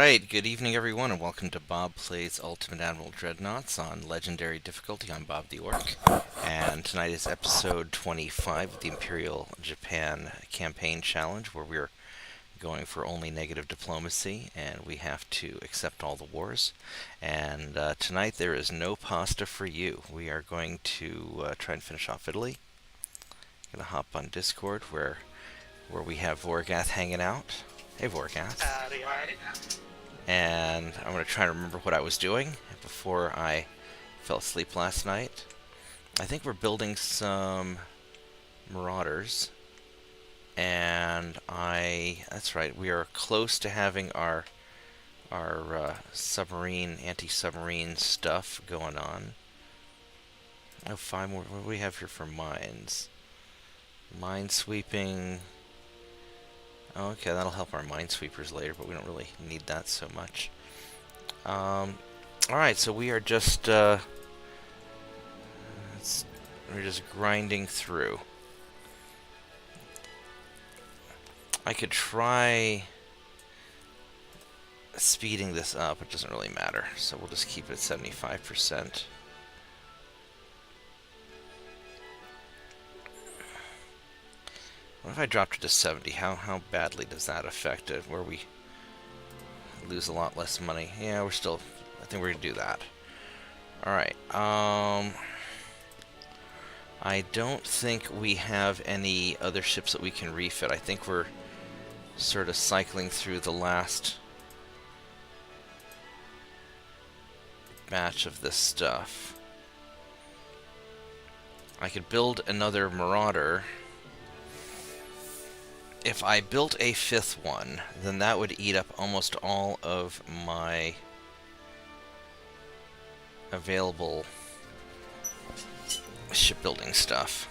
Alright, good evening everyone, and welcome to Bob Plays Ultimate Admiral Dreadnoughts on Legendary Difficulty. I'm Bobtheorc, and tonight is episode 25 of the Imperial Japan Campaign Challenge, where we're going for only negative diplomacy, and we have to accept all the wars. And tonight there is no pasta for you. We are going to try and finish off Italy. I'm going to hop on Discord, where we have Vorgath hanging out. Hey Vorgath. Howdy, howdy. And I'm going to try to remember what I was doing before I fell asleep last night. I think we're building some Marauders, and that's right, we are close to having our submarine, anti-submarine stuff going on. Oh, 5 more. What do we have here for mines? Minesweeping. Oh, okay, that'll help our minesweepers later, but we don't really need that so much. Alright, so we are just we're just grinding through. I could try speeding this up, it doesn't really matter, so we'll just keep it at 75%. What if I dropped it to 70? How badly does that affect it? Where we lose a lot less money? Yeah, I think we're gonna do that. Alright, I don't think we have any other ships that we can refit. I think we're sort of cycling through the last batch of this stuff. I could build another Marauder. If I built a 5th one, then that would eat up almost all of my available shipbuilding stuff.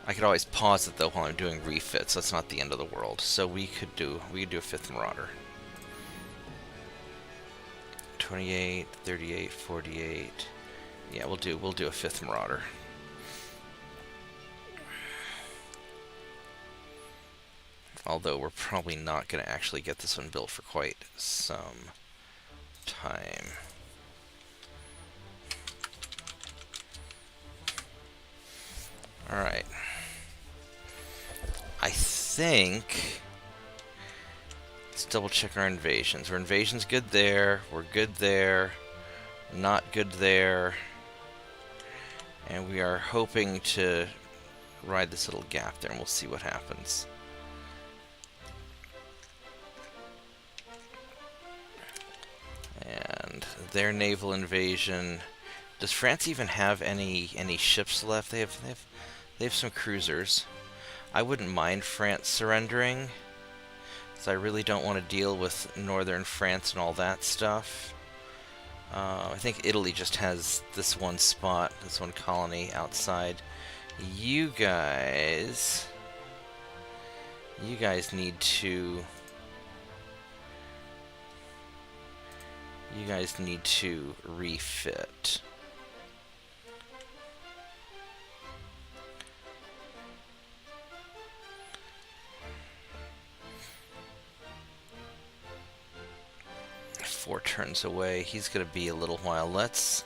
I could always pause it though while I'm doing refits. That's not the end of the world. So we could do a 5th Marauder. 28, 38, 48. Yeah, we'll do a 5th Marauder. Although we're probably not going to actually get this one built for quite some time. Alright. I think... Let's double check our invasions. Our invasion's good there. We're good there. Not good there. And we are hoping to ride this little gap there, and we'll see what happens. And their naval invasion. Does France even have any ships left? They have some cruisers. I wouldn't mind France surrendering, because I really don't want to deal with northern France and all that stuff. I think Italy just has this one spot, this one colony outside. You guys need to... You guys need to refit. Four turns away. He's gonna be a little while. Let's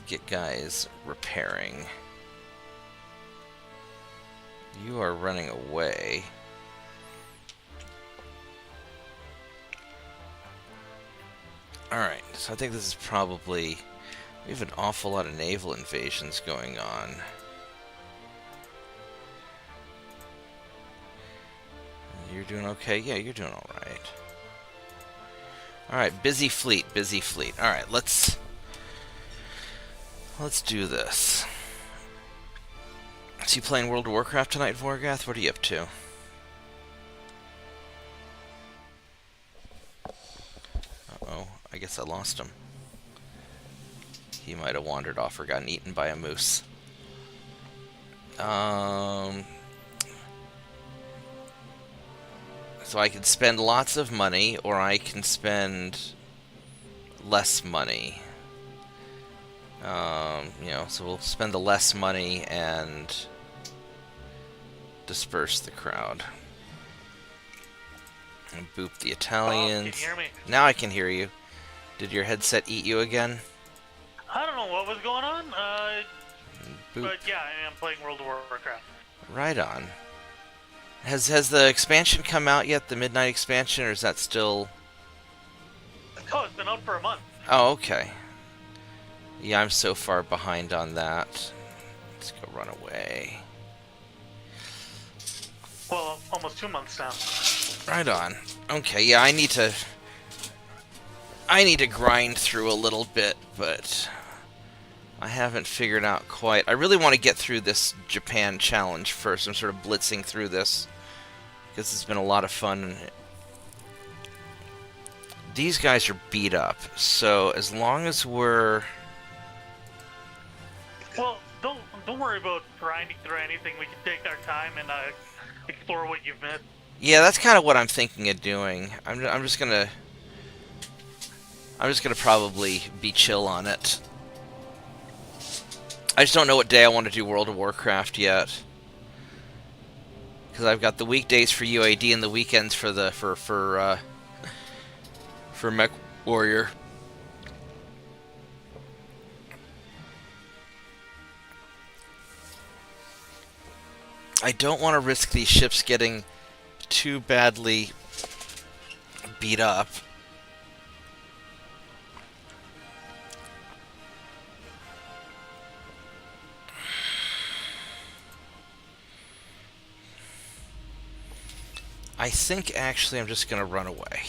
get guys repairing. You are running away. Alright, so I think this is probably... We have an awful lot of naval invasions going on. You're doing okay? Yeah, you're doing alright. Alright, busy fleet, busy fleet. Alright, let's do this. So you playing World of Warcraft tonight, Vorgath? What are you up to? Uh-oh, I guess I lost him. He might have wandered off or gotten eaten by a moose. So I can spend lots of money, or I can spend less money. So we'll spend the less money and disperse the crowd. And boop the Italians. Can you hear me? Now I can hear you. Did your headset eat you again? I don't know what was going on, Boop. but yeah, I am playing World of Warcraft. Right on. Has the expansion come out yet? The Midnight expansion, or is that still... Oh, it's been out for a month. Oh, okay. Yeah, I'm so far behind on that. Let's go run away. Well, almost 2 months now. Right on. Okay, yeah, I need to grind through a little bit, but I haven't figured out quite. I really want to get through this Japan challenge first. I'm sort of blitzing through this because it's been a lot of fun. These guys are beat up, so as long as we're... Well, don't worry about grinding through anything. We can take our time and explore what you've missed. Yeah, that's kind of what I'm thinking of doing. I'm just gonna probably be chill on it. I just don't know what day I want to do World of Warcraft yet, because I've got the weekdays for UAD and the weekends for Mech Warrior. I don't want to risk these ships getting too badly beat up. I think actually I'm just gonna run away.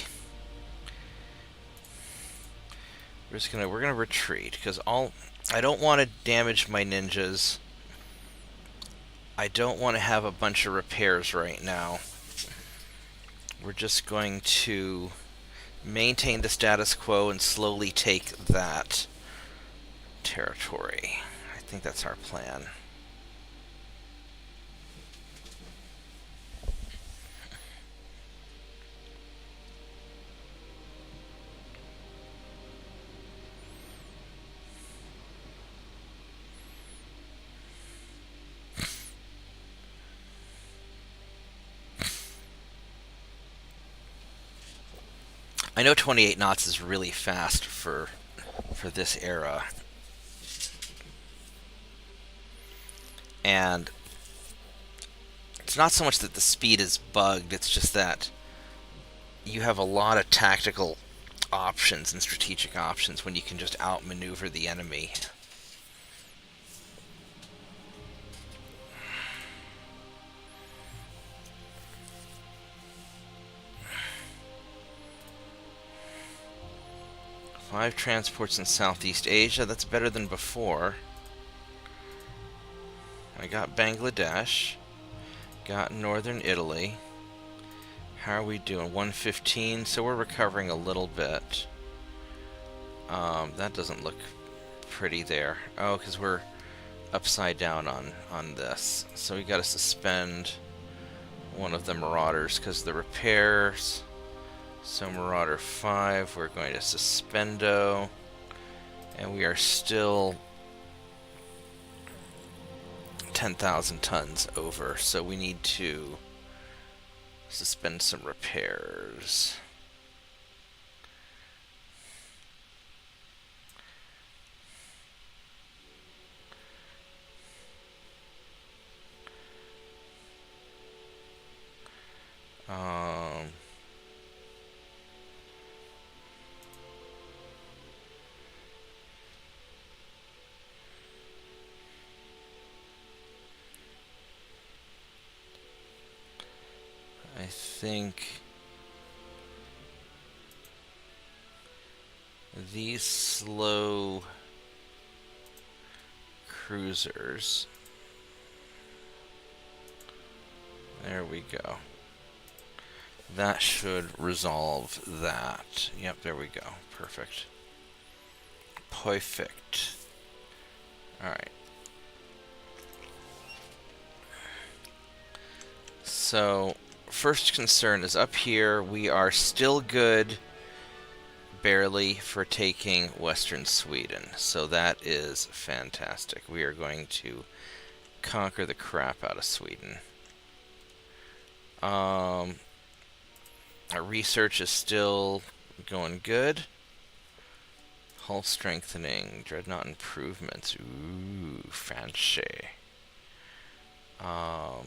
We're gonna retreat because I don't want to damage my ninjas. I don't want to have a bunch of repairs right now. We're just going to maintain the status quo and slowly take that territory. I think that's our plan. I know 28 knots is really fast for this era. And it's not so much that the speed is bugged, it's just that you have a lot of tactical options and strategic options when you can just outmaneuver the enemy. Five transports in Southeast Asia, that's better than before. I got Bangladesh, got Northern Italy. How are we doing? 115, so we're recovering a little bit. That doesn't look pretty there. Oh, because we're upside down on this. So we got to suspend one of the Marauders because the repairs. So Marauder 5, we're going to suspendo, and we are still 10,000 tons over, so we need to suspend some repairs. I think these slow cruisers, there we go. That should resolve that. Yep, there we go. Perfect. Perfect. Alright. So first concern is up here. We are still good, barely, for taking Western Sweden. So that is fantastic. We are going to conquer the crap out of Sweden. Our research is still going good. Hull strengthening, dreadnought improvements. Ooh, fancy. I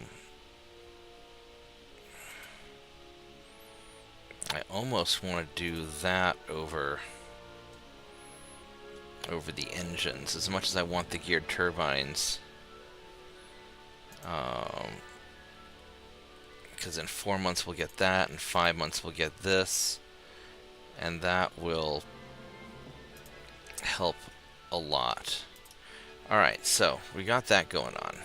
almost want to do that over the engines, as much as I want the geared turbines. Because in 4 months we'll get that, in 5 months we'll get this, and that will help a lot. Alright, so we got that going on.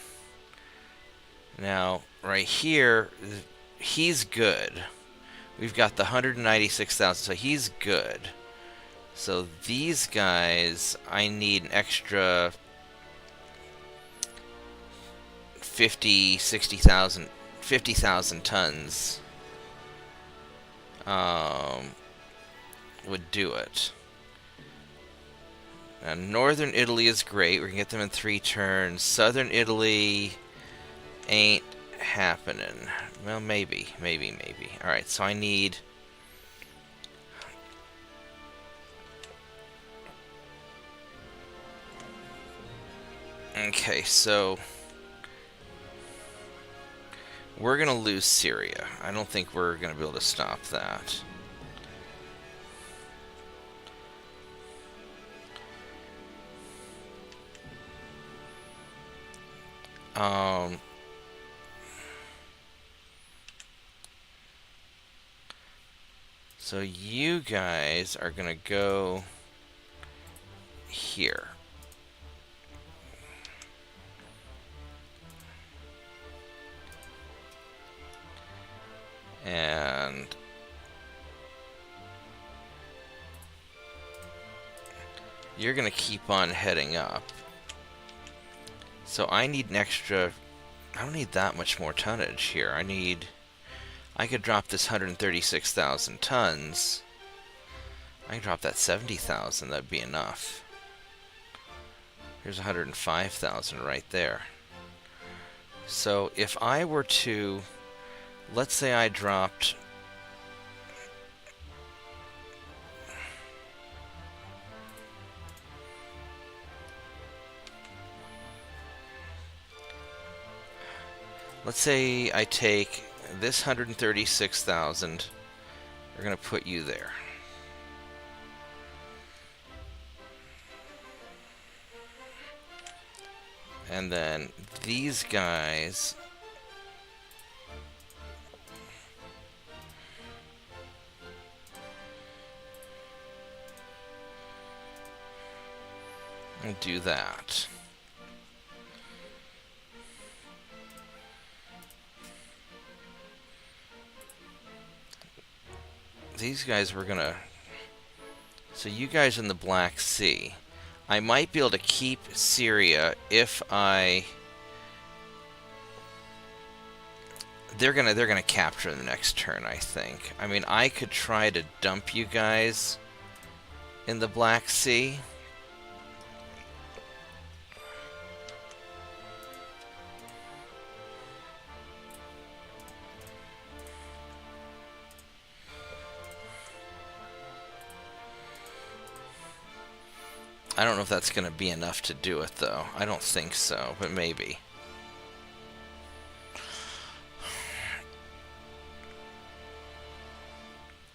Now, right here, he's good. We've got the 196,000, so he's good. So these guys, I need an extra 50,000 tons. Would do it. Now, Northern Italy is great. We can get them in 3 turns. Southern Italy ain't happening. Well, maybe. Alright, so I need... Okay, so... we're gonna lose Syria. I don't think we're gonna be able to stop that. So you guys are gonna go here. And you're gonna keep on heading up. So I need an extra... I don't need that much more tonnage here. I could drop this 136,000 tons. I could drop that 70,000. That'd be enough. Here's 105,000 right there. So if I were to... let's say I dropped... let's say I take this 136,000. We're going to put you there. And then these guys... and do that. These guys were gonna... so you guys in the Black Sea. I might be able to keep Syria if I... They're gonna capture the next turn, I think. I mean, I could try to dump you guys in the Black Sea. I don't know if that's going to be enough to do it, though. I don't think so, but maybe.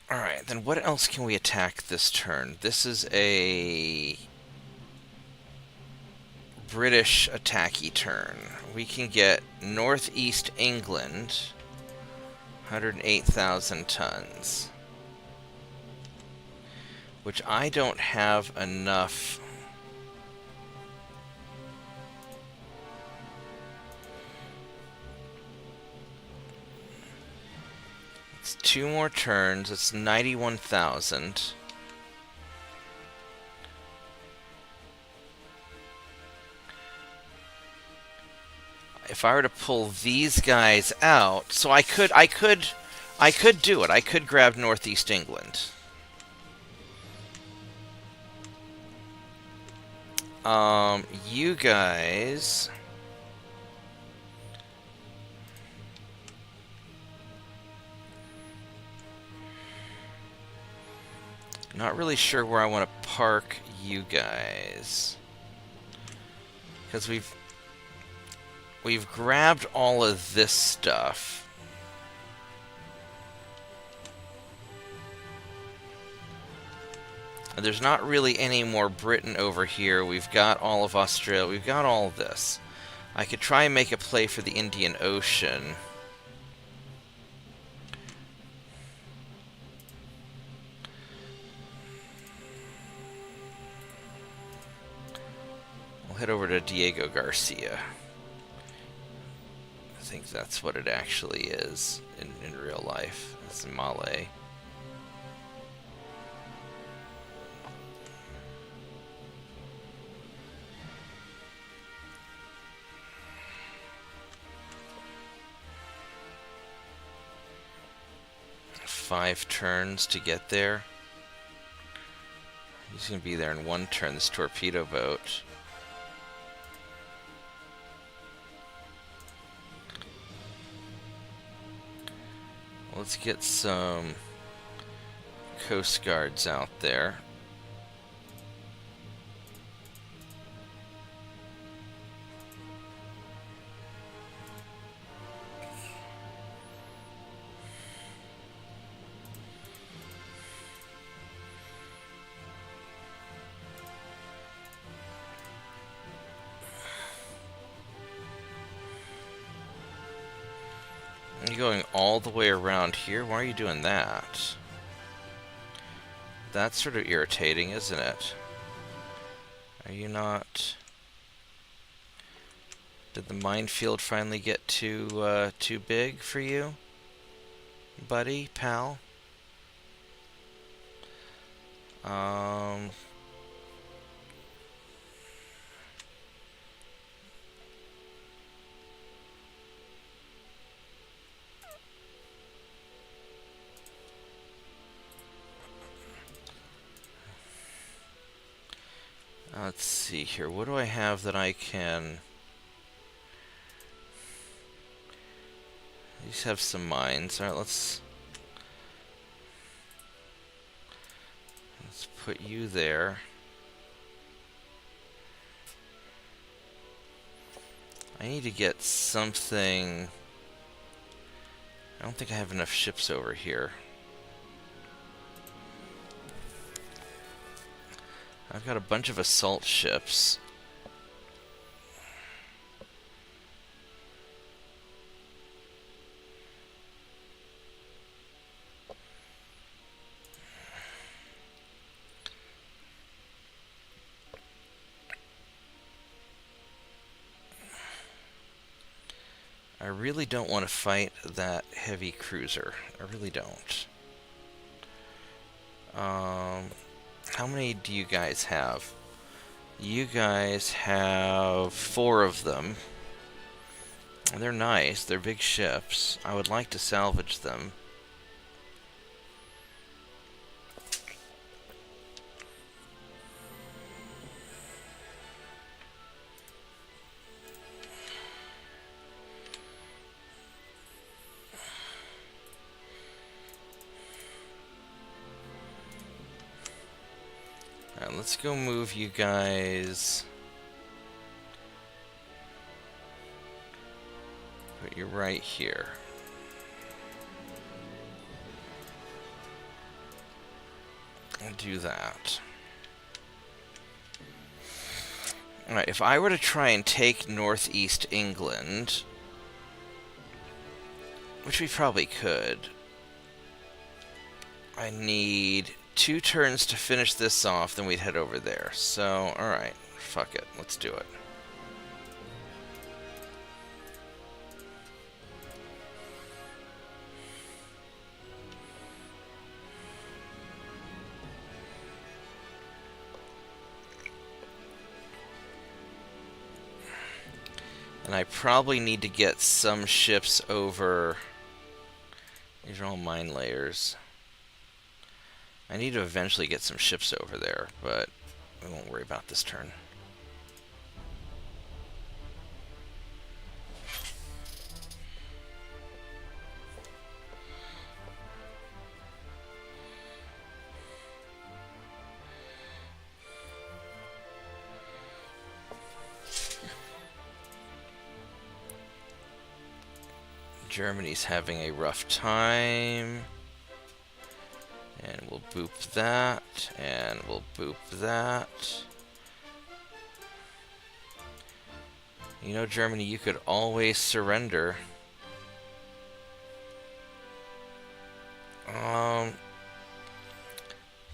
Alright, then what else can we attack this turn? This is a British attacky turn. We can get Northeast England, 108,000 tons. Which I don't have enough... it's 2 more turns. It's 91,000. If if I were to pull these guys out, so I could do it. I could grab Northeast England. You guys. Not really sure where I want to park you guys. Because we've grabbed all of this stuff. And there's not really any more Britain over here. We've got all of Australia. We've got all of this. I could try and make a play for the Indian Ocean. We'll head over to Diego Garcia. I think that's what it actually is in real life. It's Malay. Five turns to get there. He's going to be there in one turn, this torpedo boat. Let's get some Coast Guards out there. You're going all the way around here? Why are you doing that? That's sort of irritating, isn't it? Are you not... Did the minefield finally get too big for you? Buddy? Pal? Let's see here. What do I have that I can... These have some mines. Alright, let's put you there. I need to get something... I don't think I have enough ships over here. I've got a bunch of assault ships. I really don't want to fight that heavy cruiser. I really don't. How many do you guys have? You guys have 4 of them. They're nice. They're big ships. I would like to salvage them. Alright, let's go move you guys. Put you right here. I'll do that. Alright, if I were to try and take Northeast England, which we probably could, I need 2 turns to finish this off, then we'd head over there. So, alright, fuck it, let's do it. And I probably need to get some ships over... These are all mine layers. I need to eventually get some ships over there, but we won't worry about this turn. Germany's having a rough time. And we'll boop that, and we'll boop that. You know, Germany, you could always surrender.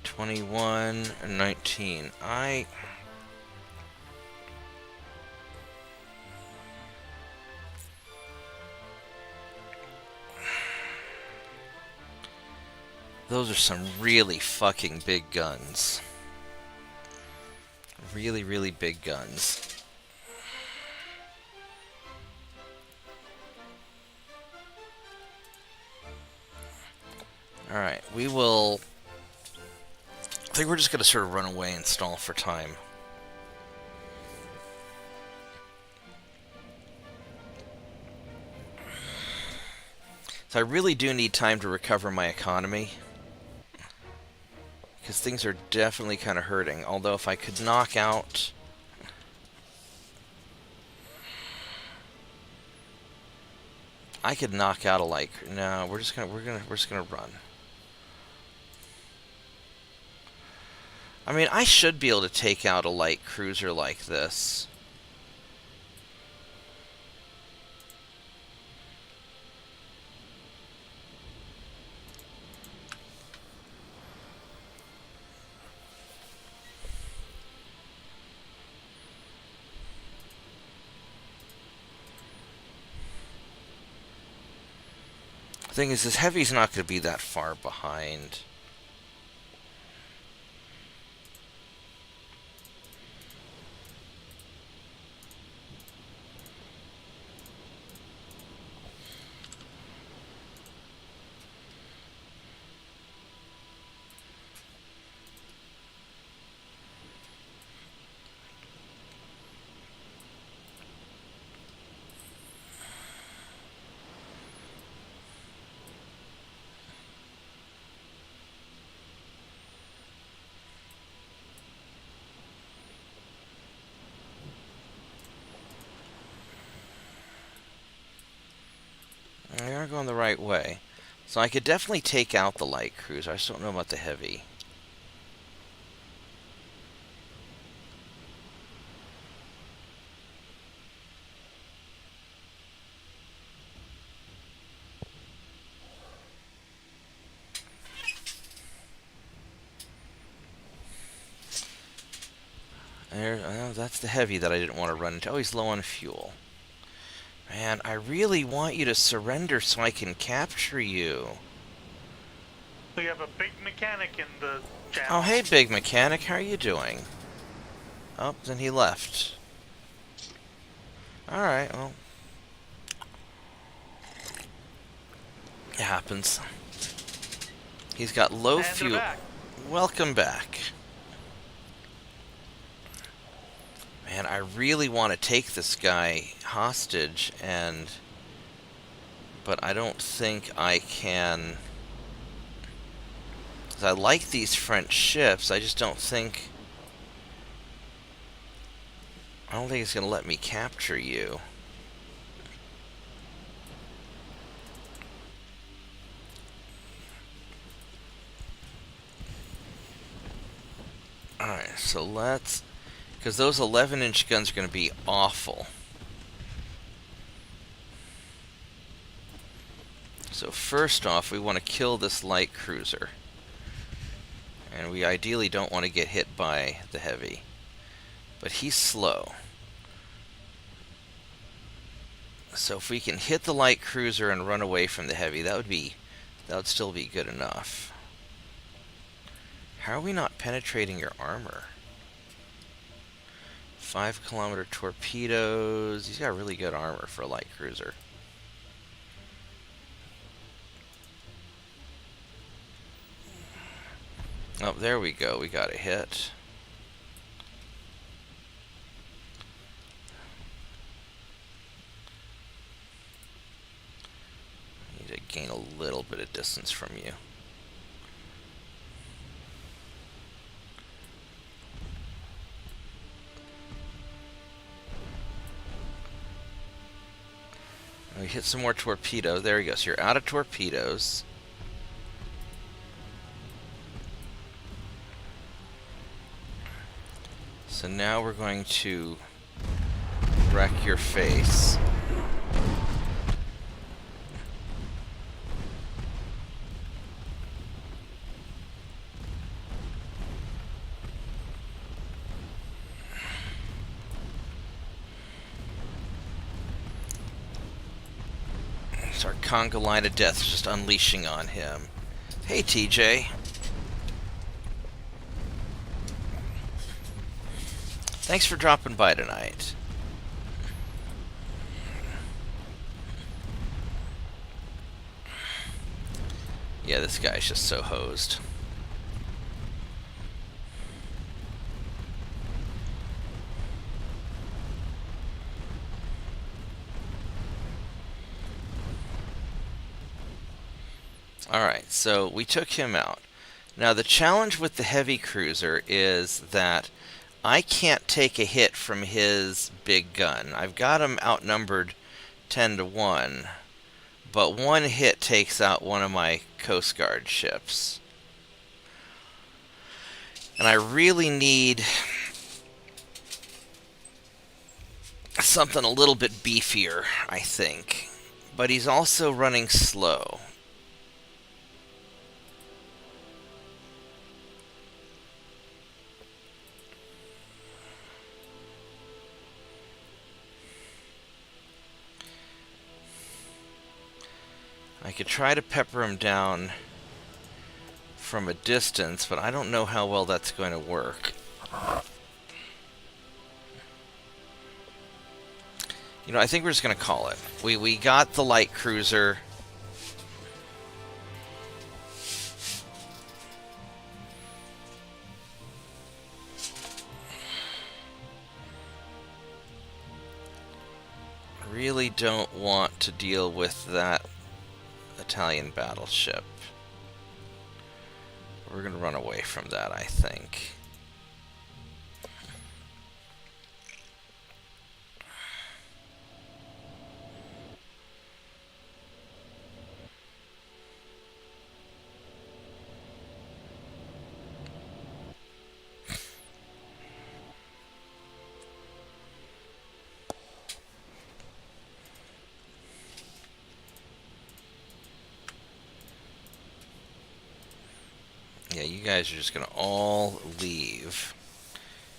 21 and 19. Those are some really fucking big guns. Really, really big guns. Alright, we will... I think we're just going to sort of run away and stall for time. So I really do need time to recover my economy. Because things are definitely kind of hurting. Although if I could knock out... I could knock out a like... No, we're just gonna run. I mean, I should be able to take out a light cruiser like this. Thing is, this heavy's not going to be that far behind. We are going the right way. So I could definitely take out the light cruiser. I just don't know about the heavy. There, that's the heavy that I didn't want to run into. Oh, he's low on fuel. Man, I really want you to surrender so I can capture you. We have a big mechanic in the channel. Oh, hey, big mechanic. How are you doing? Oh, then he left. Alright, well. It happens. He's got low And fuel. they're back. Welcome back. Man, I really want to take this guy hostage, but I don't think I can. 'Cause I like these French ships, I just don't think... I don't think it's going to let me capture you. Alright, so let's... Because those 11-inch guns are going to be awful. So first off, we want to kill this light cruiser. And we ideally don't want to get hit by the heavy. But he's slow. So if we can hit the light cruiser and run away from the heavy, that would still be good enough. How are we not penetrating your armor? 5-kilometer torpedoes. He's got really good armor for a light cruiser. Oh, there we go. We got a hit. Need to gain a little bit of distance from you. We hit some more torpedoes. There we go. So you're out of torpedoes. So now we're going to wreck your face. So our conga line of death is just unleashing on him. Hey, TJ. Thanks for dropping by tonight. Yeah, this guy's just so hosed. Alright, so we took him out. Now the challenge with the heavy cruiser is that I can't take a hit from his big gun. I've got him outnumbered 10-1, but one hit takes out one of my Coast Guard ships. And I really need something a little bit beefier, I think. But he's also running slow. I could try to pepper him down from a distance, but I don't know how well that's going to work. You know, I think we're just going to call it. We got the light cruiser. I really don't want to deal with that Italian battleship. We're going to run away from that, I think. Yeah, you guys are just gonna all leave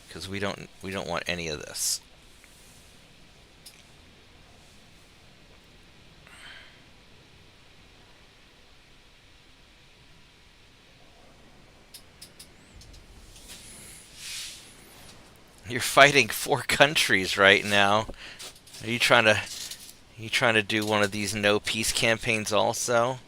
because we don't want any of this. You're fighting 4 countries right now. Are you trying to do one of these no peace campaigns also?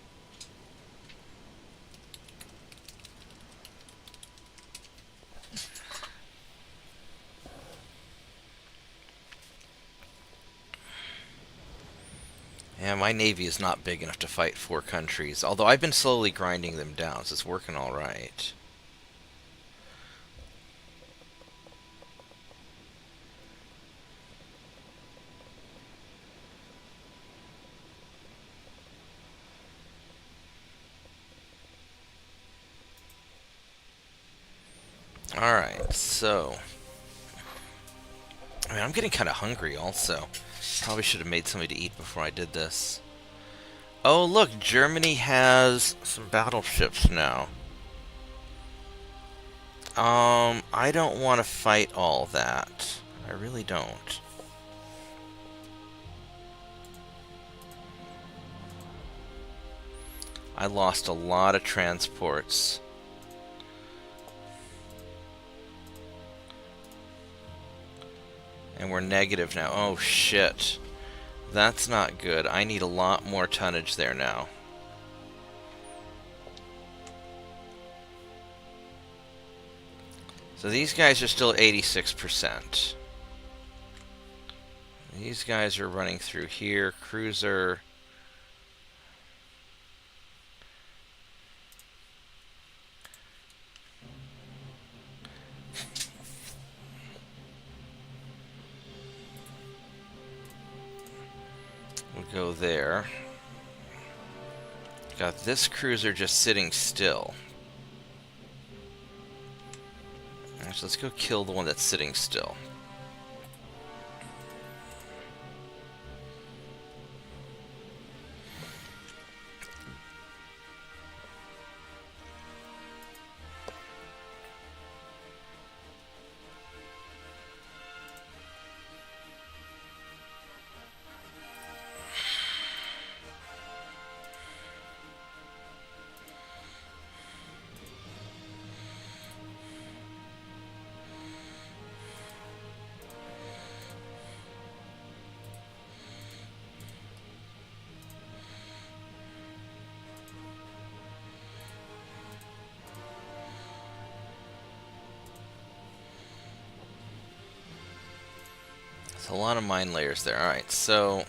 Yeah, my navy is not big enough to fight 4 countries, although I've been slowly grinding them down, so it's working all right. Alright, so I mean, I'm getting kind of hungry also. Probably should have made something to eat before I did this. Oh, look, Germany has some battleships now. I don't want to fight all that. I really don't. I lost a lot of transports. And we're negative now. Oh, shit. That's not good. I need a lot more tonnage there now. So these guys are still 86%. These guys are running through here. Cruiser. We'll go there. Got this cruiser just sitting still. Actually, let's go kill the one that's sitting still. A lot of mine layers there. Alright, so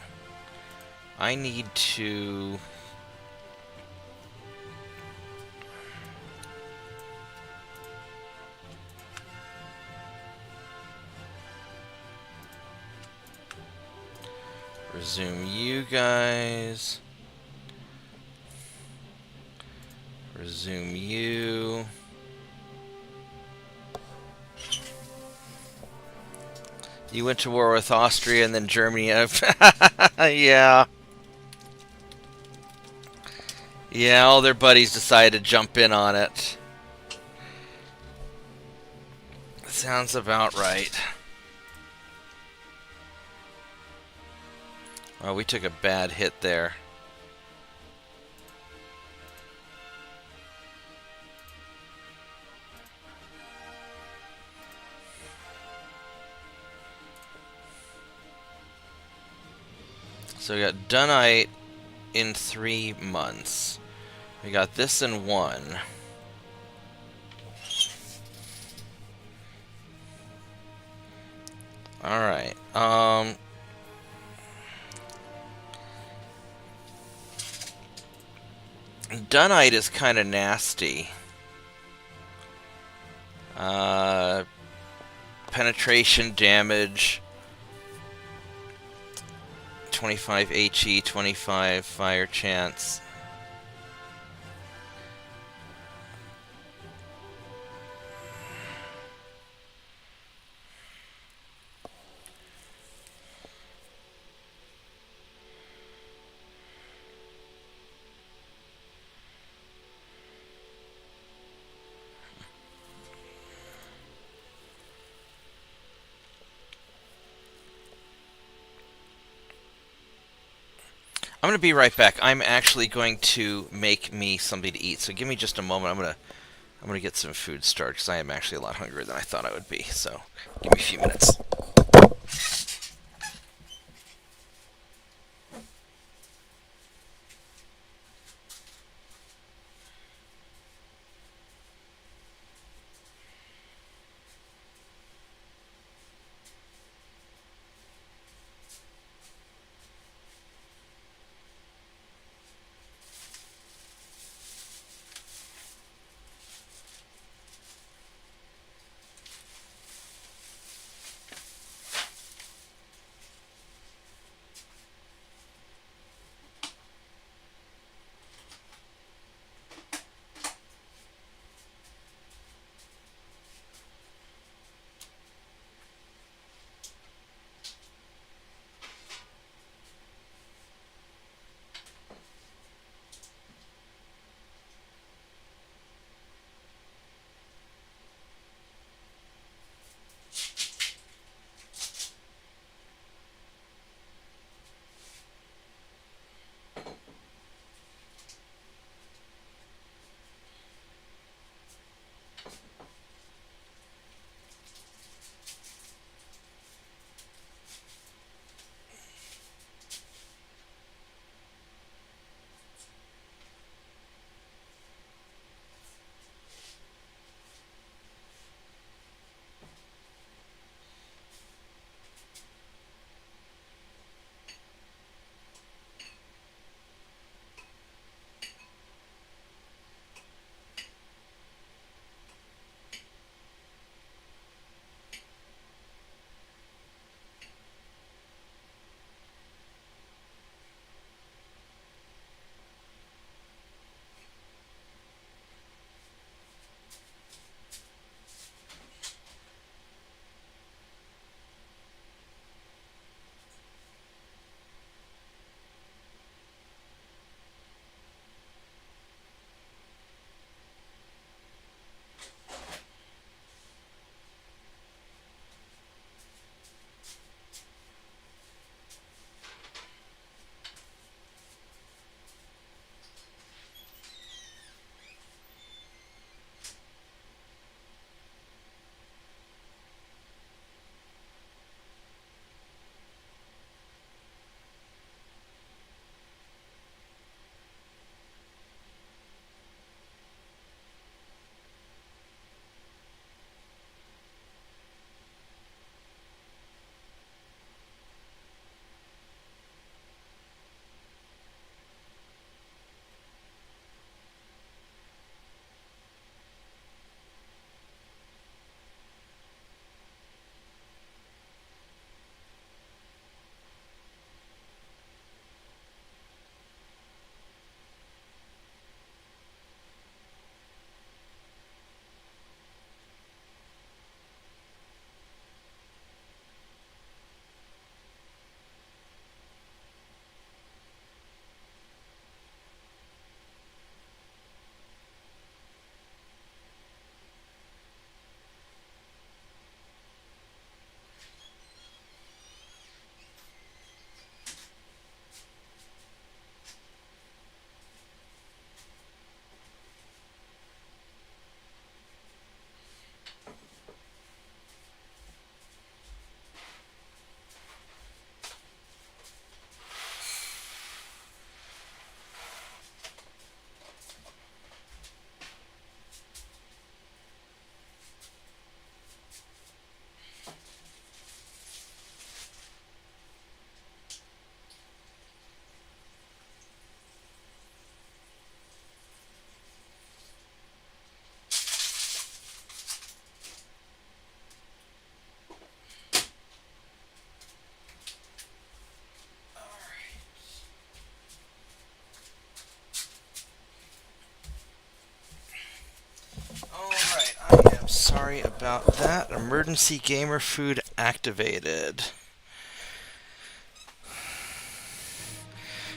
I need to resume you guys. Resume you. You went to war with Austria and then Germany. Yeah. Yeah, all their buddies decided to jump in on it. Sounds about right. Oh, we took a bad hit there. So we got Dunite in 3 months. We got this in 1. Alright. Dunite is kind of nasty. Penetration damage. 25 HE, 25 fire chance. I'm going to be right back. I'm actually going to make me something to eat. So give me just a moment. I'm going to get some food started because I am actually a lot hungrier than I thought I would be. So give me a few minutes. Sorry about that. Emergency gamer food activated.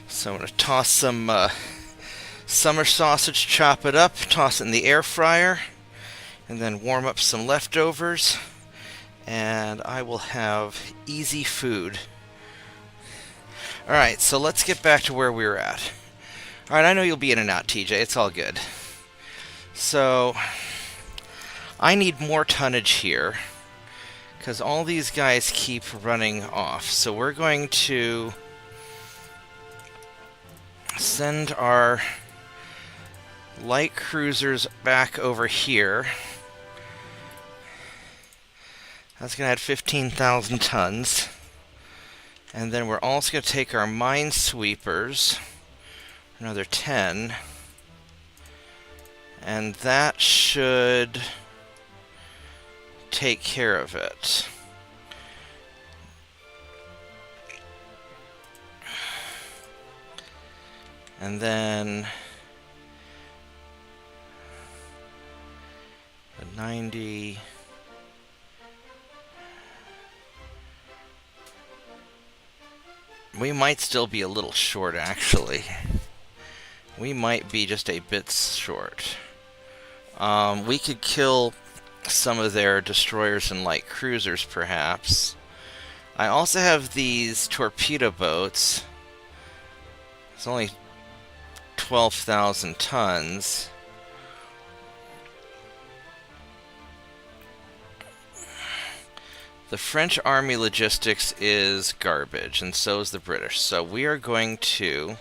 So I'm going to toss some summer sausage, chop it up, toss it in the air fryer, and then warm up some leftovers, and I will have easy food. Alright, so let's get back to where we were at. Alright, I know you'll be in and out, TJ. It's all good. So, I need more tonnage here, because all these guys keep running off. So we're going to send our light cruisers back over here. That's going to add 15,000 tons. And then we're also going to take our minesweepers, another 10, and that should take care of it. And then the 90. We might still be a little short, actually. We might be just a bit short. We could kill some of their destroyers and light cruisers, perhaps. I also have these torpedo boats. It's only 12,000 tons. The French Army logistics is garbage, and so is the British. So we are going to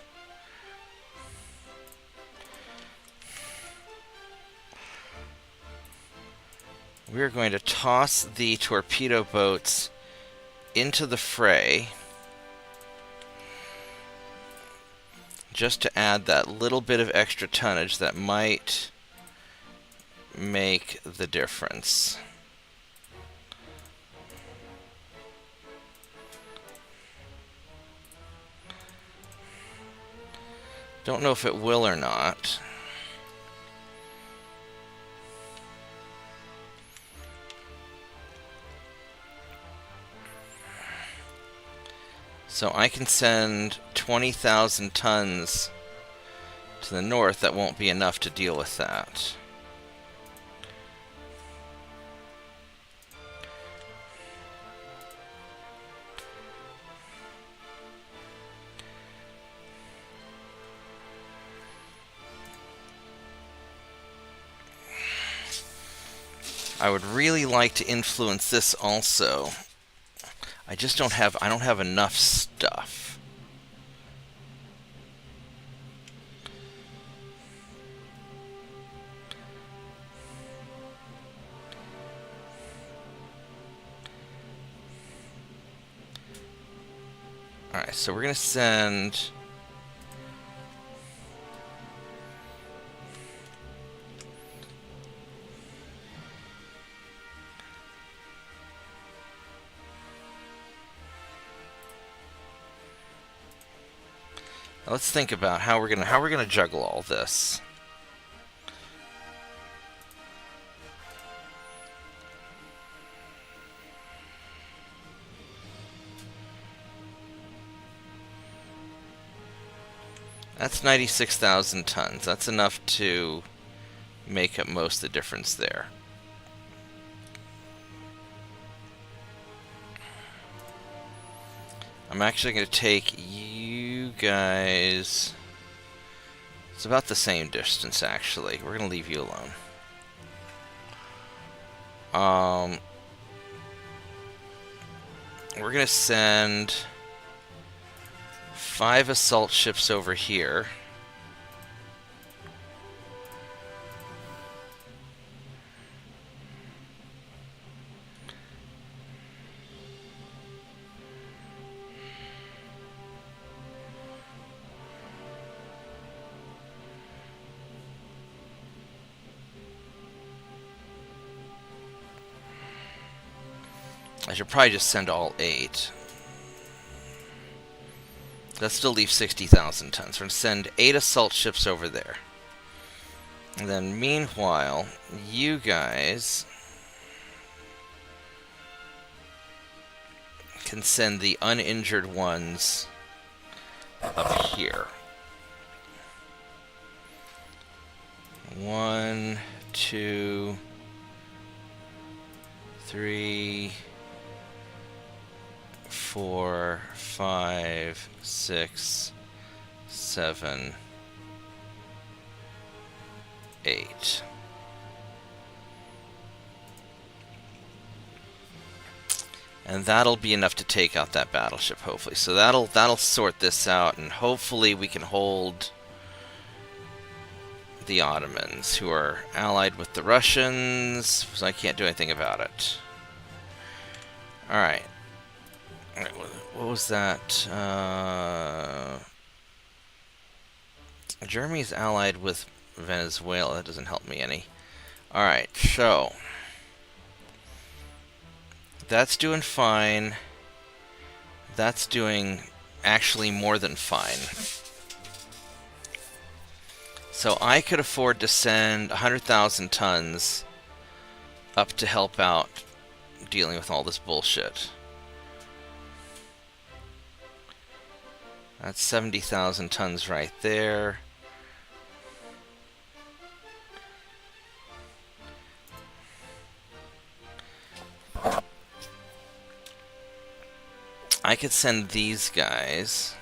toss the torpedo boats into the fray, just to add that little bit of extra tonnage that might make the difference. Don't know if it will or not. So I can send 20,000 tons to the north. That won't be enough to deal with that. I would really like to influence this also. I just don't have enough stuff. Alright, so we're gonna send let's think about how we're gonna juggle all this. That's 96,000 tons. That's enough to make up most of the difference there. I'm actually going to take you guys. It's about the same distance, actually. We're going to leave you alone. We're going to send 5 assault ships over here. I should probably just send all 8. That still leaves 60,000 tons. We're going to send 8 assault ships over there. And then meanwhile, you guys can send the uninjured ones up here. 1, 2, 3, 4, 5, 6, 7, 8. And that'll be enough to take out that battleship, hopefully. So that'll sort this out, and hopefully we can hold the Ottomans, who are allied with the Russians, so I can't do anything about it. Alright. What was that? Germany's allied with Venezuela. That doesn't help me any. Alright, so that's doing fine. That's doing actually more than fine. So I could afford to send 100,000 tons up to help out dealing with all this bullshit. That's 70,000 tons right there. I could send these guys.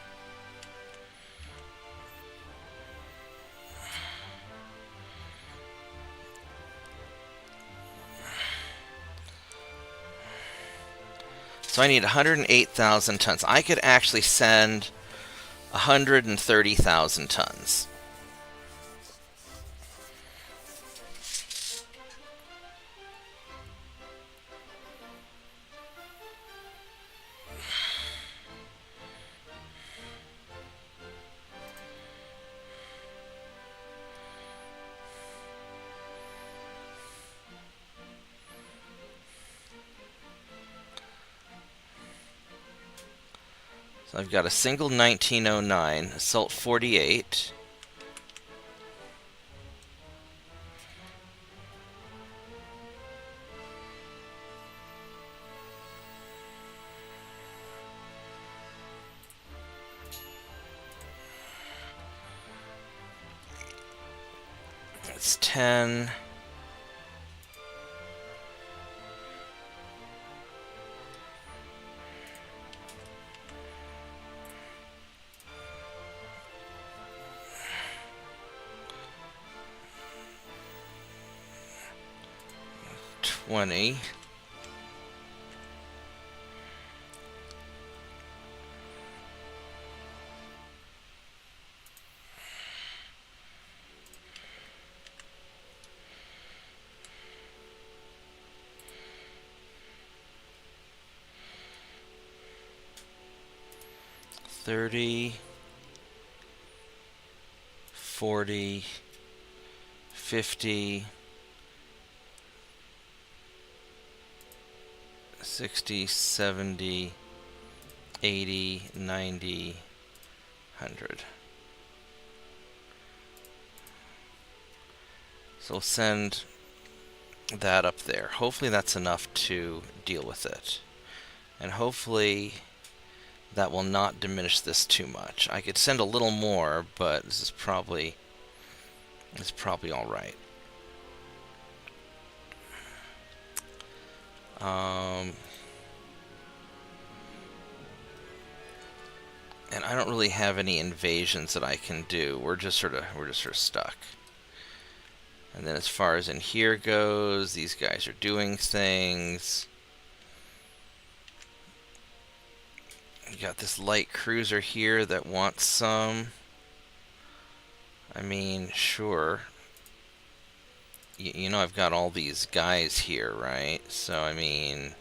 So I need 108,000 tons. I could actually send 130,000 tons. So I've got a single 1909, assault 48. That's 10. $20. $30, $40, $50, $60, $70, $80, $90, $100. So we'll send that up there. Hopefully that's enough to deal with it. And hopefully that will not diminish this too much. I could send a little more, but this is probably all right. And I don't really have any invasions that I can do. We're just sort of stuck. And then as far as in here goes, these guys are doing things. You got this light cruiser here that wants some. I mean, sure. You know I've got all these guys here, right? So, I mean...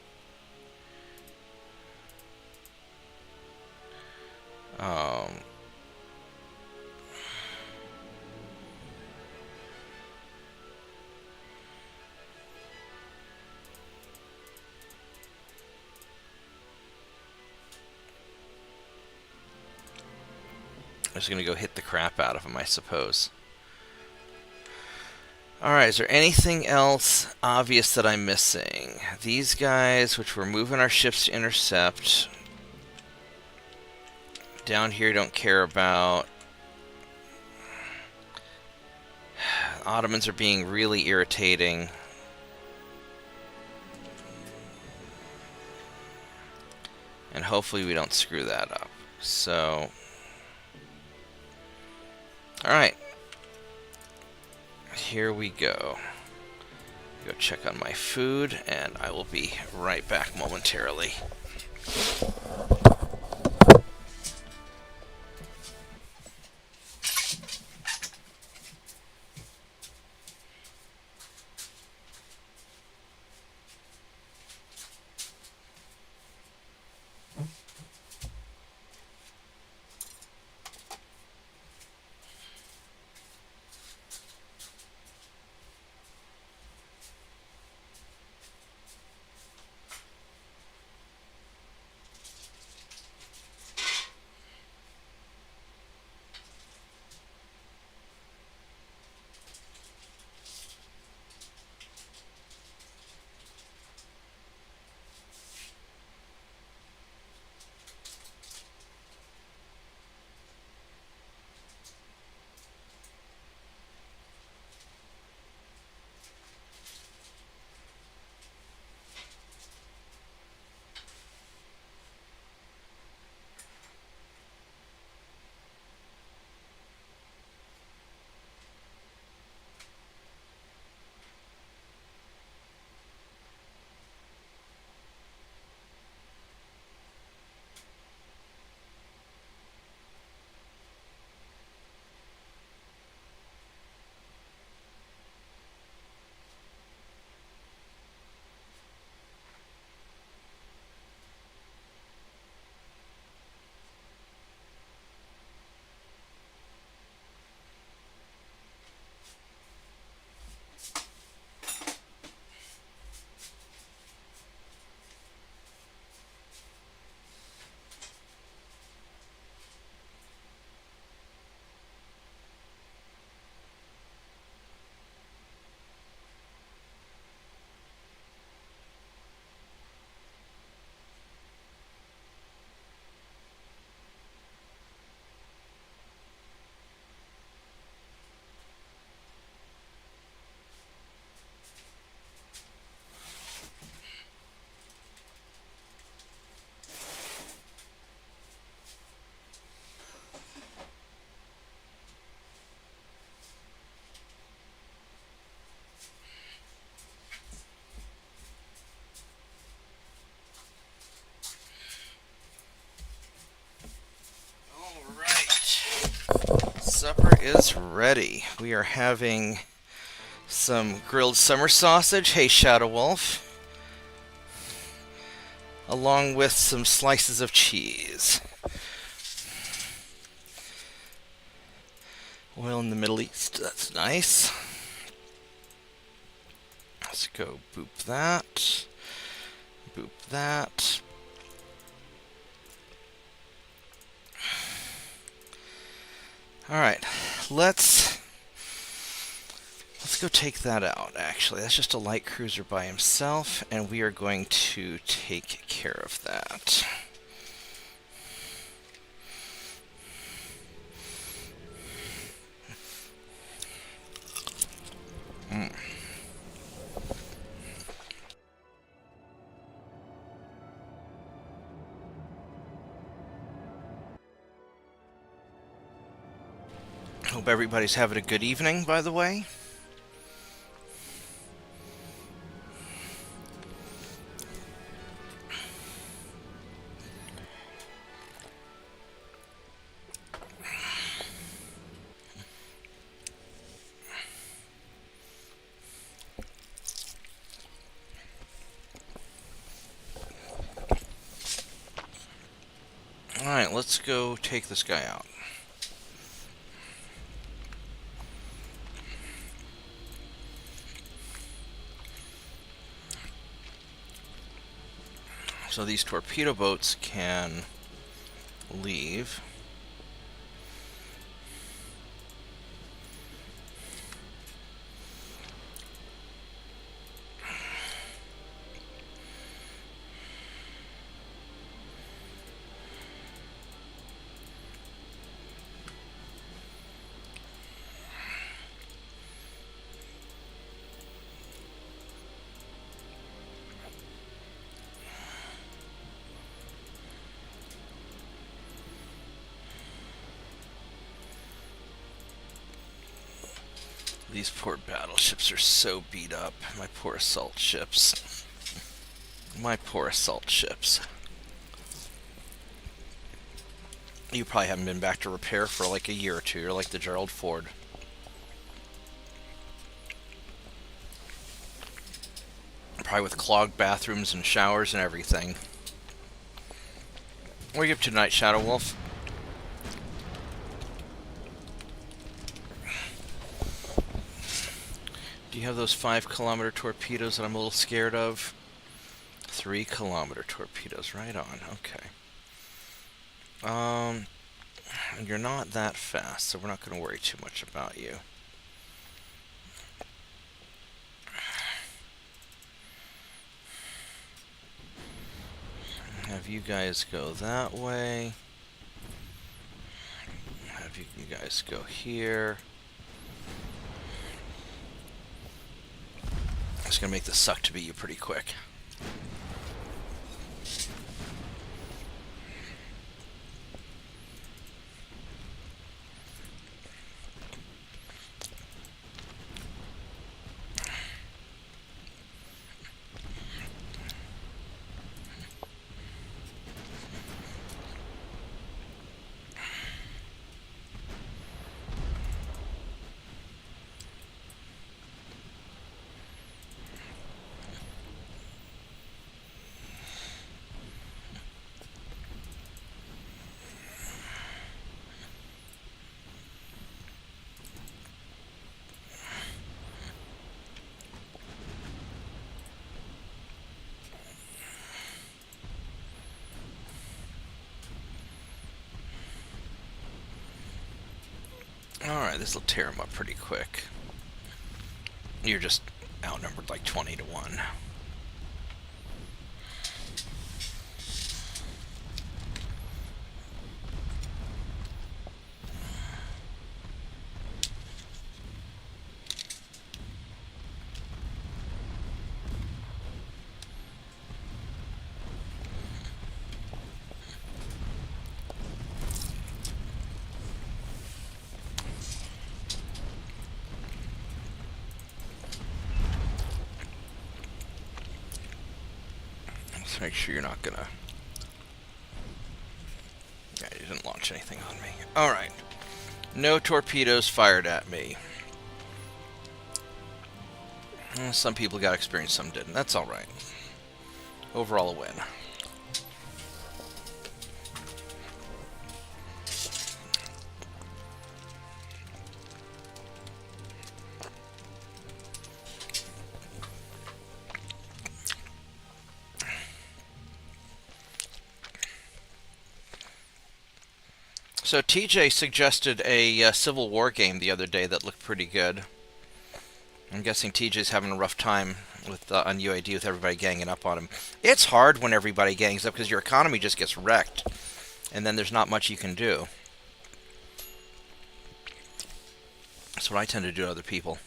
I'm just gonna go hit the crap out of them, I suppose. Alright, is there anything else obvious that I'm missing? These guys, which we're moving our ships to intercept, Down here, don't care about. Ottomans are being really irritating. And hopefully we don't screw that up. So, alright. Here we go. Go check on my food, and I will be right back momentarily. Supper is ready. We are having some grilled summer sausage, hey Shadow Wolf, along with some slices of cheese. Oil in the Middle East, that's nice. Let's go boop that. Boop that. Alright, let's go take that out, actually. That's just a light cruiser by himself, and we are going to take care of that. Hope everybody's having a good evening, by the way. Alright, let's go take this guy out. So these torpedo boats can leave. These poor battleships are so beat up. My poor assault ships. My poor assault ships. You probably haven't been back to repair for like a year or two. You're like the Gerald Ford. Probably with clogged bathrooms and showers and everything. What are you up to tonight, Shadow Wolf? Do you have those 5-kilometer torpedoes that I'm a little scared of? 3-kilometer torpedoes, right on, okay. You're not that fast, so we're not going to worry too much about you. Have you guys go that way. Have you guys go here. It's going to make this suck to beat you pretty quick. Alright, this will tear him up pretty quick. You're just outnumbered like 20 to 1. Let's make sure you're not gonna... Yeah, you didn't launch anything on me. Alright. No torpedoes fired at me. Some people got experience, some didn't. That's alright. Overall, a win. So TJ suggested a Civil War game the other day that looked pretty good. I'm guessing TJ's having a rough time with on UAD with everybody ganging up on him. It's hard when everybody gangs up because your economy just gets wrecked, and then there's not much you can do. That's what I tend to do to other people.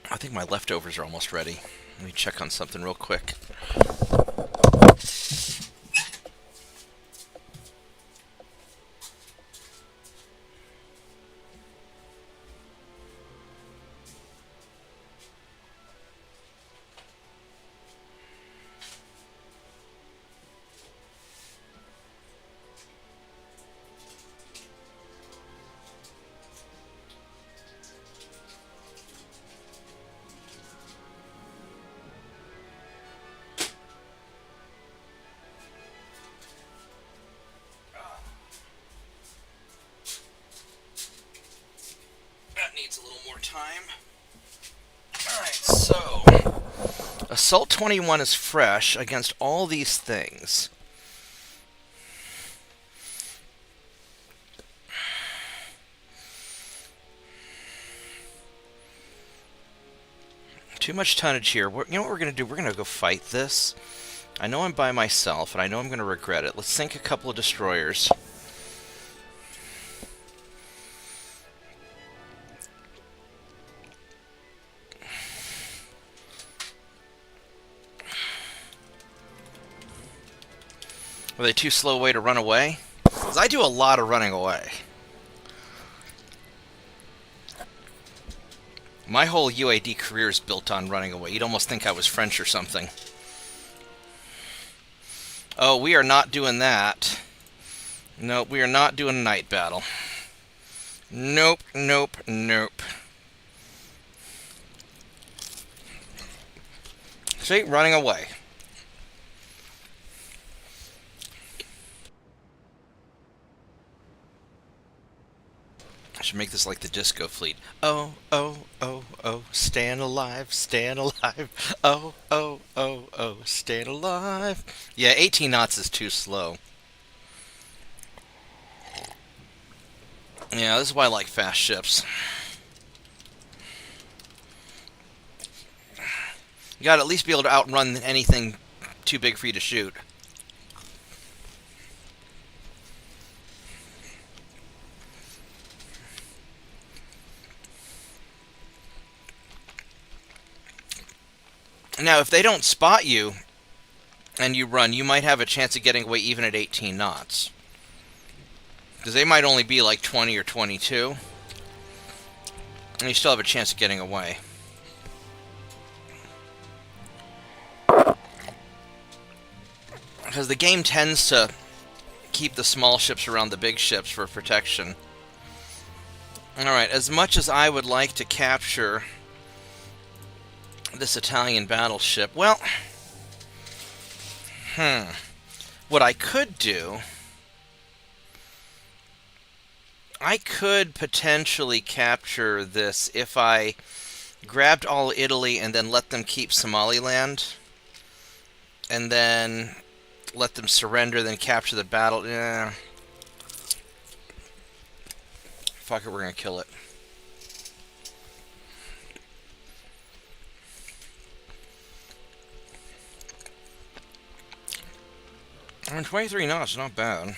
I think my leftovers are almost ready. Let me check on something real quick. Needs a little more time. Alright, so Assault 21 is fresh against all these things. Too much tonnage here. You know what we're going to do? We're going to go fight this. I know I'm by myself, and I know I'm going to regret it. Let's sink a couple of destroyers. Were they too slow way to run away? Because I do a lot of running away. My whole UAD career is built on running away. You'd almost think I was French or something. Oh, we are not doing that. Nope, we are not doing a night battle. Nope, nope, nope. See, running away. I should make this like the disco fleet. Oh, oh, oh, oh, stand alive, stand alive. Oh, oh, oh, oh, stand alive. Yeah, 18 knots is too slow. Yeah, this is why I like fast ships. You gotta at least be able to outrun anything too big for you to shoot. Now, if they don't spot you and you run, you might have a chance of getting away even at 18 knots. Because they might only be like 20 or 22. And you still have a chance of getting away. Because the game tends to keep the small ships around the big ships for protection. Alright, as much as I would like to capture this Italian battleship, well, what I could do, I could potentially capture this if I grabbed all Italy and then let them keep Somaliland, and then let them surrender, then capture the battle. Yeah. Fuck it, we're gonna kill it. I mean, 23 knots, not bad.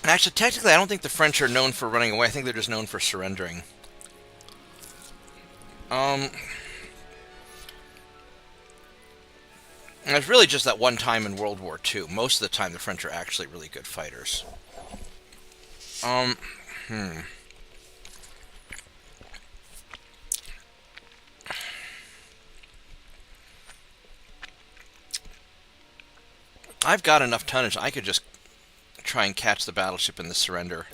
Actually, technically, I don't think the French are known for running away. I think they're just known for surrendering. And it's really just that one time in World War II. Most of the time, the French are actually really good fighters. I've got enough tonnage. I could just try and catch the battleship in the surrender.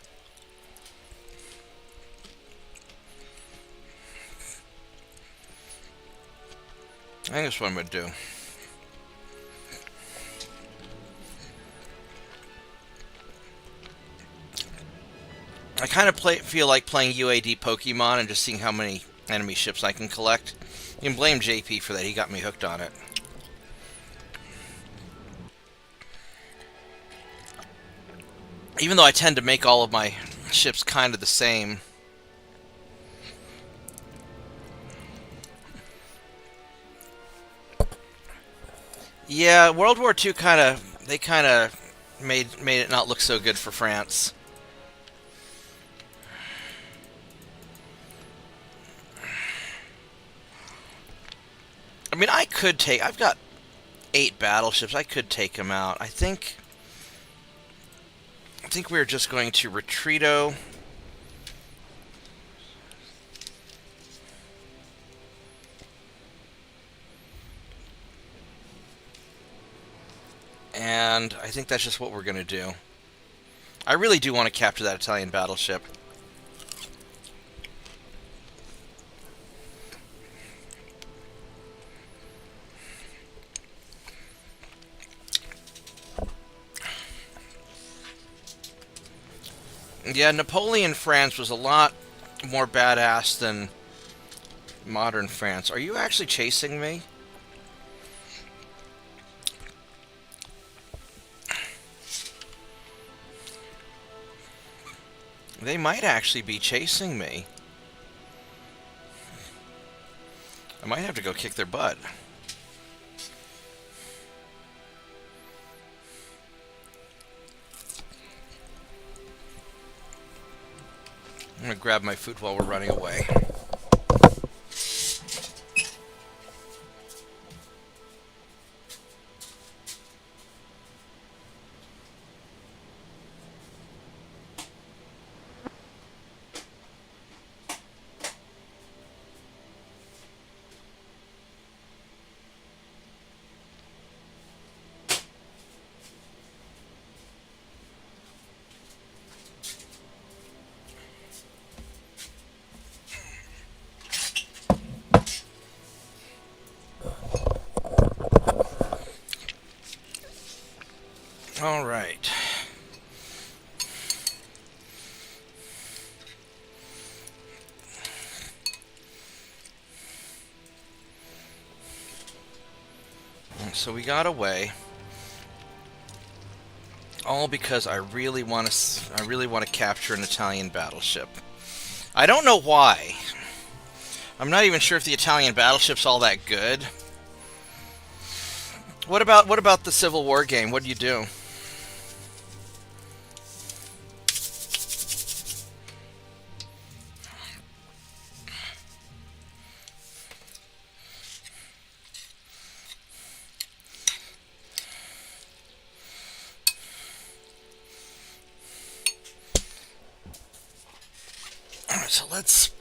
I think that's what I'm going to do. I kind of feel like playing UAD Pokemon and just seeing how many enemy ships I can collect. You can blame JP for that. He got me hooked on it. Even though I tend to make all of my ships kind of the same. Yeah, World War II they kind of made it not look so good for France. I mean, I've got 8 battleships. I could take them out. I think we're just going to retreato. And I think that's just what we're going to do. I really do want to capture that Italian battleship. Yeah, Napoleon France was a lot more badass than modern France. Are you actually chasing me? They might actually be chasing me. I might have to go kick their butt. I'm gonna grab my food while we're running away. All right. So we got away, all because I really want to capture an Italian battleship. I don't know why. I'm not even sure if the Italian battleship's all that good. What about the Civil War game? What do you do? Alright, so let's...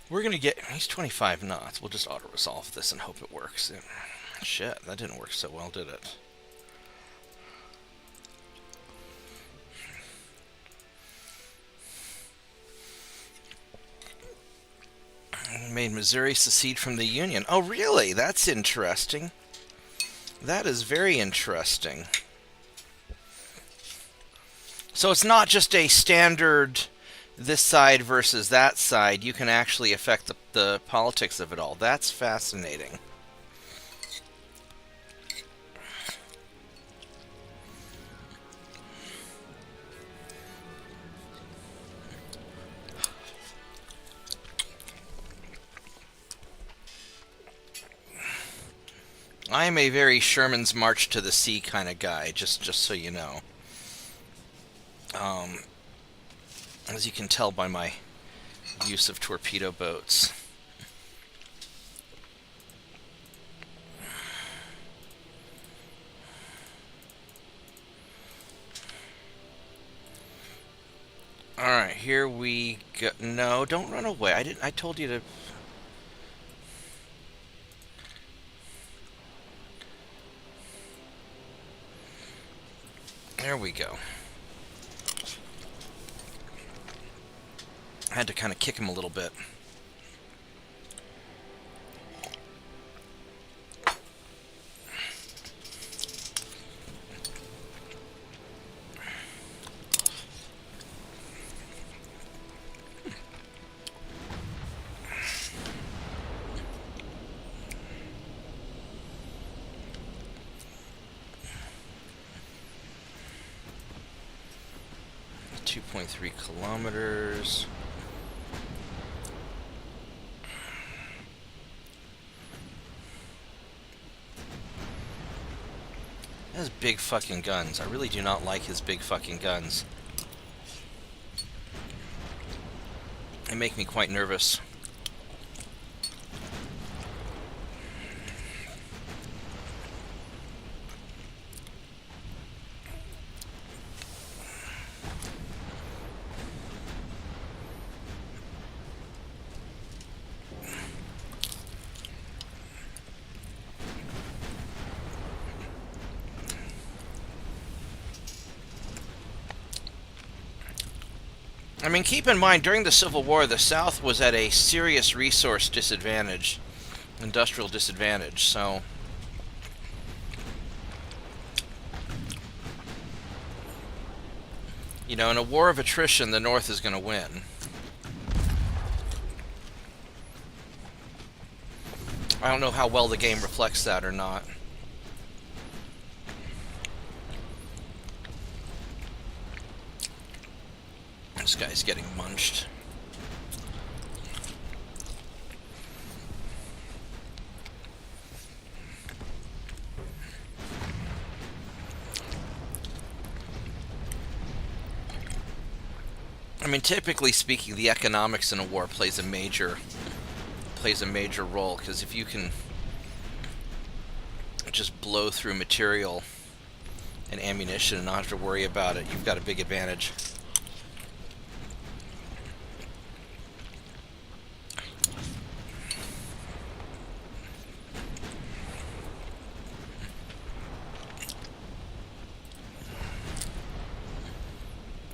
We're gonna get... He's 25 knots. We'll just auto-resolve this and hope it works. Shit, that didn't work so well, did it? Made Missouri secede from the Union. Oh, really? That's interesting. That is very interesting. So it's not just a standard this side versus that side. You can actually affect the politics of it all. That's fascinating. I am a very Sherman's March to the Sea kind of guy, just so you know. As you can tell by my use of torpedo boats. Alright, here we go. No, don't run away. I told you to... There we go. I had to kind of kick him a little bit. .3 kilometers. He has big fucking guns. I really do not like his big fucking guns. They make me quite nervous. I mean, keep in mind, during the Civil War, the South was at a serious resource disadvantage, industrial disadvantage, so... You know, in a war of attrition, the North is going to win. I don't know how well the game reflects that or not. This guy's getting munched. I mean, typically speaking, the economics in a war plays a major role, because if you can just blow through material and ammunition and not have to worry about it, you've got a big advantage.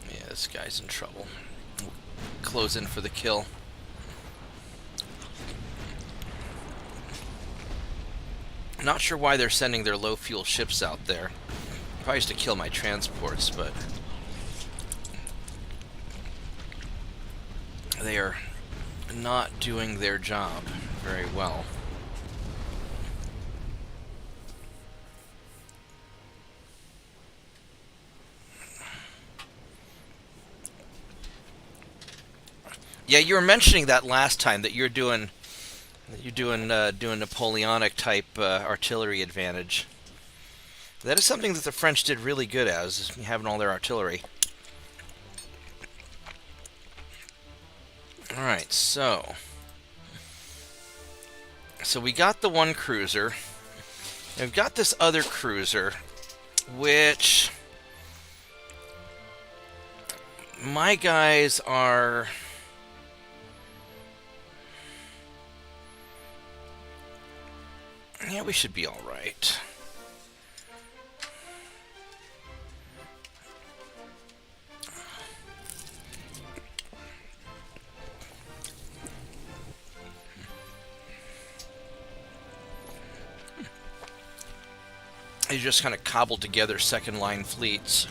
Yeah, this guy's in trouble. Close in for the kill. Not sure why they're sending their low fuel ships out there. Probably just to kill my transports, but they are not doing their job very well. Yeah, you were mentioning that last time that you're doing Napoleonic type artillery advantage. That is something that the French did really good at, is having all their artillery. Alright, so we got the one cruiser, and we've got this other cruiser, which my guys are... Yeah, we should be alright. They just kind of cobbled together second line fleets.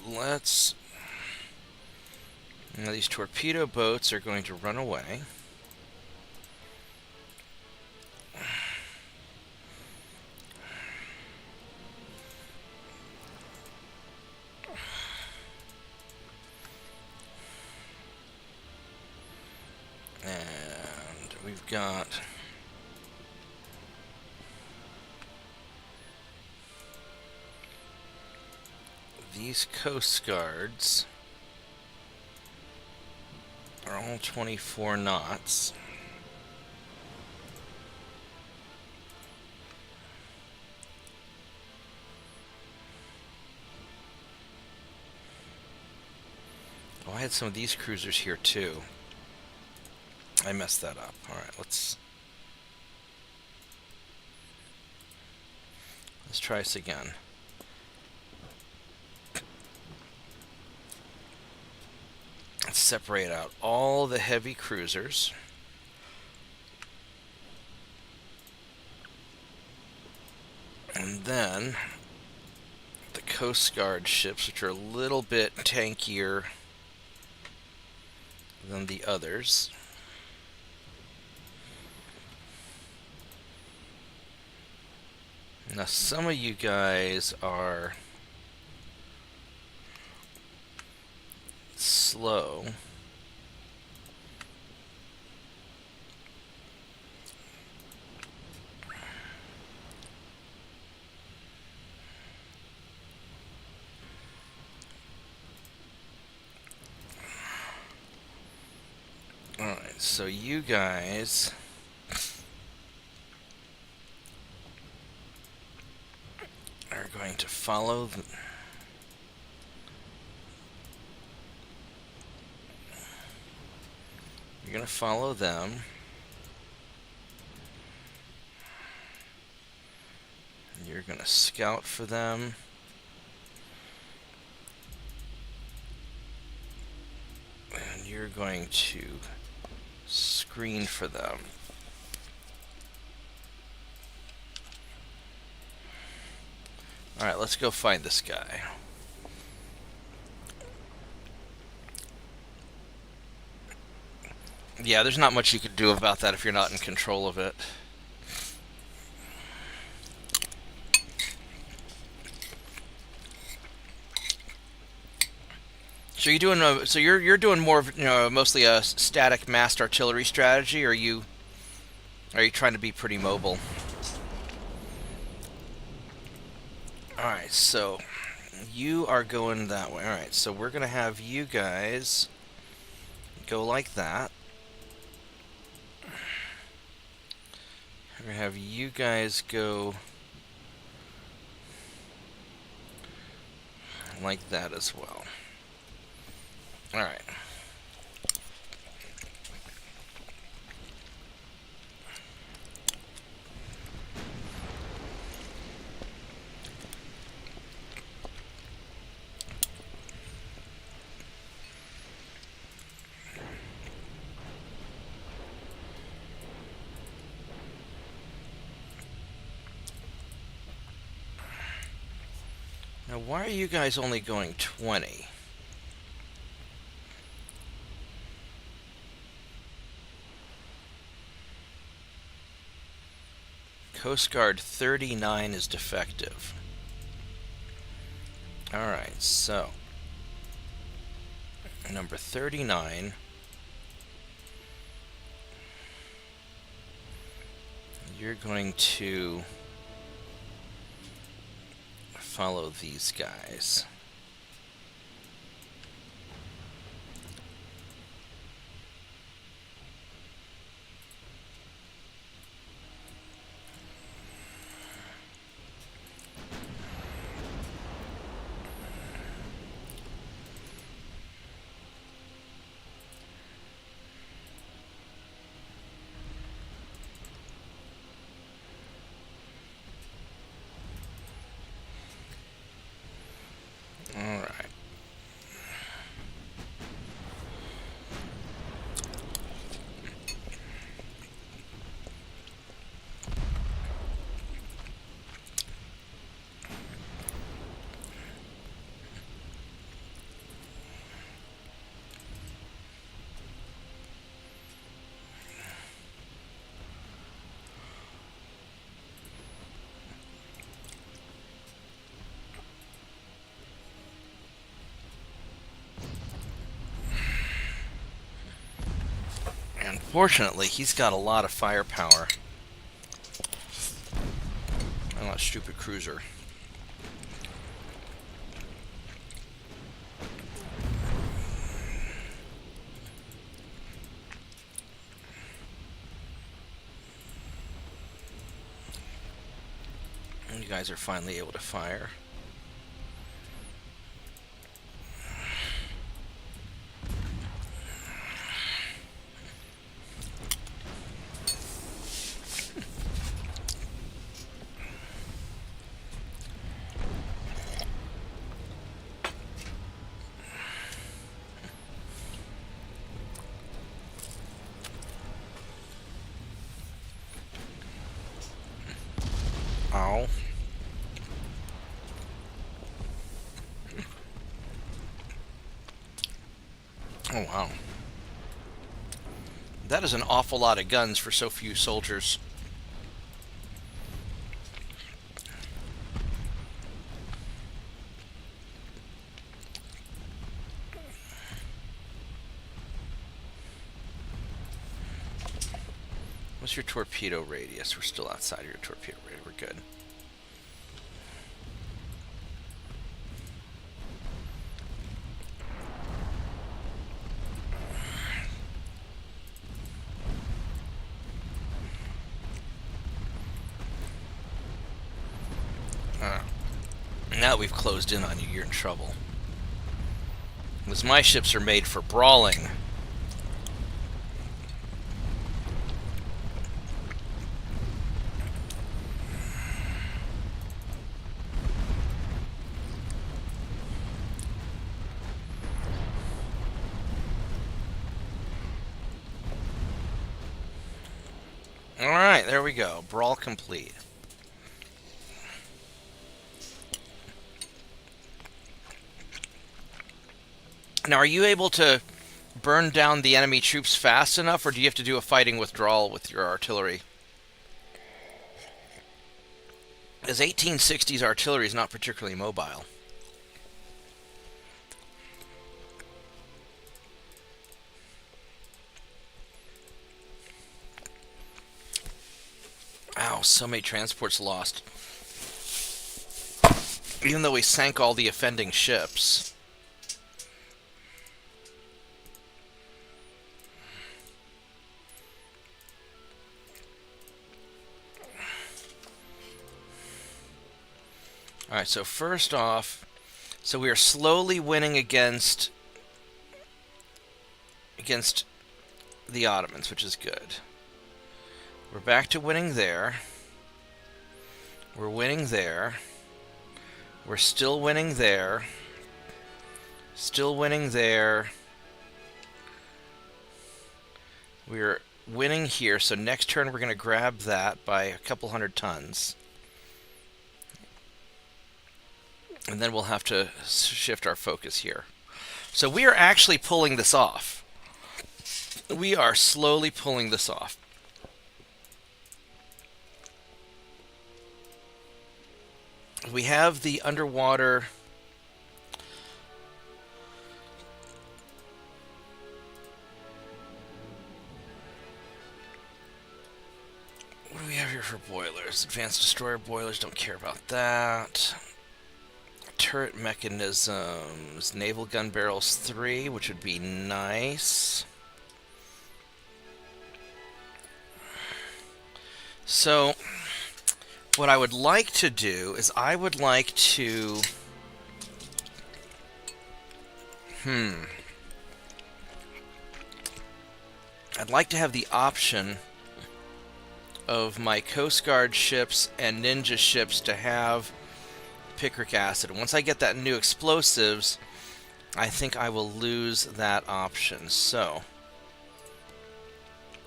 Let's... Now these torpedo boats are going to run away. And we've got... These Coast Guards are all 24 knots. Oh, I had some of these cruisers here too. I messed that up. Alright, let's try this again. Let's separate out all the heavy cruisers. And then the Coast Guard ships, which are a little bit tankier than the others. Now some of you guys are slow. Alright, so you guys are going to follow the... You're going to follow them. You're going to scout for them. And you're going to screen for them. Alright, let's go find this guy. Yeah, there's not much you could do about that if you're not in control of it. So you're doing you're doing more of mostly a static massed artillery strategy, or are you trying to be pretty mobile? All right, so you are going that way. All right, so we're gonna have you guys go like that. We're gonna have you guys go like that as well. All right. Now, why are you guys only going 20? Coast Guard 39 is defective. Alright, so number 39. You're going to follow these guys. Alright. Unfortunately, he's got a lot of firepower. Oh, a stupid cruiser. And you guys are finally able to fire. Ow. Oh, wow. That is an awful lot of guns for so few soldiers. What's your torpedo radius? We're still outside of your torpedo radius. We're good. Now that we've closed in on you, you're in trouble. Because my ships are made for brawling. Alright, there we go. Brawl complete. Now, are you able to burn down the enemy troops fast enough, or do you have to do a fighting withdrawal with your artillery? As 1860s artillery is not particularly mobile. Ow, so many transports lost. Even though we sank all the offending ships. Alright, so first off, so we are slowly winning against the Ottomans, which is good. We're back to winning there. We're winning there. We're still winning there. Still winning there. We're winning here, so next turn we're going to grab that by a couple hundred tons. And then we'll have to shift our focus here. So we are actually pulling this off. We are slowly pulling this off. We have the underwater... What do we have here for boilers? Advanced destroyer boilers, don't care about that. Turret mechanisms, naval gun barrels 3, which would be nice. So, what I would like to do is I would like to... I'd like to have the option of my Coast Guard ships and ninja ships to have picric acid. Once I get that new explosives, I think I will lose that option. So,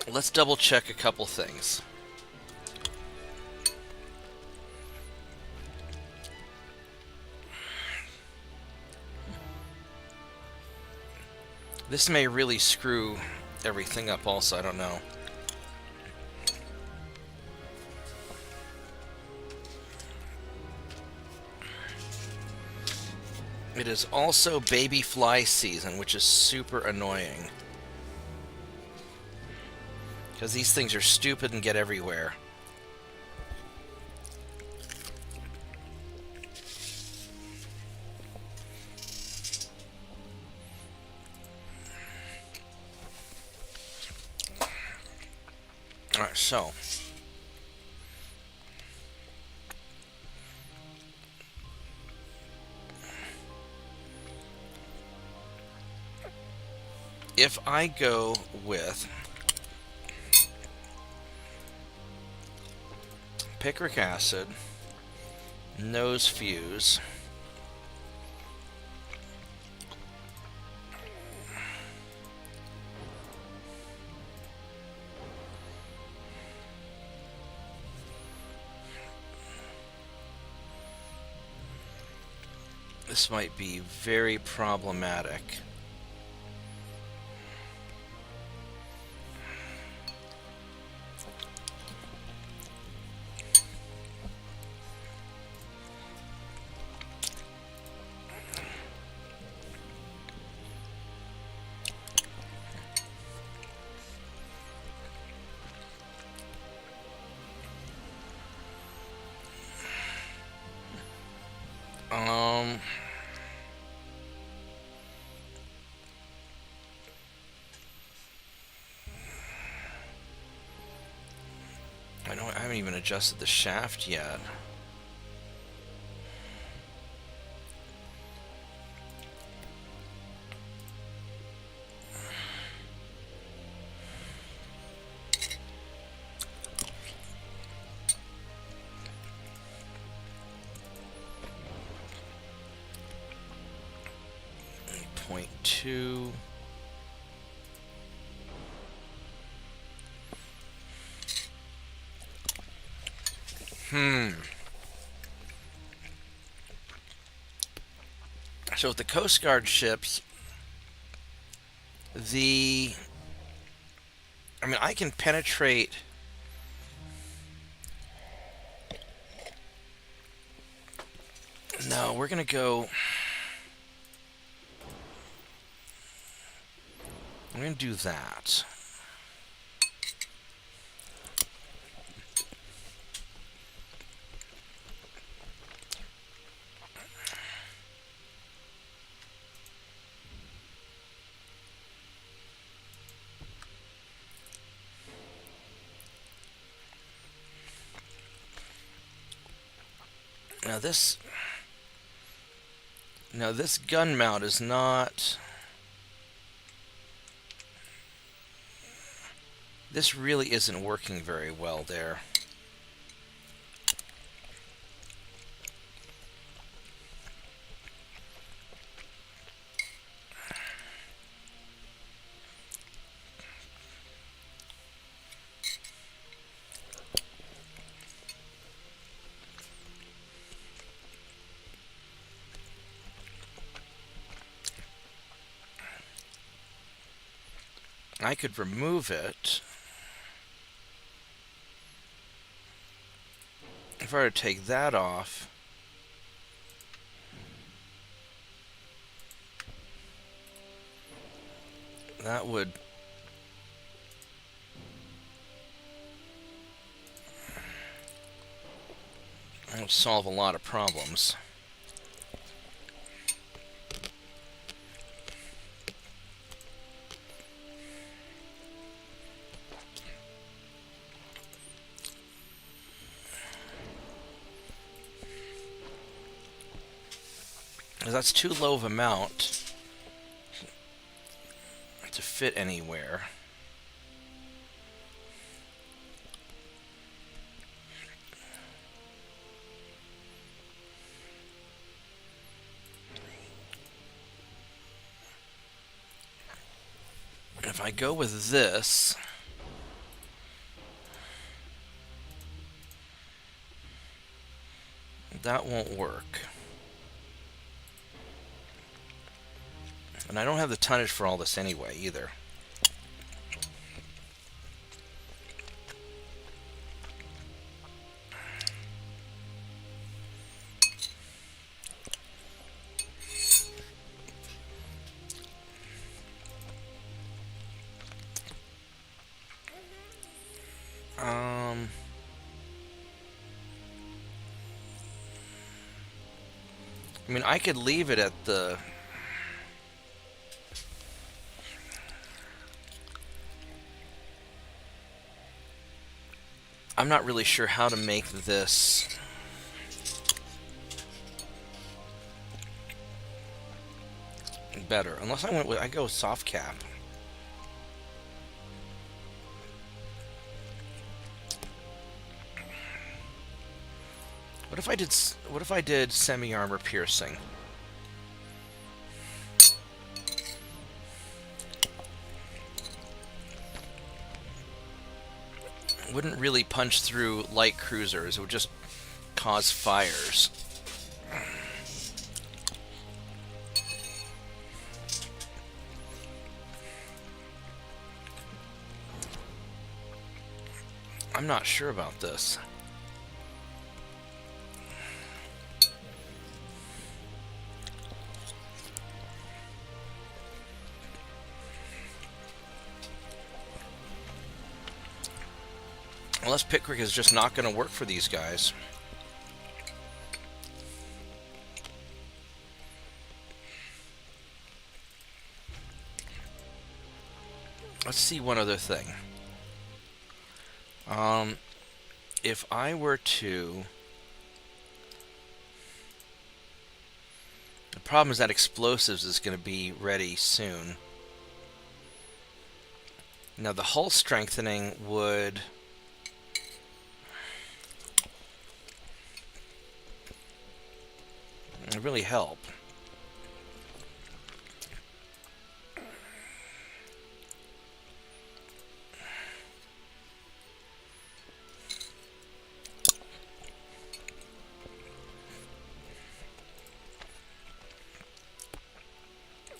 let's double check a couple things. This may really screw everything up also, I don't know. It is also baby fly season, which is super annoying. Because these things are stupid and get everywhere. Alright, so... if I go with picric acid, nose fuse, this might be very problematic. I haven't even adjusted the shaft yet. Point 2. So with the Coast Guard ships, The... I mean, I can penetrate... No, we're gonna go... I'm gonna do that. Now this... Now this gun mount is not... This really isn't working very well there. I could remove it. If I were to take that off, that would solve a lot of problems. That's too low of a mount to fit anywhere. If I go with this, that won't work. And I don't have the tonnage for all this anyway, either. I mean, I could leave it at the... I'm not really sure how to make this better. Unless I go with soft cap. What if I did semi-armor piercing? It wouldn't really punch through light cruisers. It would just cause fires. I'm not sure about this. Unless Pickrick is just not going to work for these guys. Let's see one other thing. If I were to... The problem is that explosives is going to be ready soon. Now the hull strengthening would... really help.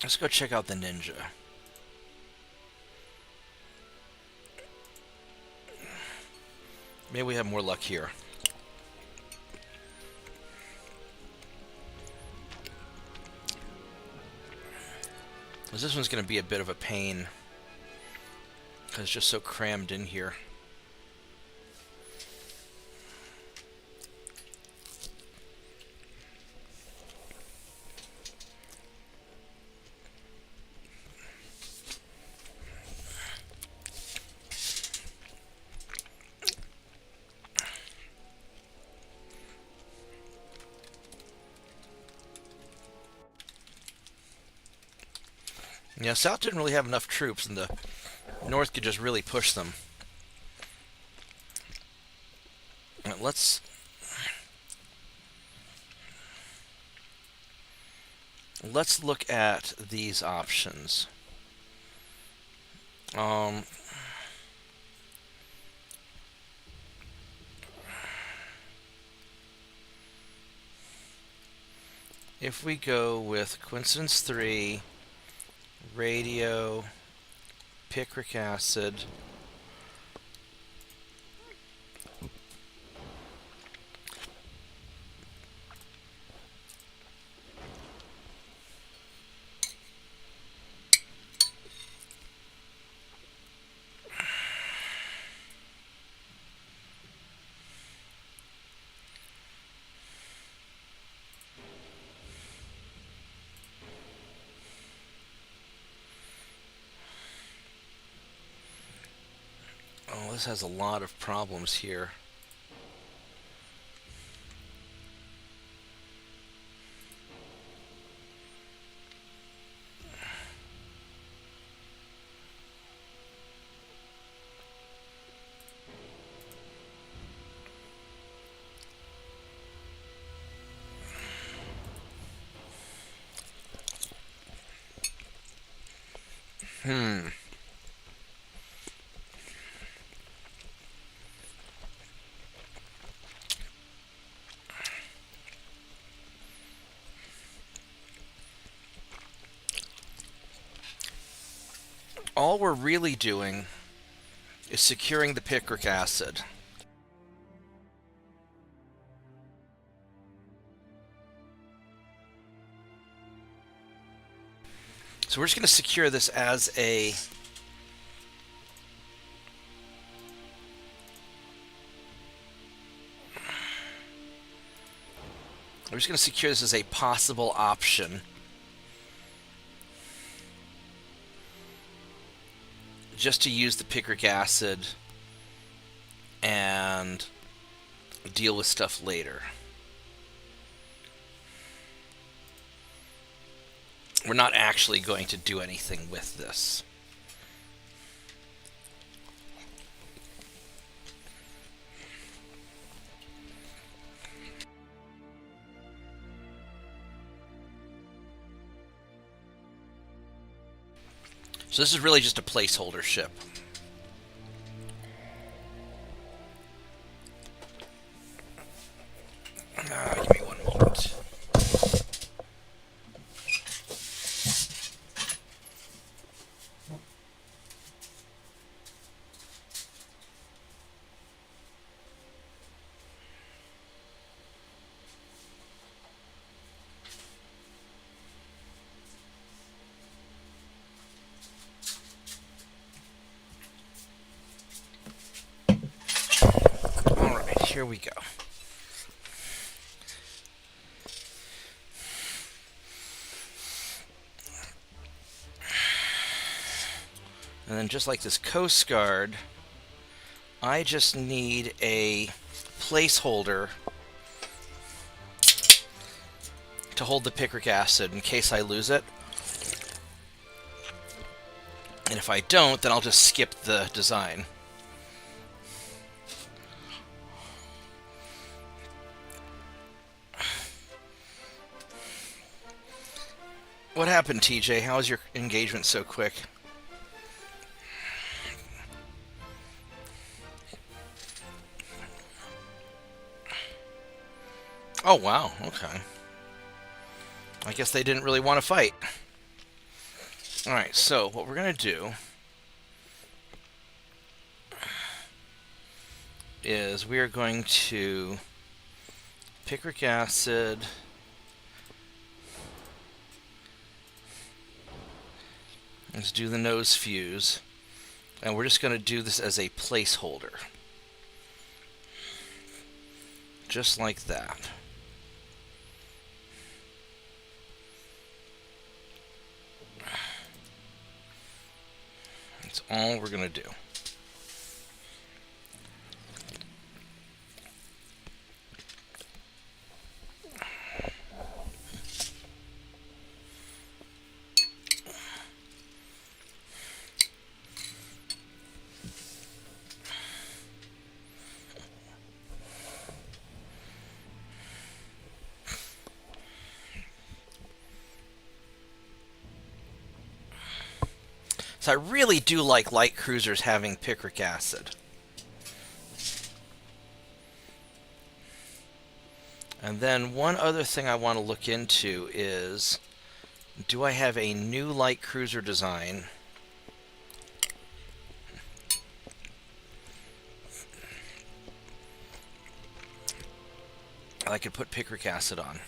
Let's go check out the Ninja. Maybe we have more luck here. 'Cause this one's going to be a bit of a pain. Because it's just so crammed in here. Yeah, South didn't really have enough troops, and the North could just really push them. Right, let's look at these options. If we go with Coincidence 3, radio, picric acid, oh, this has a lot of problems here. All we're really doing is securing the picric acid. So we're just going to secure this as a possible option. Just to use the picric acid and deal with stuff later. We're not actually going to do anything with this. So this is really just a placeholder ship. Give me one moment. Here we go. And then just like this Coast Guard, I just need a placeholder to hold the picric acid in case I lose it. And if I don't, then I'll just skip the design. What happened, TJ? How was your engagement so quick? Oh, wow. Okay. I guess they didn't really want to fight. Alright, so what we're going to do is we are going to picric acid. Let's do the nose fuse. And we're just going to do this as a placeholder. Just like that. That's all we're going to do. So I really do like light cruisers having picric acid. And then one other thing I want to look into is, do I have a new light cruiser design I could put picric acid on?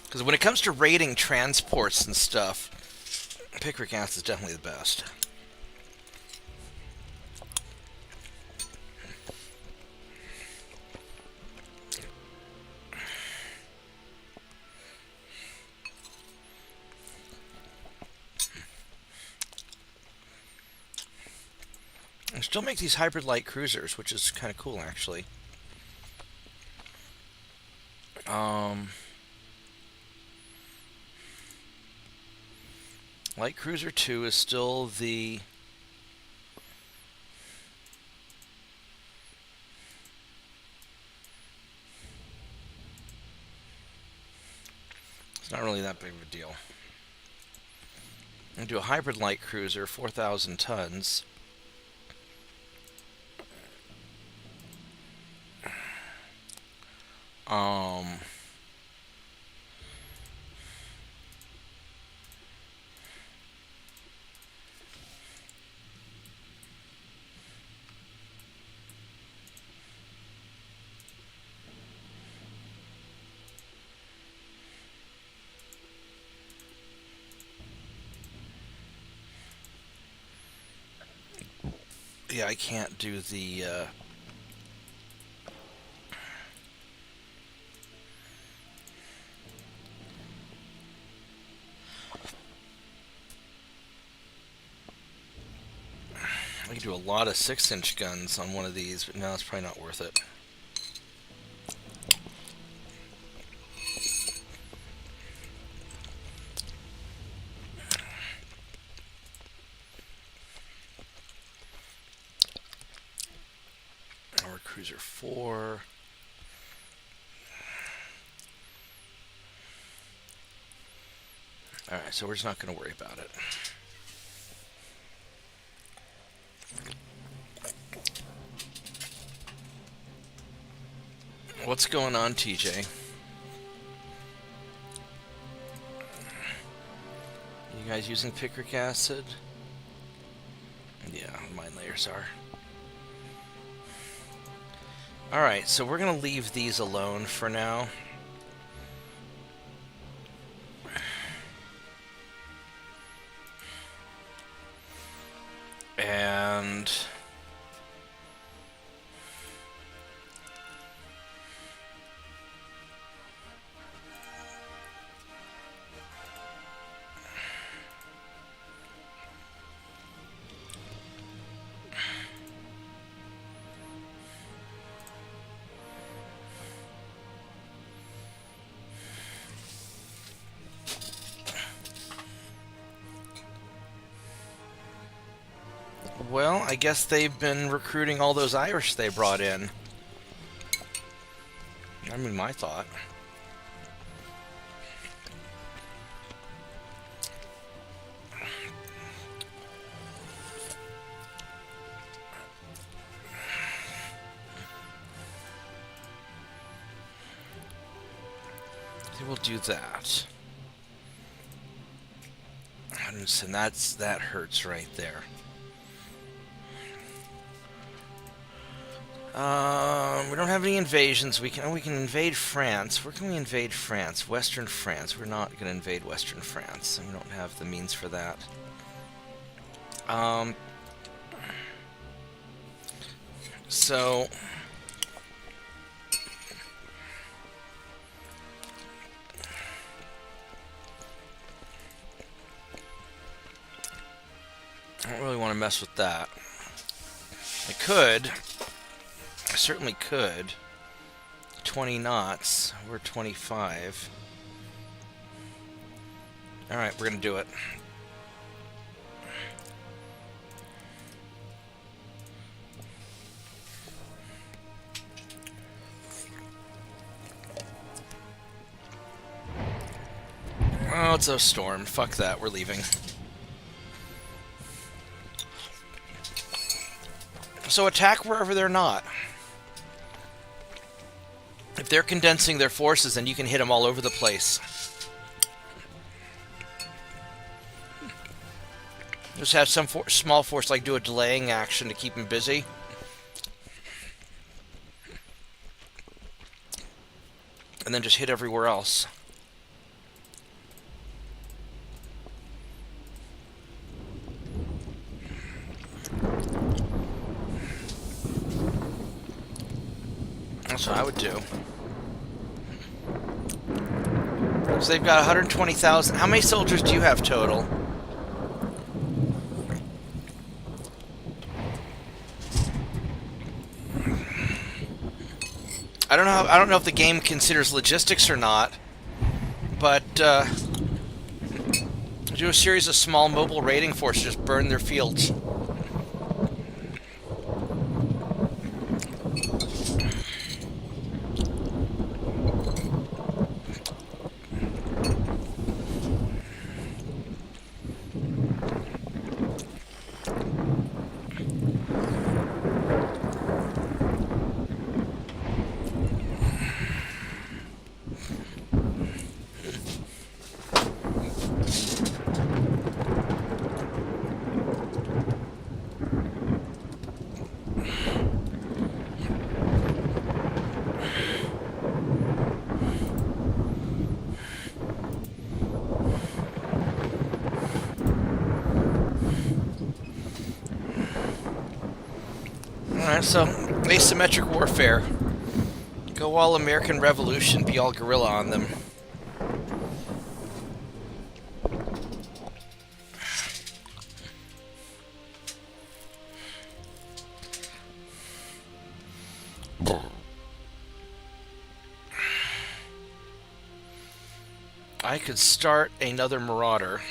Because when it comes to raiding transports and stuff, picric acid is definitely the best. I still make these hybrid light cruisers, which is kind of cool, actually. Light Cruiser 2 is still the... It's not really that big of a deal. I'm going to do a hybrid light cruiser, 4,000 tons. Yeah, I can't do the... I could do a lot of 6-inch guns on one of these, but no, it's probably not worth it. Our Cruiser 4. Alright, so we're just not going to worry about it. What's going on, TJ? You guys using picric acid? Yeah, mine layers are. Alright, so we're going to leave these alone for now. And... well, I guess they've been recruiting all those Irish they brought in. I mean, my thought. They will do that. And that hurts right there. We don't have any invasions. We can invade France. Where can we invade France? Western France. We're not going to invade Western France. We don't have the means for that. So I don't really want to mess with that. I could. I certainly could. 20 knots. We're 25. Alright, we're going to do it. Oh, it's a storm. Fuck that. We're leaving. So attack wherever they're not. If they're condensing their forces, then you can hit them all over the place. Just have some small force, like do a delaying action to keep them busy. And then just hit everywhere else. That's what I would do. So they've got 120,000. How many soldiers do you have total? I don't know if the game considers logistics or not, but do a series of small mobile raiding forces, just burn their fields. Alright, so asymmetric warfare. Go all American Revolution, be all guerrilla on them. I could start another Marauder.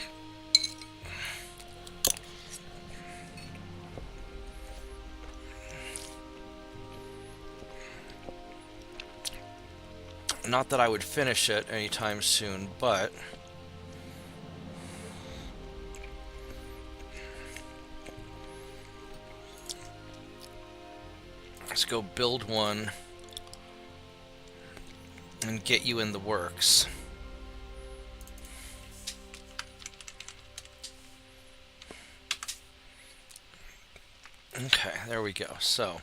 Not that I would finish it anytime soon, but let's go build one and get you in the works. Okay, there we go. So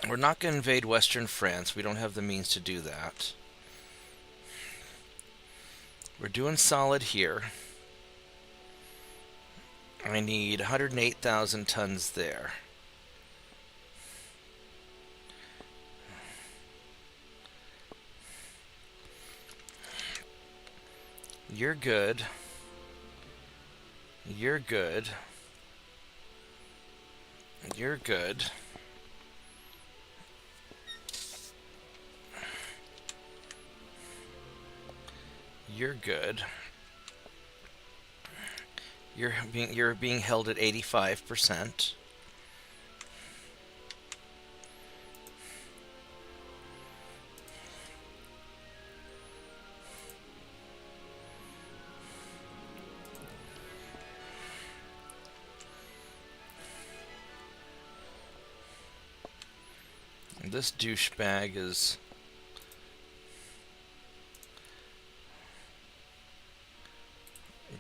we're not going to invade Western France. We don't have the means to do that. We're doing solid here. I need 108,000 tons there. You're good. You're good. You're good. You're good. You're being held at 85%. This douchebag is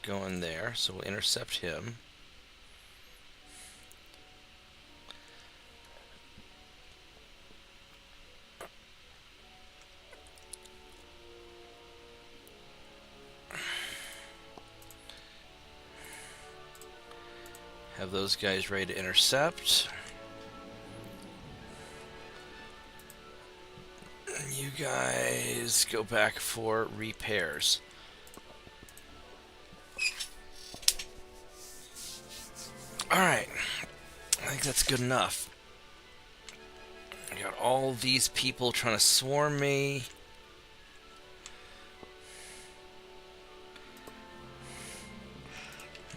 going there, so we'll intercept him. Have those guys ready to intercept. You guys go back for repairs. Alright. I think that's good enough. I got all these people trying to swarm me.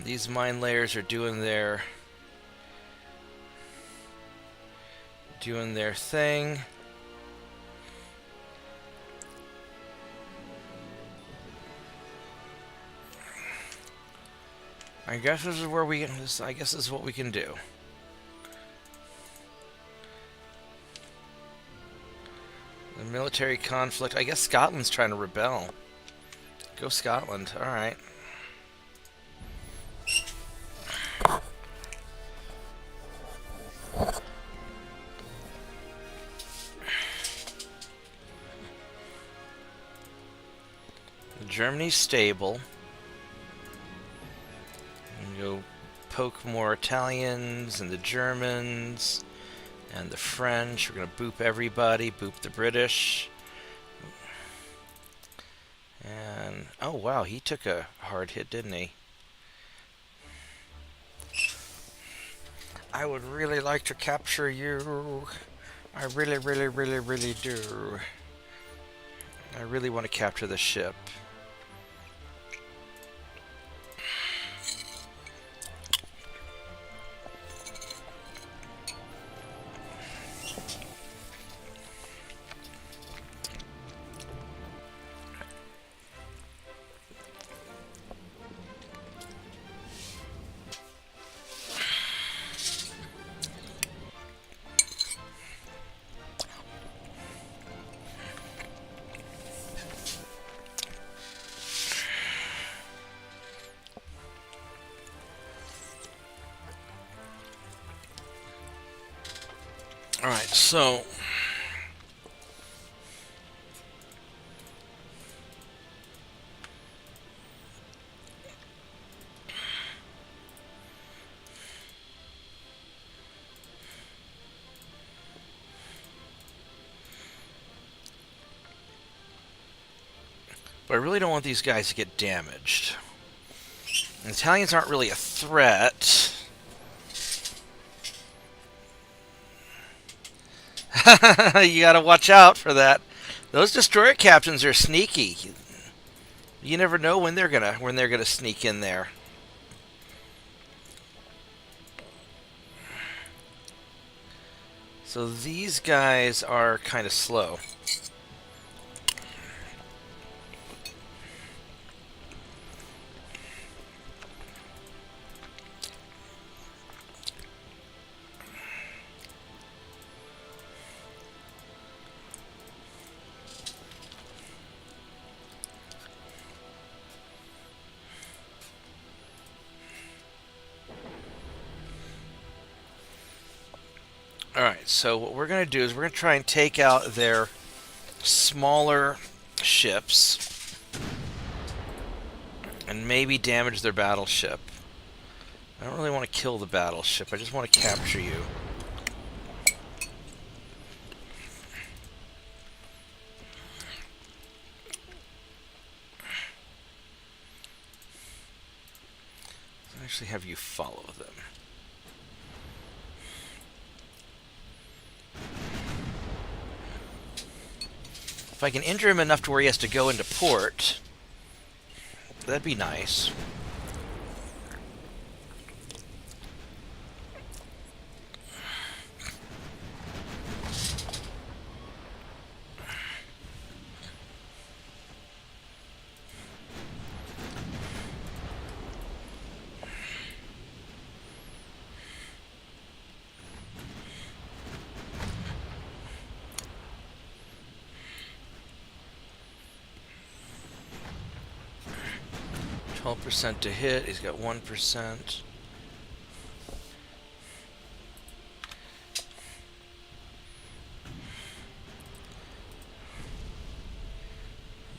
These mine layers are doing their thing. I guess this is where I guess this is what we can do. The military conflict. I guess Scotland's trying to rebel. Go Scotland. All right. Germany's stable. And go poke more Italians and the Germans and the French. We're going to boop everybody. Boop the British. And, oh wow, he took a hard hit, didn't he? I would really like to capture you. I really, really, really, really do. I really want to capture the ship. Alright, so but I really don't want these guys to get damaged. The Italians aren't really a threat. You gotta watch out for that. Those destroyer captains are sneaky. You never know when they're gonna sneak in there. So these guys are kind of slow. Alright, so what we're going to do is we're going to try and take out their smaller ships and maybe damage their battleship. I don't really want to kill the battleship, I just want to capture you. I'll actually have you follow them. If I can injure him enough to where he has to go into port, that'd be nice. 2% to hit. He's got 1%.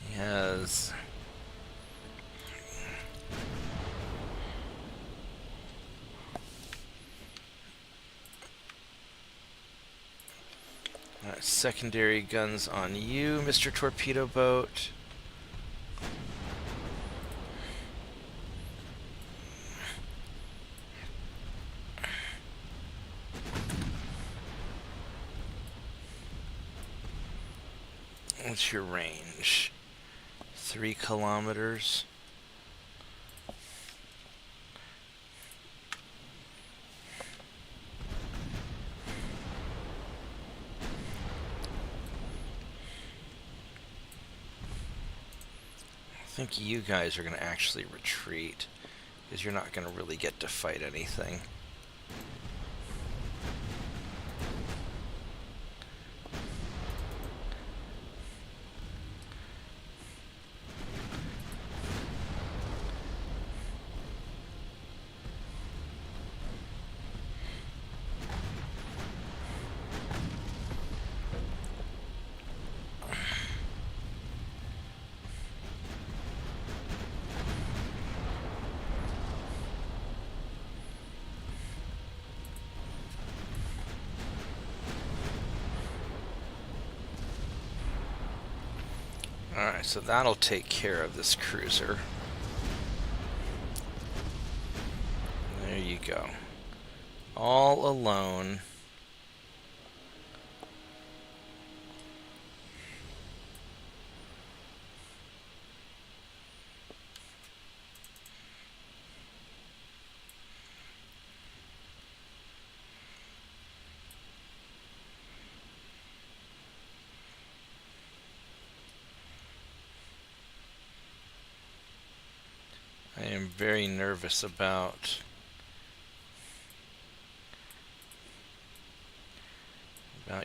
He has... secondary guns on you, Mr. Torpedo Boat. What's your range? 3 kilometers. I think you guys are going to actually retreat, because you're not going to really get to fight anything. Alright, so that'll take care of this cruiser. There you go. All alone. I am very nervous about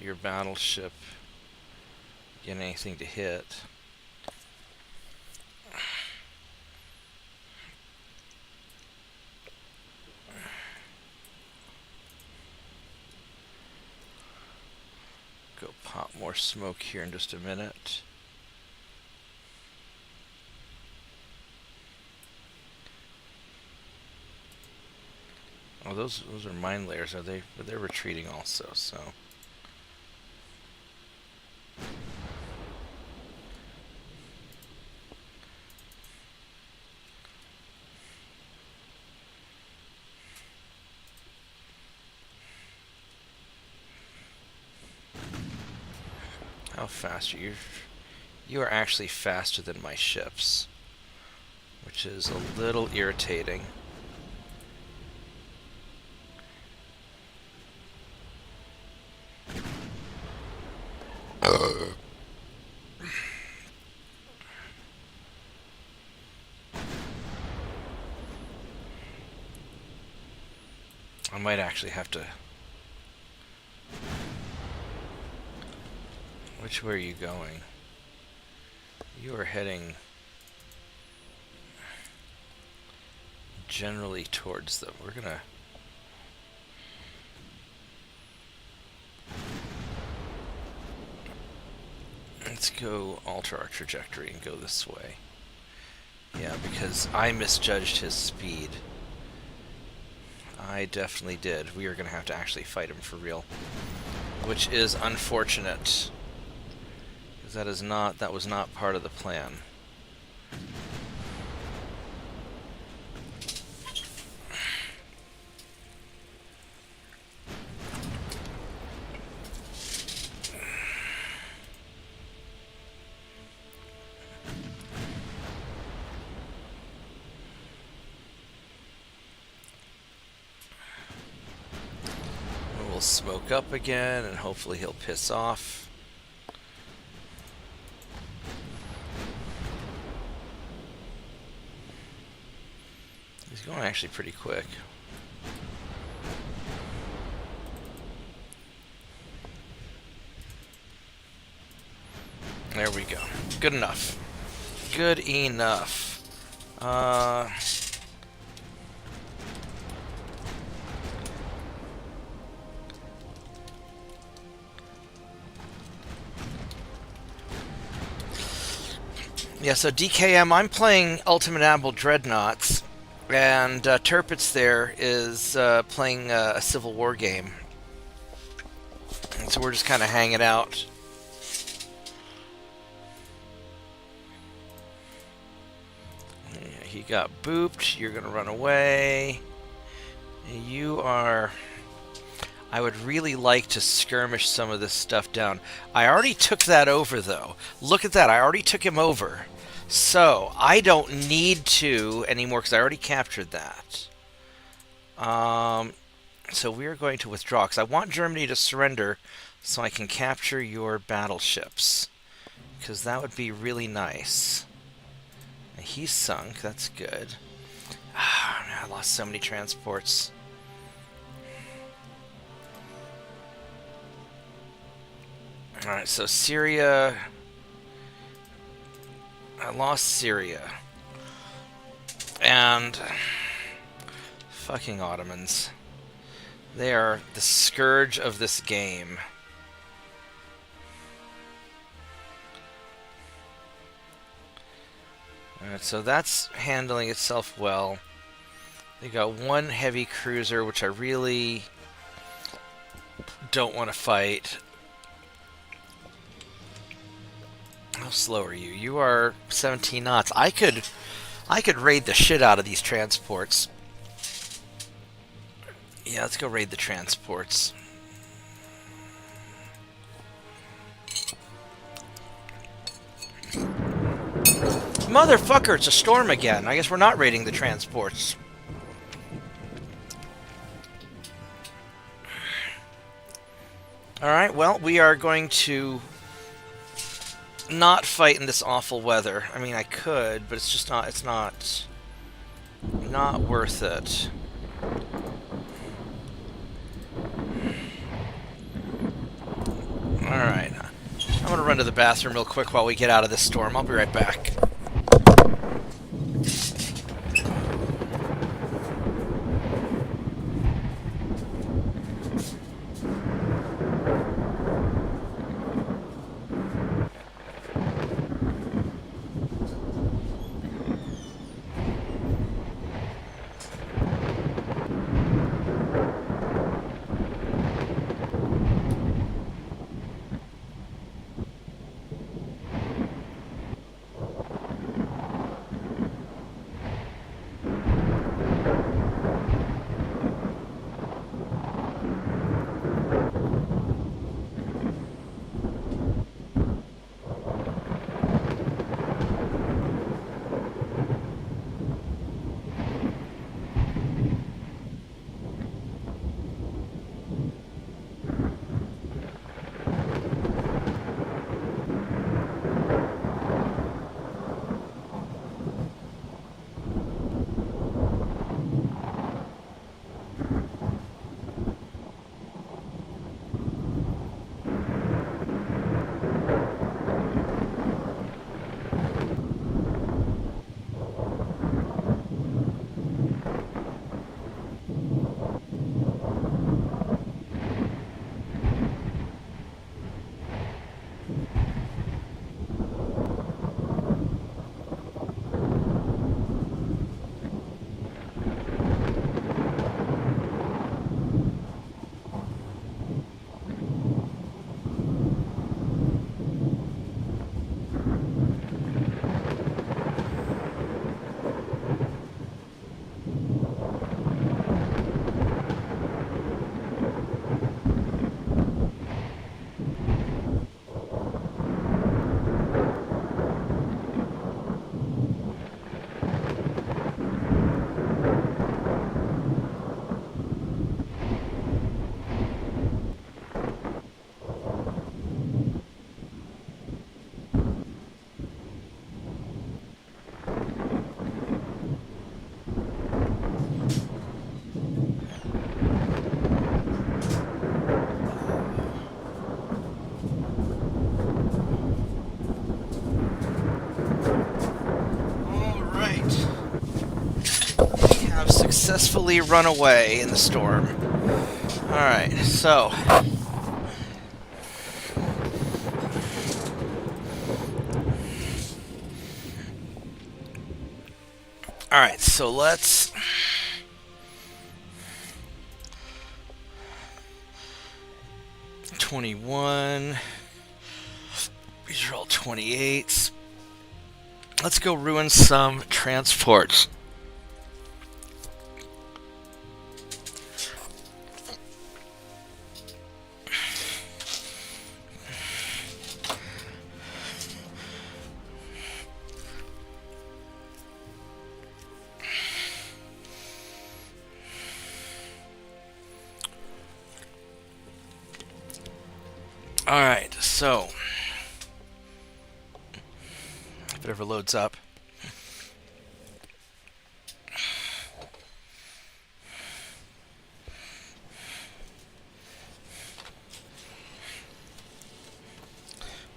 your battleship getting anything to hit. Go pop more smoke here in just a minute. Oh, those are mine layers. Are they? But they're retreating also. So. How fast are you? You are actually faster than my ships, which is a little irritating. I might actually have to... Which way are you going? You are heading generally towards them. We're gonna... Let's go alter our trajectory and go this way. Yeah, because I misjudged his speed. I definitely did. We are going to have to actually fight him for real. Which is unfortunate. Because that was not part of the plan. We'll smoke up again and hopefully he'll piss off. He's going actually pretty quick. There we go. Good enough. Good enough. Uh... Yeah, so DKM, I'm playing Ultimate Admiral Dreadnoughts, and Turpitz there is playing a Civil War game. And so we're just kind of hanging out. Yeah, he got booped. You're going to run away. You are... I would really like to skirmish some of this stuff down. I already took that over, though. Look at that. I already took him over. So, I don't need to anymore because I already captured that. So we're going to withdraw because I want Germany to surrender so I can capture your battleships. Because that would be really nice. He's sunk. That's good. I lost so many transports. Alright, so Syria... I lost Syria. And... fucking Ottomans. They are the scourge of this game. Alright, so that's handling itself well. They got one heavy cruiser, which I really don't want to fight. How slow are you? You are 17 knots. I could raid the shit out of these transports. Yeah, let's go raid the transports. Motherfucker, it's a storm again. I guess we're not raiding the transports. Alright, well, we are going to not fight in this awful weather. I mean, I could, but it's just not, it's not worth it. Alright. I'm gonna run to the bathroom real quick while we get out of this storm. I'll be right back. successfully run away in the storm. Alright, so... Alright, so let's... $21... These are all 28s. Let's go ruin some transports. Alright, so... if it ever loads up.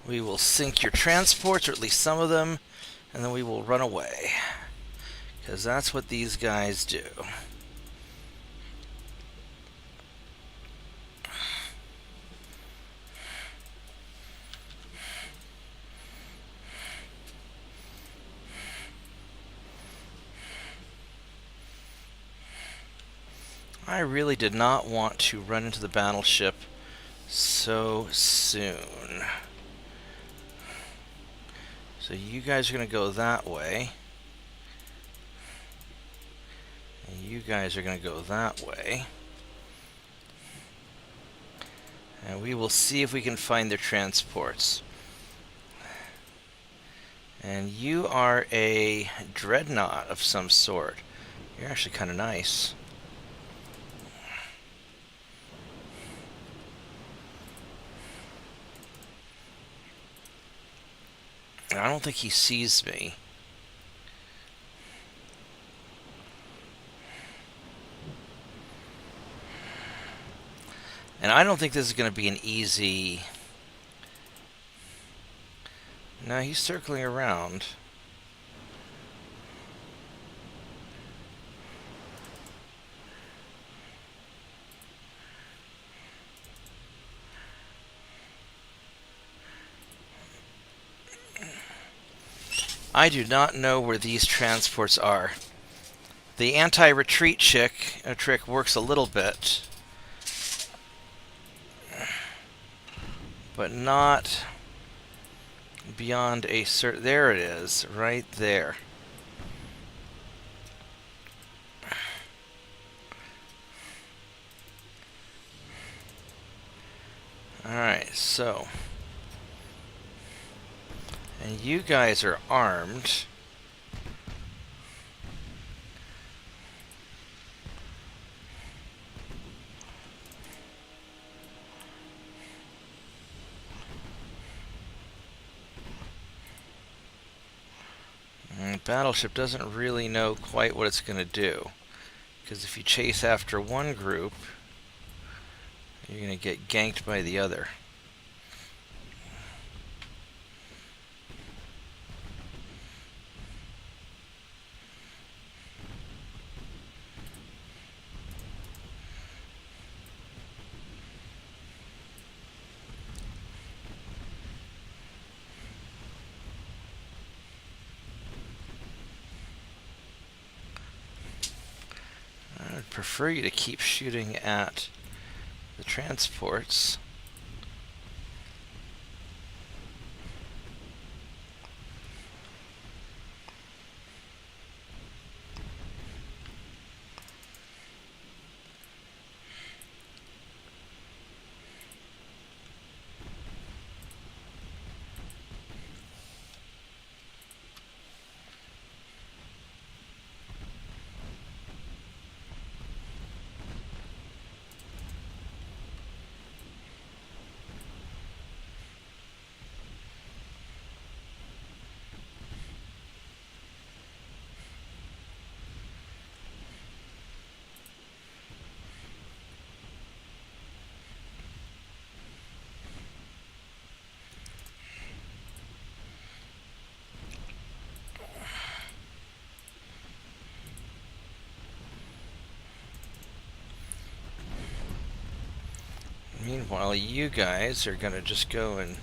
We will sink your transports, or at least some of them, and then we will run away. Because that's what these guys do. I really did not want to run into the battleship so soon. So you guys are going to go that way. And you guys are going to go that way. And we will see if we can find their transports. And you are a dreadnought of some sort. You're actually kind of nice. I don't think he sees me. And I don't think this is going to be an easy... No, he's circling around. I do not know where these transports are. The anti-retreat trick works a little bit, but not beyond a certain... There it is, right there. Alright, so... and you guys are armed. And the battleship doesn't really know quite what it's going to do. Because if you chase after one group, you're going to get ganked by the other. I'd prefer you to keep shooting at the transports. while you guys are gonna just go and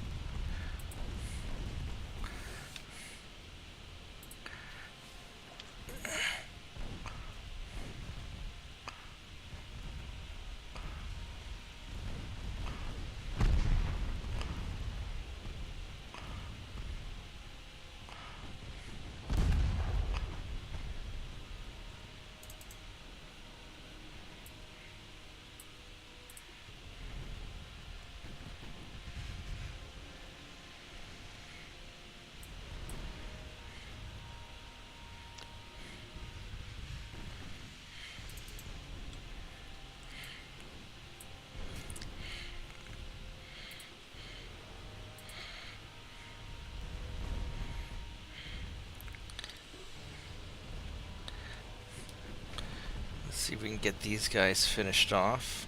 see if we can get these guys finished off.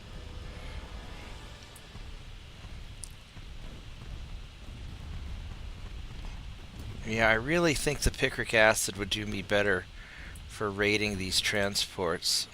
Yeah, I really think the picric acid would do me better for raiding these transports.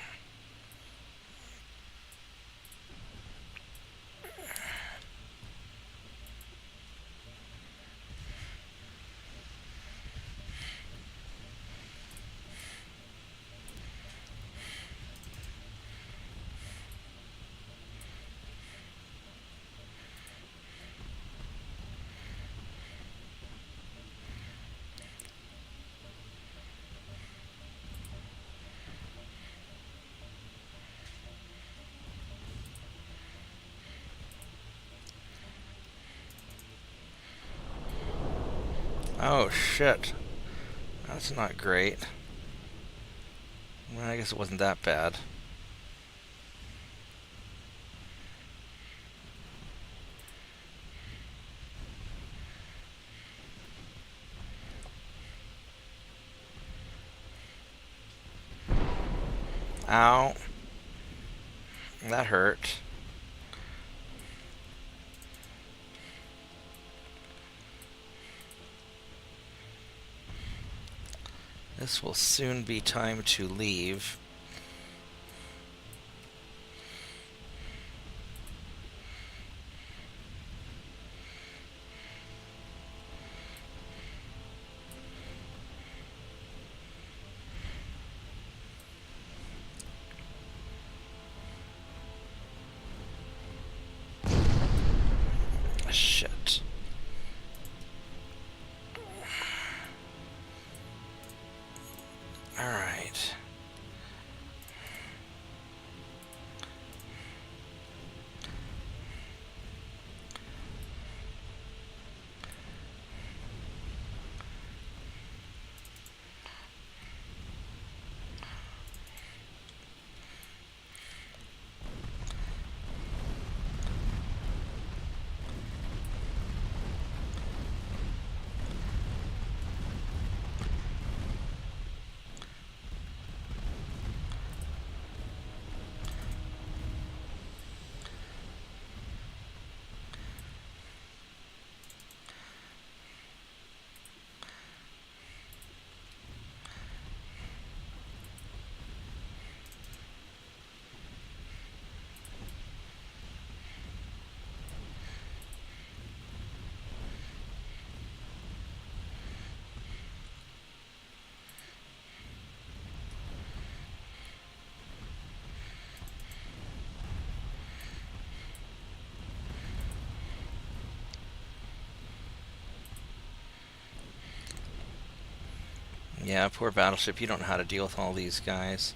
Oh shit. That's not great. Well, I guess it wasn't that bad. Ow. That hurt. This will soon be time to leave. Shit. Alright. Yeah, poor battleship. You don't know how to deal with all these guys.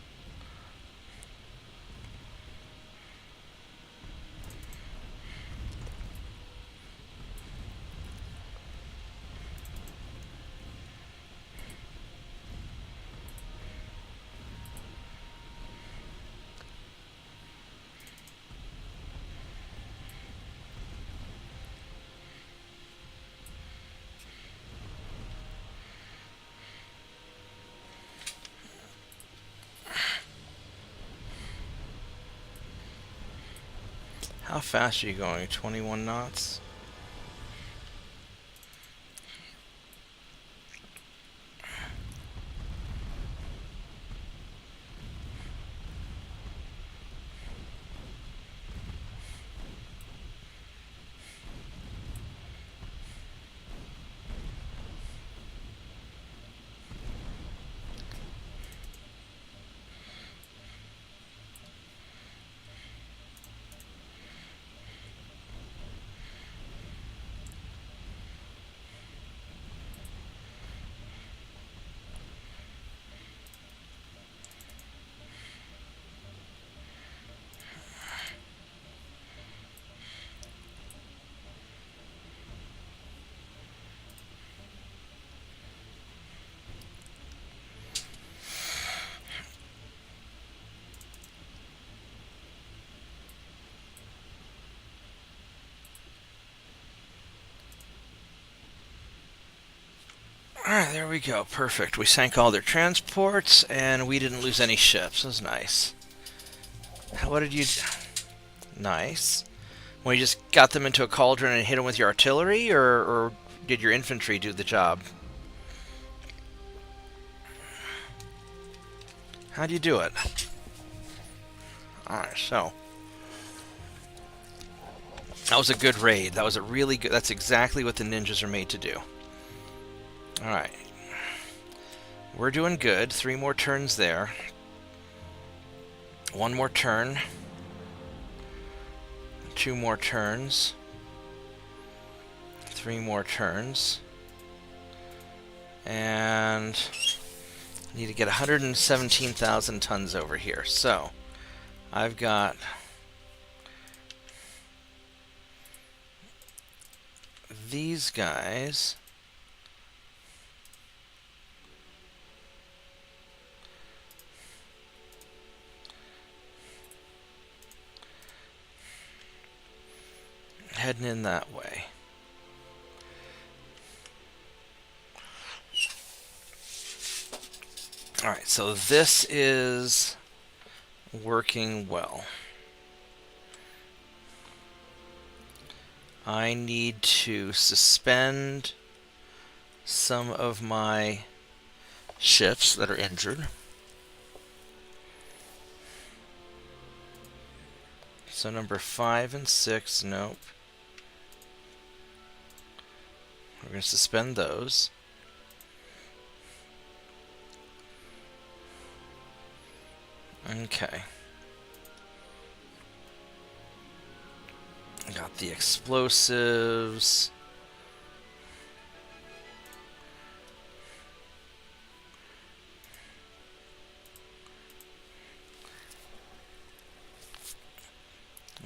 How fast are you going? 21 knots? Alright, there we go. Perfect. We sank all their transports, and we didn't lose any ships. That was nice. What did you... Nice. Well, you just got them into a cauldron and hit them with your artillery, or did your infantry do the job? How'd you do it? Alright, so... That was a good raid. That was a really good... That's exactly what the ninjas are made to do. Alright. We're doing good. 3 more turns there. 1 more turn. 2 more turns. 3 more turns. And... need to get 117,000 tons over here. So, I've got... these guys... heading in that way. Alright, so this is working well. I need to suspend some of my ships that are injured. So number 5 and 6, nope. We're going to suspend those. Okay. Got the explosives.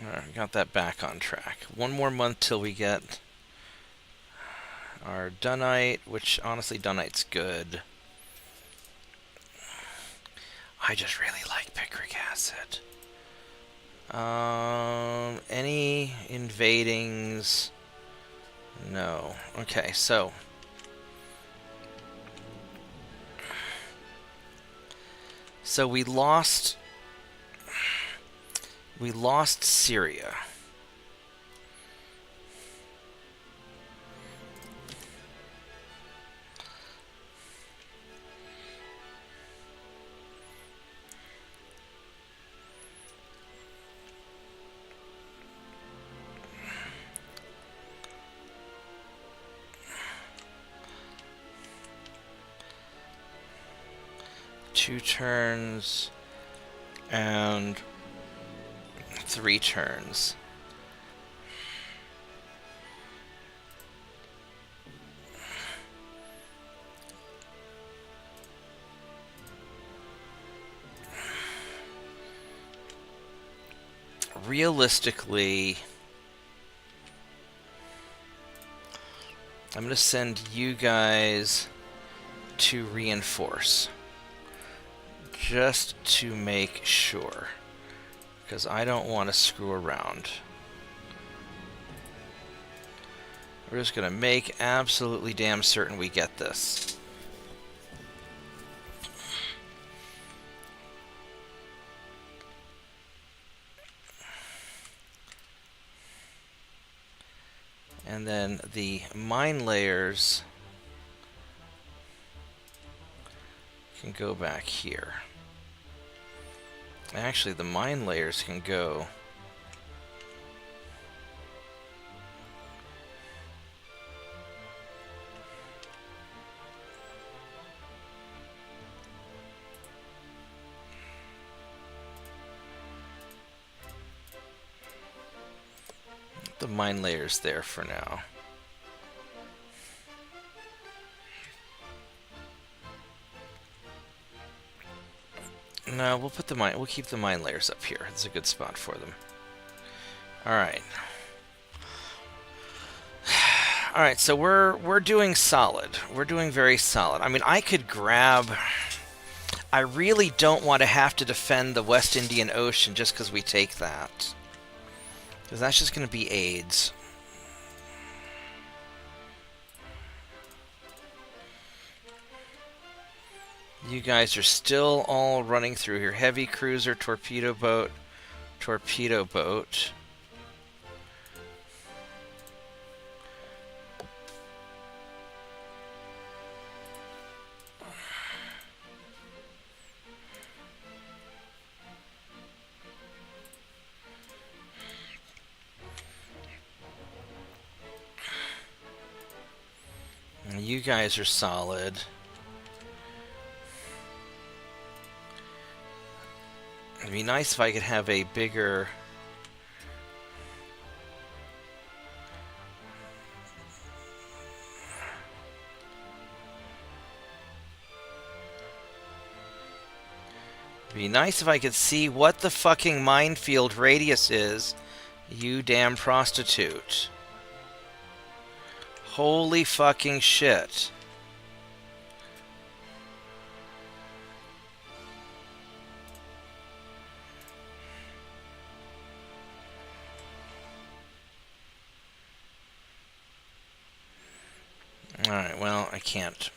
Alright, got that back on track. 1 more month till we get our Dunite, which honestly Dunite's good. I just really like picric acid. Any invadings? No. Okay, so we lost Syria. Two turns and 3 turns. Realistically, I'm going to send you guys to reinforce. Just to make sure. Because I don't want to screw around. We're just going to make absolutely damn certain we get this. And then the mine layers can go back here. Actually, the mine layers can go the mine layers there for now. No, we'll keep the mine layers up here. It's a good spot for them. Alright. Alright, so we're doing solid. We're doing very solid. I mean, I could grab... I really don't want to have to defend the West Indian Ocean just because we take that. Because that's just going to be AIDS. You guys are still all running through here. Heavy cruiser, torpedo boat, torpedo boat. You guys are solid. It'd be nice if I could have a bigger... It'd be nice if I could see what the fucking minefield radius is, you damn prostitute. Holy fucking shit. Alright, well, I can't,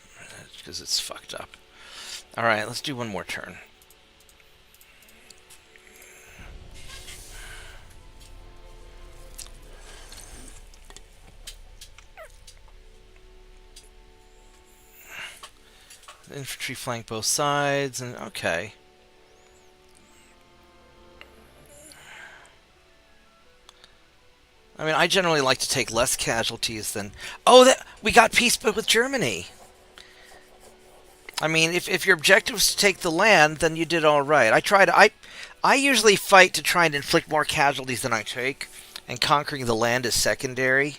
because it's fucked up. Alright, let's do one more turn. Infantry flank both sides, and okay. I mean, I generally like to take less casualties than... Oh, we got peace with Germany! I mean, if your objective is to take the land, then you did all right. I usually fight to try and inflict more casualties than I take, and conquering the land is secondary.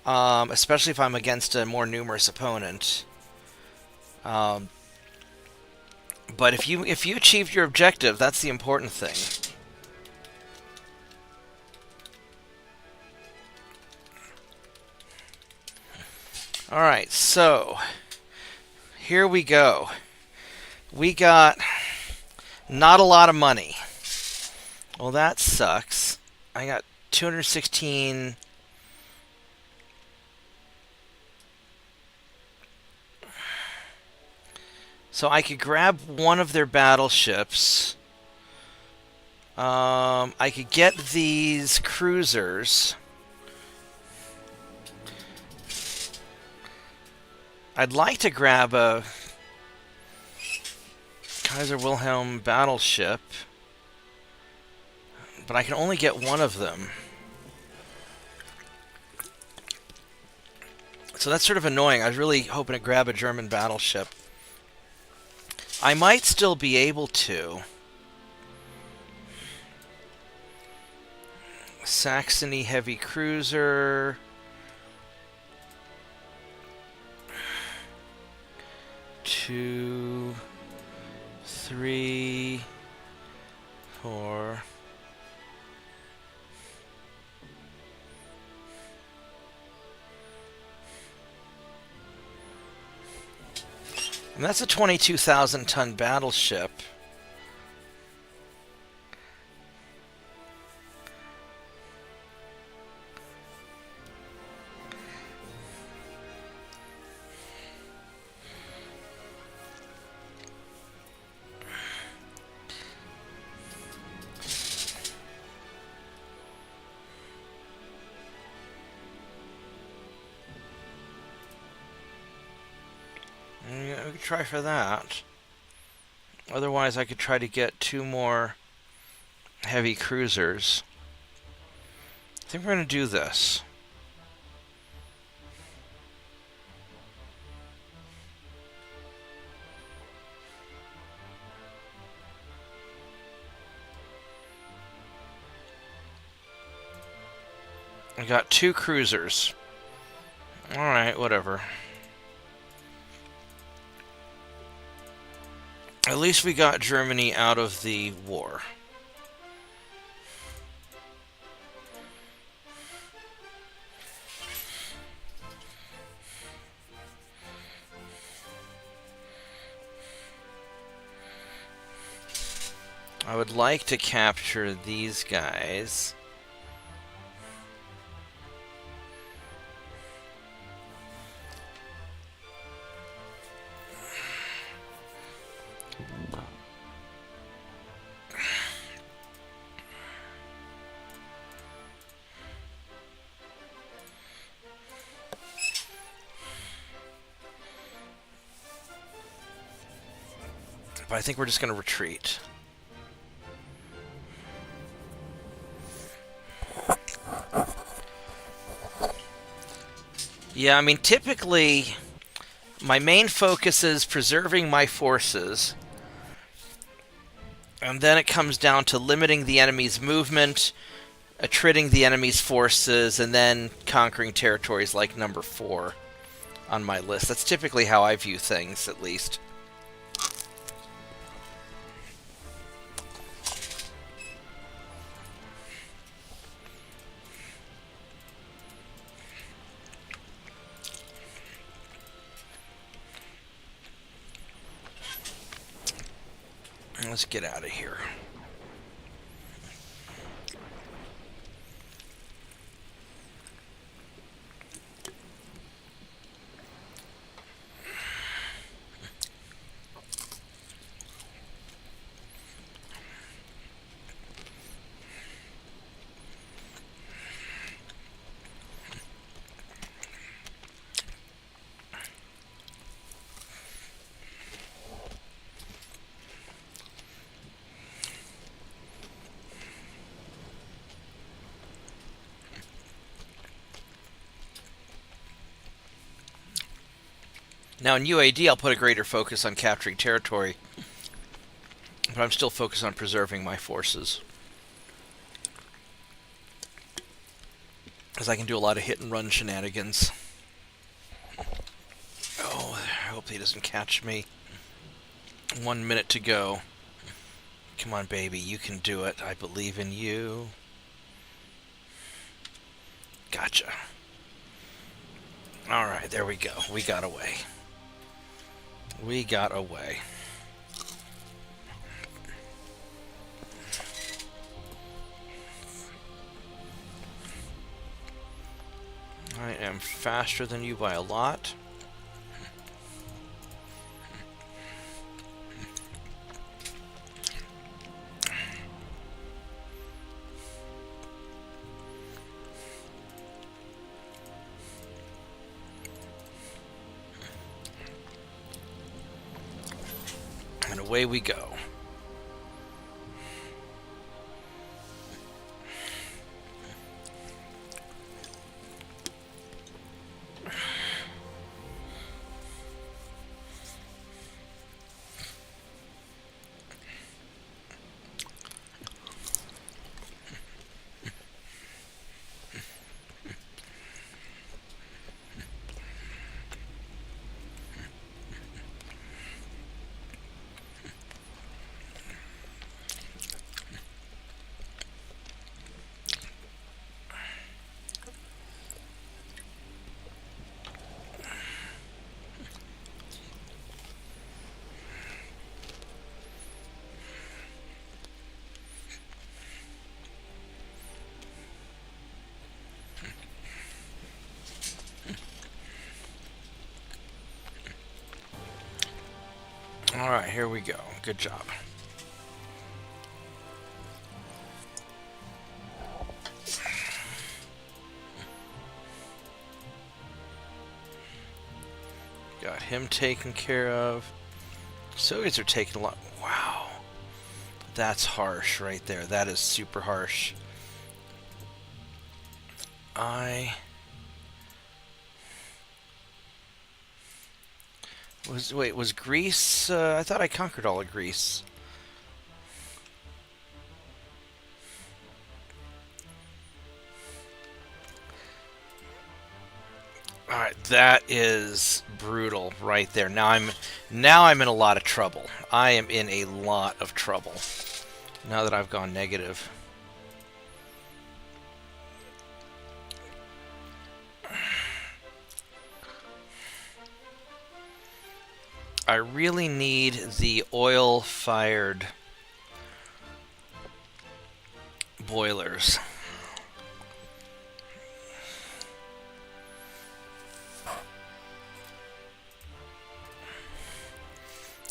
Especially if I'm against a more numerous opponent. But if you achieved your objective, that's the important thing. Alright, so here we go. We got not a lot of money. Well, that sucks. I got 216... So I could grab one of their battleships. I could get these cruisers. I'd like to grab a Kaiser Wilhelm battleship, but I can only get one of them. So that's sort of annoying. I was really hoping to grab a German battleship. I might still be able to. Saxony heavy cruiser. Two, three, four. And that's a 22,000-ton battleship. Yeah, we could try for that. Otherwise, I could try to get 2 more heavy cruisers. I think we're going to do this. I got 2 cruisers. Alright, whatever. At least we got Germany out of the war. I would like to capture these guys. But I think we're just going to retreat. Yeah, I mean, typically, my main focus is preserving my forces. And then it comes down to limiting the enemy's movement, attriting the enemy's forces, and then conquering territories like number 4 on my list. That's typically how I view things, at least. Let's get out of here. Now in UAD, I'll put a greater focus on capturing territory, but I'm still focused on preserving my forces. Because I can do a lot of hit-and-run shenanigans. Oh, I hope he doesn't catch me. 1 minute to go. Come on, baby, you can do it. I believe in you. Gotcha. Alright, there we go. We got away. We got away. I am faster than you by a lot. And away we go. Alright, here we go. Good job. Got him taken care of. Soviets are taking a lot. Wow. That's harsh right there. That is super harsh. Was Greece? I thought I conquered all of Greece. All right, that is brutal right there. Now I'm in a lot of trouble. I am in a lot of trouble now that I've gone negative. I really need the oil-fired boilers.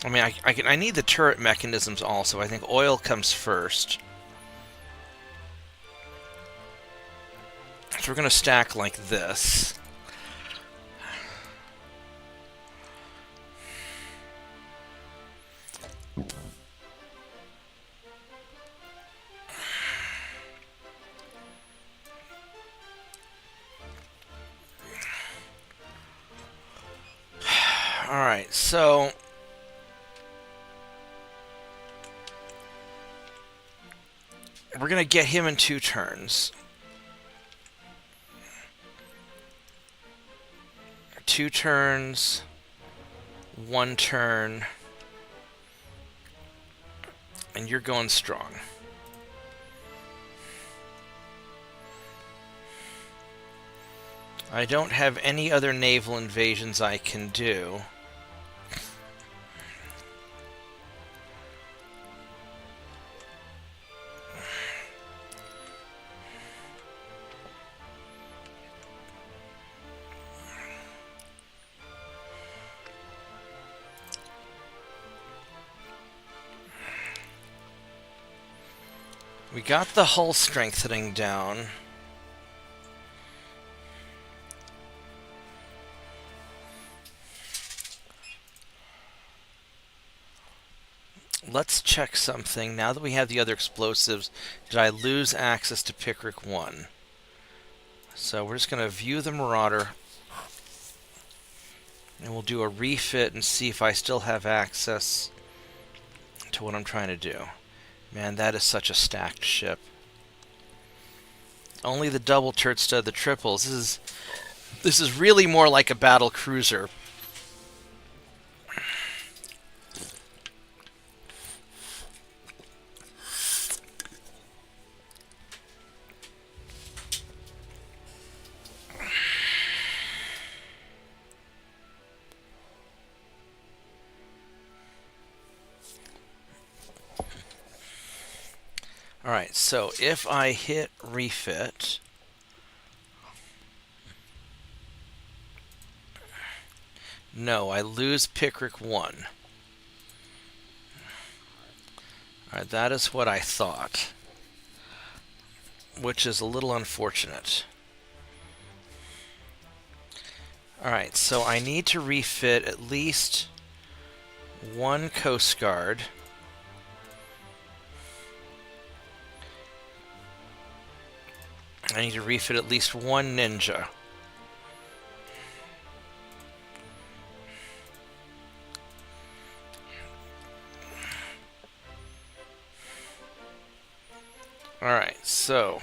I mean, I need the turret mechanisms also. I think oil comes first. So we're going to stack like this. Alright, so we're going to get him in 2 turns. 2 turns, 1 turn, and you're going strong. I don't have any other naval invasions I can do. We got the hull strengthening down. Let's check something. Now that we have the other explosives, did I lose access to Pickrick 1? So we're just going to view the Marauder. And we'll do a refit and see if I still have access to what I'm trying to do. Man, that is such a stacked ship. Only the double turret stud, the triples. This is really more like a battle cruiser. Alright, so if I hit refit, no, I lose Pickrick 1. Alright, that is what I thought, which is a little unfortunate. Alright, so I need to refit at least 1 Coast Guard. I need to refit at least 1 ninja. Alright, so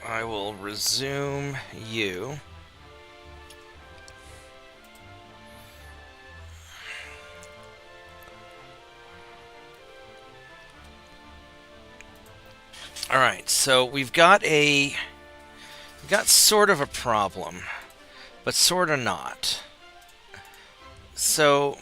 I will resume you. Alright, so we've got sort of a problem, but sort of not. So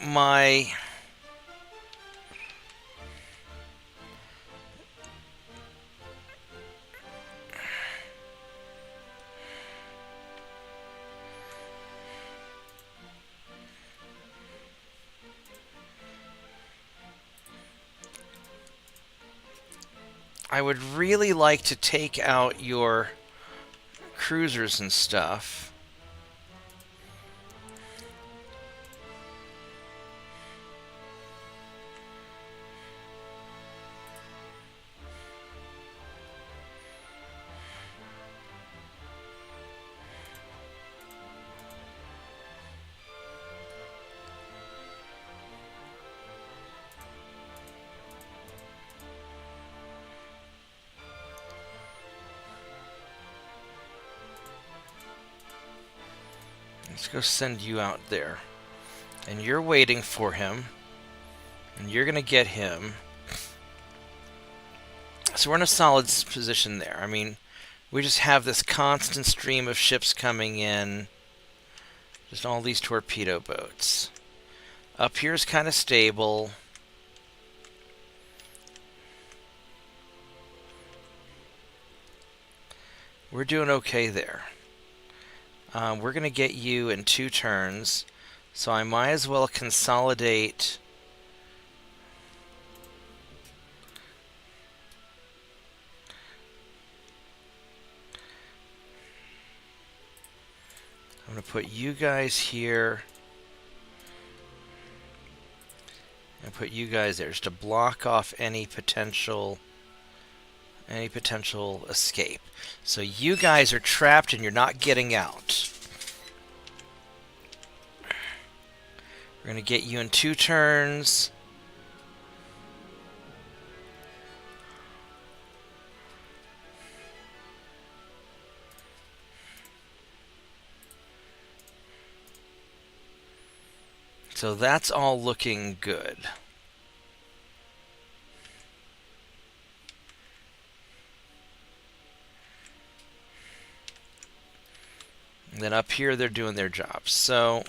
I would really like to take out your cruisers and stuff. Let's go send you out there. And you're waiting for him. And you're going to get him. So we're in a solid position there. I mean, we just have this constant stream of ships coming in. Just all these torpedo boats. Up here is kind of stable. We're doing okay there. We're going to get you in 2 turns, so I might as well consolidate. I'm going to put you guys here and put you guys there just to block off any potential escape. So you guys are trapped and you're not getting out. We're going to get you in 2 turns. So that's all looking good. And then up here, they're doing their jobs. So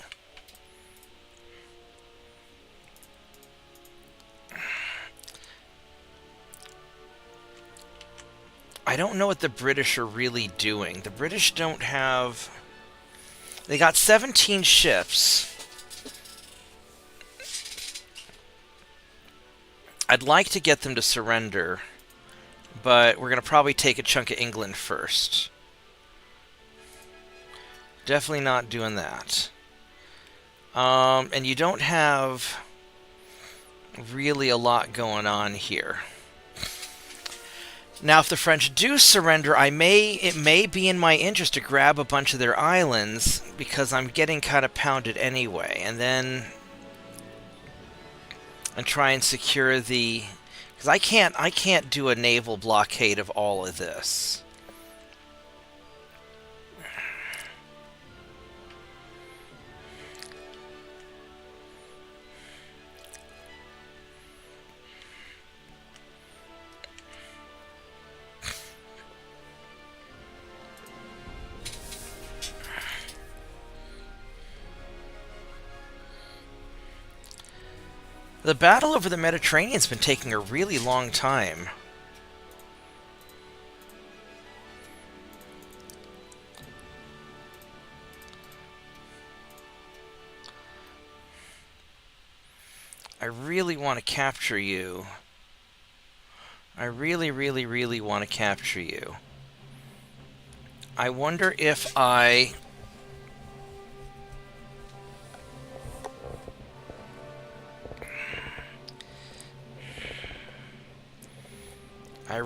I don't know what the British are really doing. The British don't have... They got 17 ships. I'd like to get them to surrender, but we're going to probably take a chunk of England first. Definitely not doing that. And you don't have really a lot going on here. Now, if the French do surrender, it may be in my interest to grab a bunch of their islands, because I'm getting kind of pounded anyway, and try and secure the... Because I can't do a naval blockade of all of this. The battle over the Mediterranean's been taking a really long time. I really want to capture you. I really, really, really want to capture you. I wonder if I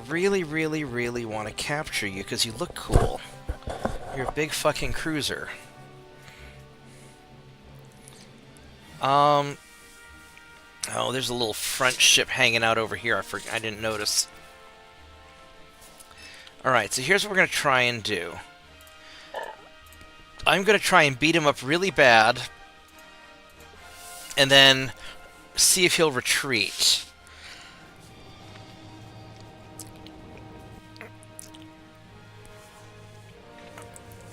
really, really, really want to capture you because you look cool. You're a big fucking cruiser. Oh, there's a little French ship hanging out over here. I didn't notice. Alright, so here's what we're going to try and do. I'm going to try and beat him up really bad, and then see if he'll retreat.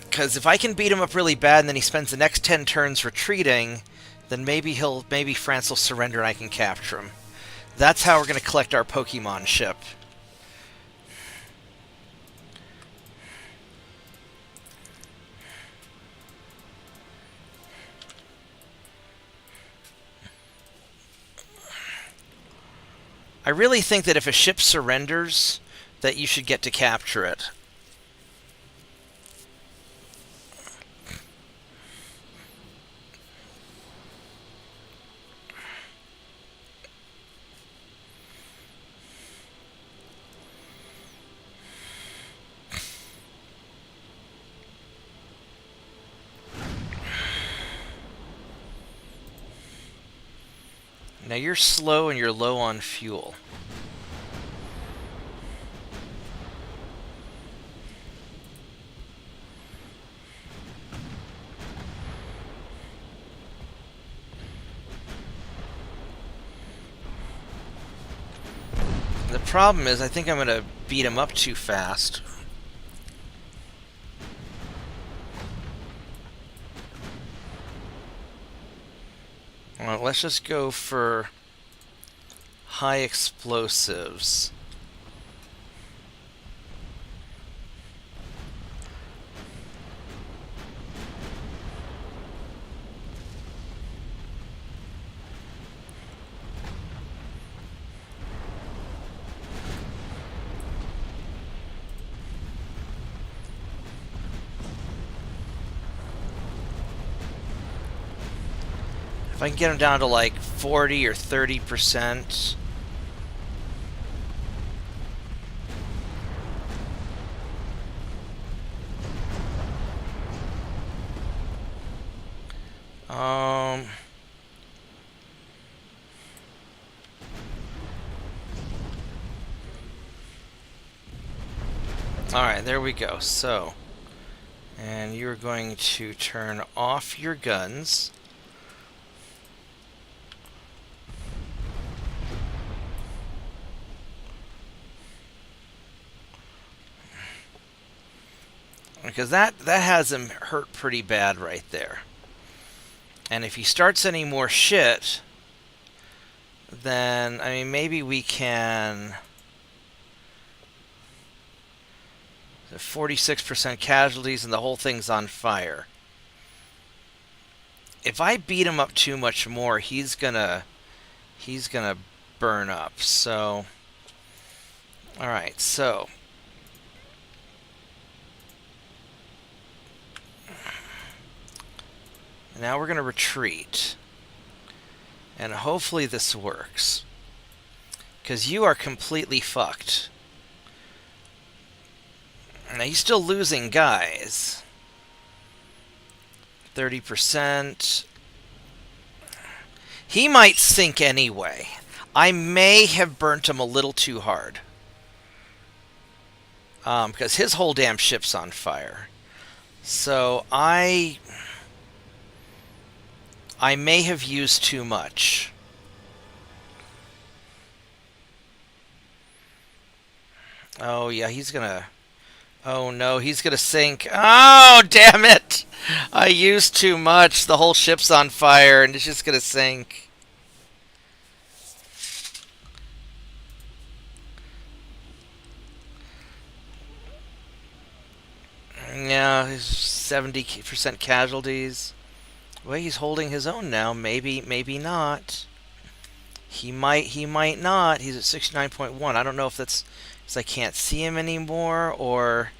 Because if I can beat him up really bad and then he spends the next 10 turns retreating, then maybe France will surrender and I can capture him. That's how we're going to collect our Pokemon ship. I really think that if a ship surrenders, that you should get to capture it. Now you're slow and you're low on fuel. The problem is I think I'm going to beat him up too fast. Well, let's just go for high explosives. If I can get him down to like 40 or 30%. Alright, there we go. So, and you're going to turn off your guns. Because that has him hurt pretty bad right there. And if he starts any more shit, then, I mean, maybe we can... 46% casualties and the whole thing's on fire. If I beat him up too much more, he's gonna burn up. So, alright, so... now we're gonna retreat. And hopefully this works. Because you are completely fucked. Now he's still losing guys. 30%. He might sink anyway. I may have burnt him a little too hard. Because his whole damn ship's on fire. So I may have used too much. Oh yeah, he's gonna... oh no, he's gonna sink. Oh, damn it! I used too much. The whole ship's on fire and it's just gonna sink. Yeah, 70% casualties. Well, he's holding his own now. Maybe not. He might not. He's at 69.1. I don't know if that's because I can't see him anymore, or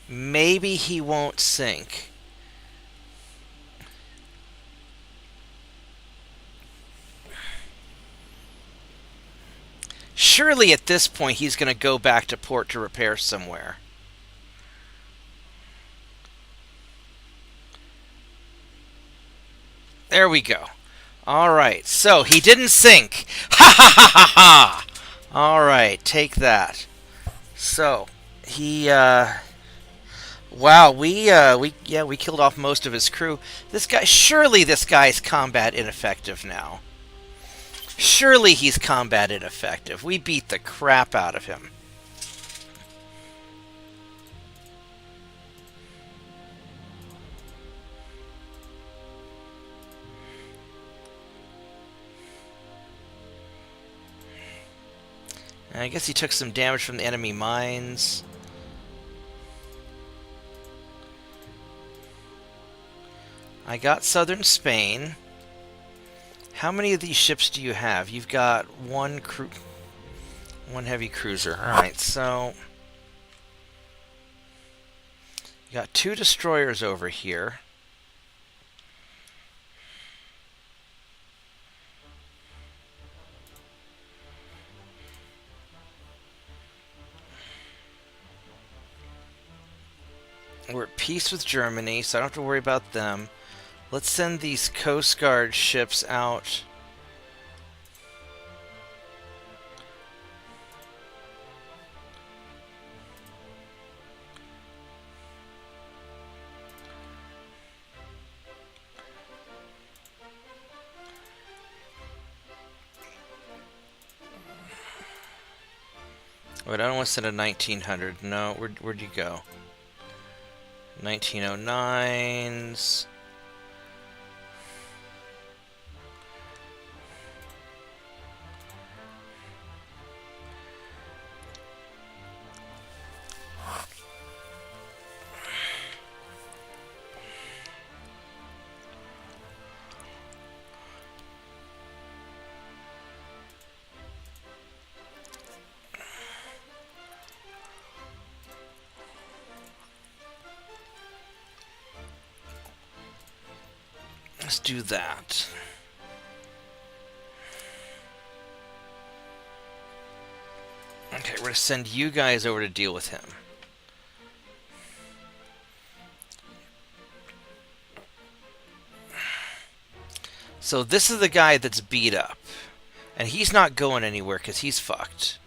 maybe he won't sink. Surely at this point he's going to go back to port to repair somewhere. There we go. Alright, so he didn't sink. Ha ha ha ha ha! Alright, take that. So, he, wow, we killed off most of his crew. Surely this guy's combat ineffective now. Surely he's combat ineffective. We beat the crap out of him. I guess he took some damage from the enemy mines. I got southern Spain. How many of these ships do you have? You've got one heavy cruiser. Alright, so... you got 2 destroyers over here. We're at peace with Germany, so I don't have to worry about them. Let's send these Coast Guard ships out. Wait, I don't want to send a 1900. No, where'd you go? 1909s. let's do that. Okay, we're going to send you guys over to deal with him. So this is the guy that's beat up. And he's not going anywhere because he's fucked.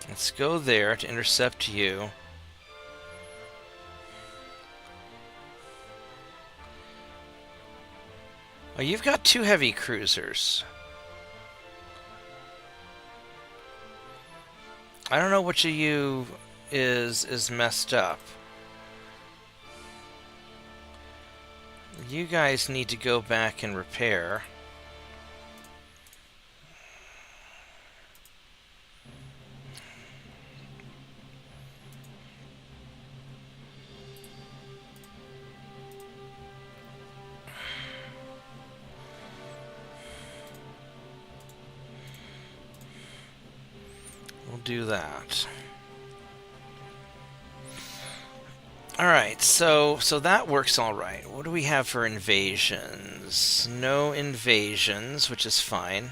Let's go there to intercept you. Oh, you've got 2 heavy cruisers. I don't know which of you is messed up. You guys need to go back and repair. We'll do that. Alright, so that works alright. What do we have for invasions? No invasions, which is fine.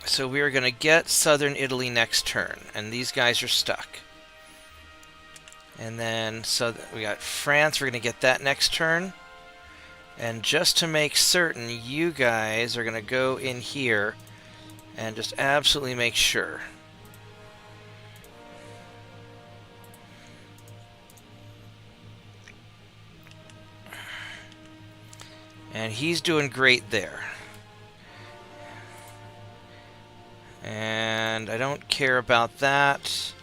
So we are going to get southern Italy next turn, and these guys are stuck. And then, so we got France, we're going to get that next turn. And just to make certain, you guys are going to go in here and just absolutely make sure. And he's doing great there. And I don't care about that,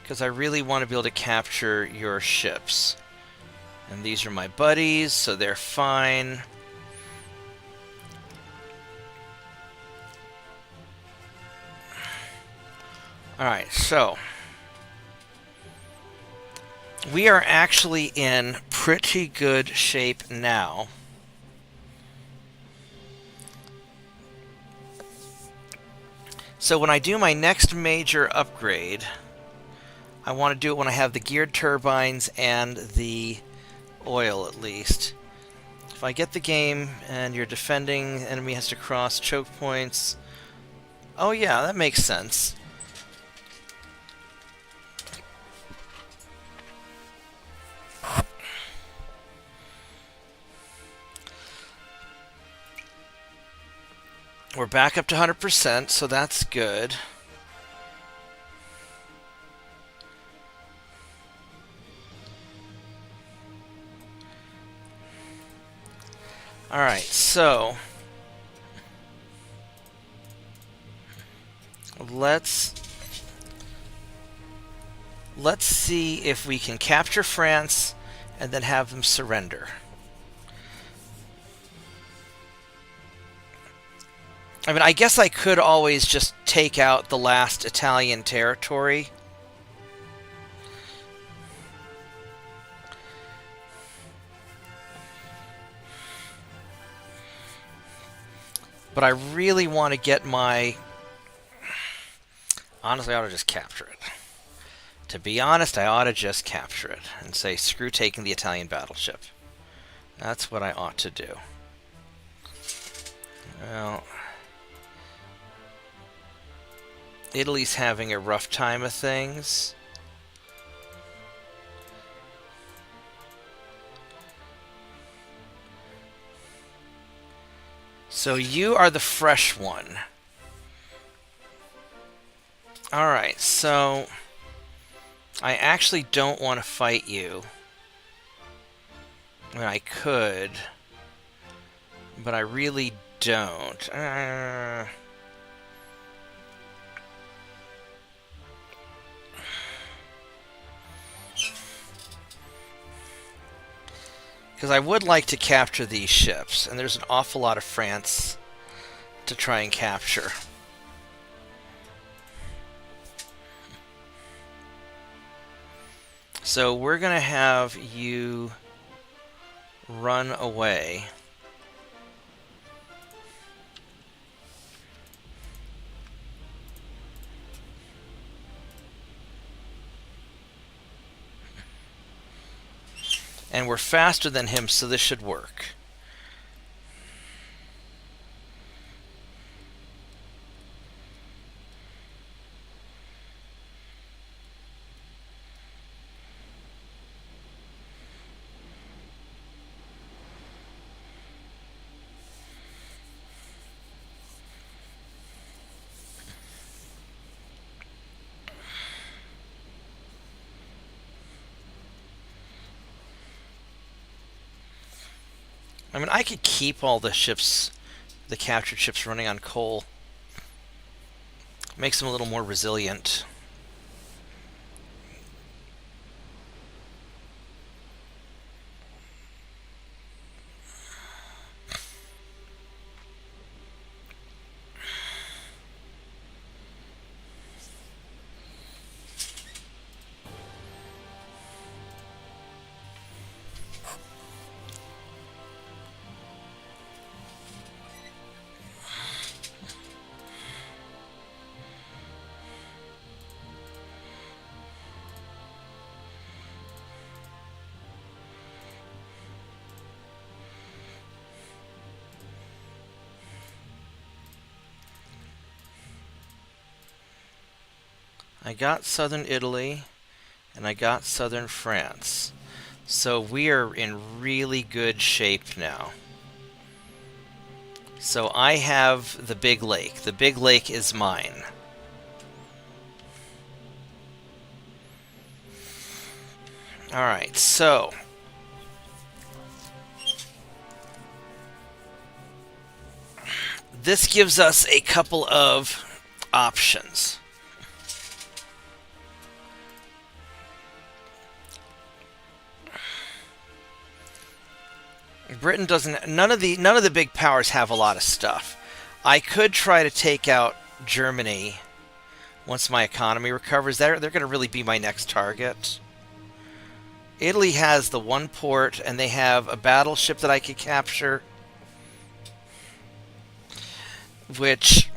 because I really want to be able to capture your ships. And these are my buddies, so they're fine. Alright, so we are actually in pretty good shape now. So when I do my next major upgrade, I want to do it when I have the geared turbines and the oil at least. If I get the game and you're defending, the enemy has to cross choke points. Oh yeah, that makes sense. We're back up to 100%, so that's good. Alright, so let's see if we can capture France and then have them surrender. I mean, I guess I could always just take out the last Italian territory. But I really want to get my... Honestly, I ought to just capture it. To be honest, I ought to just capture it and say, screw taking the Italian battleship. That's what I ought to do. Well... Italy's having a rough time of things. So you are the fresh one. Alright, so I actually don't want to fight you. I mean, I could, but I really don't. Because I would like to capture these ships, and there's an awful lot of France to try and capture. So we're going to have you run away. And we're faster than him, so this should work. I mean, I could keep all the ships, the captured ships, running on coal. Makes them a little more resilient. I got southern Italy, and I got southern France. So we are in really good shape now. So I have the big lake. The big lake is mine. Alright, so this gives us a couple of options. Britain doesn't. None of the big powers have a lot of stuff. I could try to take out Germany once my economy recovers. They're going to really be my next target. Italy has the one port, and they have a battleship that I could capture, which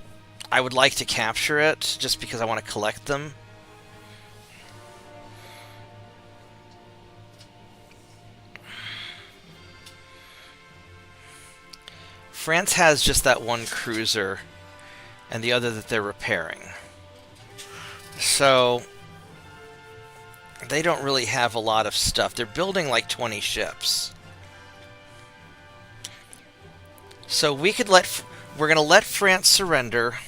I would like to capture it just because I want to collect them. France has just that one cruiser and the other that they're repairing. So they don't really have a lot of stuff. They're building like 20 ships. So we could we're going to let France surrender.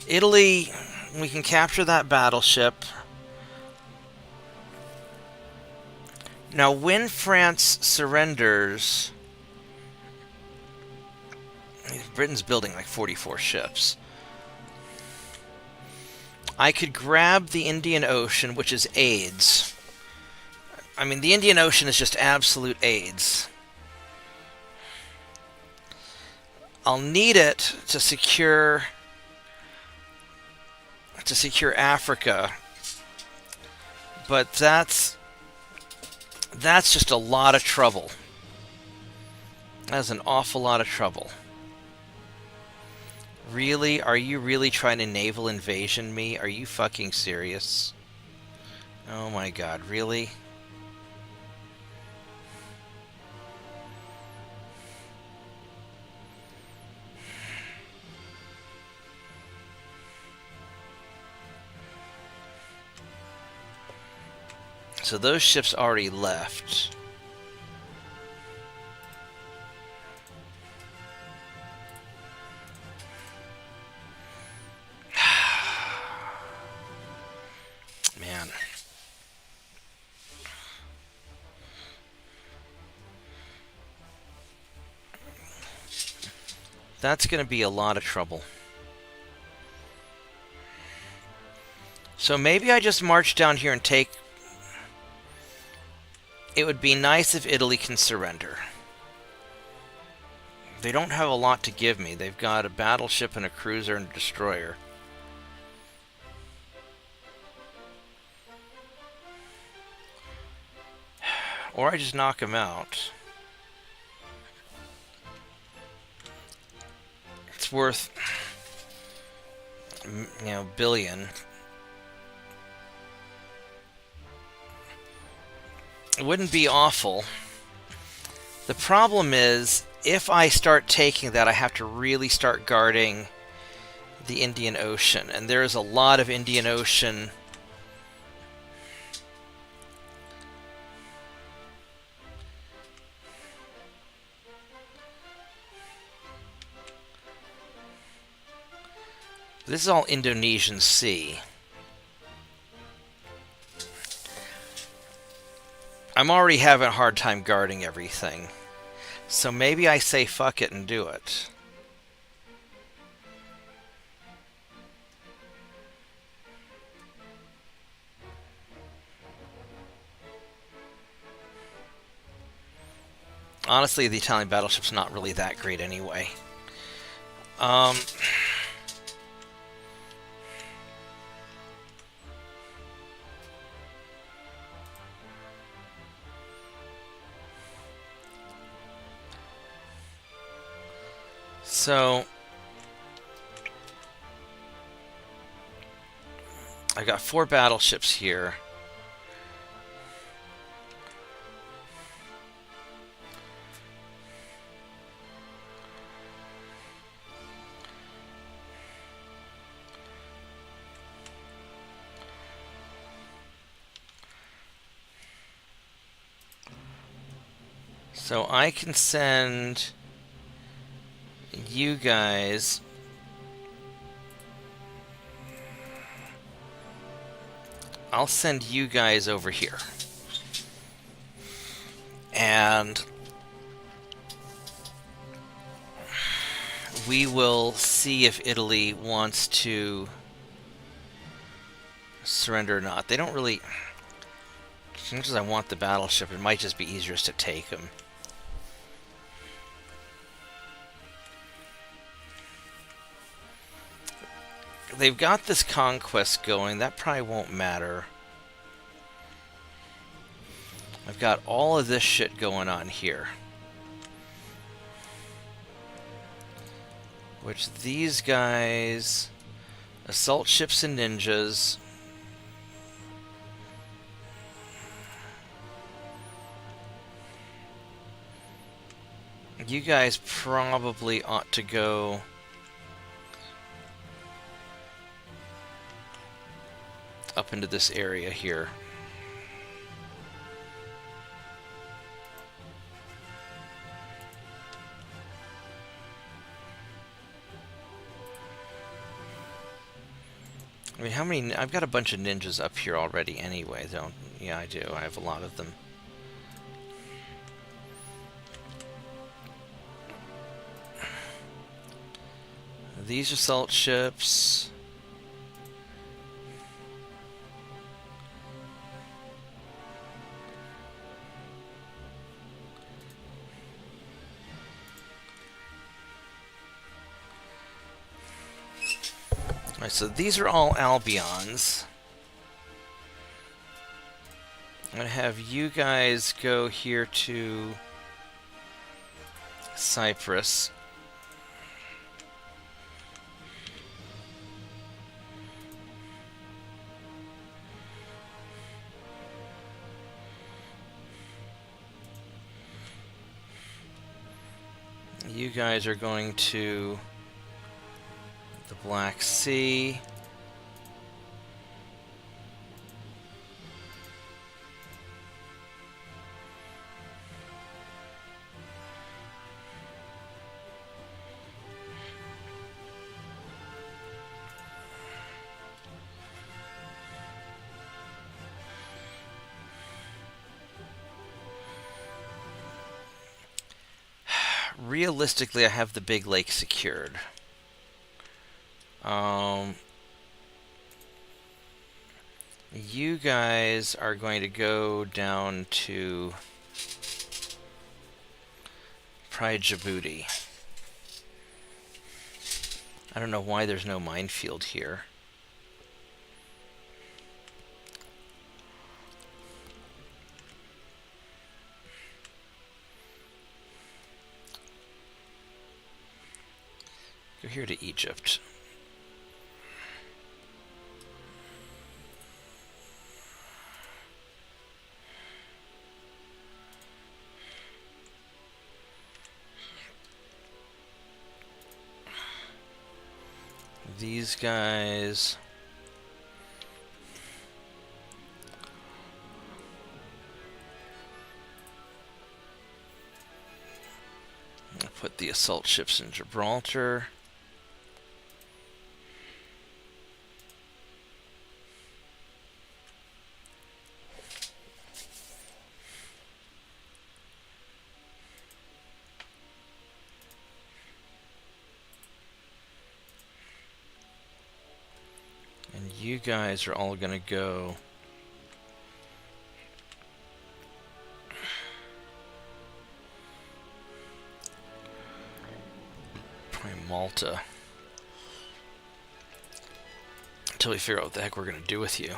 Italy, we can capture that battleship. Now, when France surrenders, Britain's building like 44 ships. I could grab the Indian Ocean, which is AIDS. I mean, the Indian Ocean is just absolute AIDS. I'll need it to secure Africa, but that's just a lot of trouble. That's an awful lot of trouble. Really? Are you really trying to naval invasion me? Are you fucking serious? Oh my god, really? So those ships already left. Man. That's going to be a lot of trouble. So maybe I just march down here and take... It would be nice if Italy can surrender. They don't have a lot to give me. They've got a battleship and a cruiser and a destroyer. Or I just knock him out. It's worth, you know, billion. It wouldn't be awful. The problem is, if I start taking that, I have to really start guarding the Indian Ocean. And there's a lot of Indian Ocean. This is all Indonesian Sea. I'm already having a hard time guarding everything. So maybe I say fuck it and do it. Honestly, the Italian battleship's not really that great anyway. So I got 4 battleships here. So I can send you guys I'll send you guys over here. And we will see if Italy wants to surrender or not. They don't really... As much as I want the battleship, it might just be easier to take them. They've got this conquest going. That probably won't matter. I've got all of this shit going on here. Which these guys... Assault ships and ninjas... You guys probably ought to go... up into this area here. I mean, how many... I've got a bunch of ninjas up here already anyway, don't... Yeah, I do. I have a lot of them. These assault ships... Alright, so these are all Albions. I'm going to have you guys go here to Cyprus. You guys are going to the Black Sea. Realistically, I have the big lake secured. You guys are going to go down to probably Djibouti. I don't know why there's no minefield here. here to Egypt. These guys... I'll put the assault ships in Gibraltar. And you guys are all gonna go probably Malta until we figure out what the heck we're gonna do with you.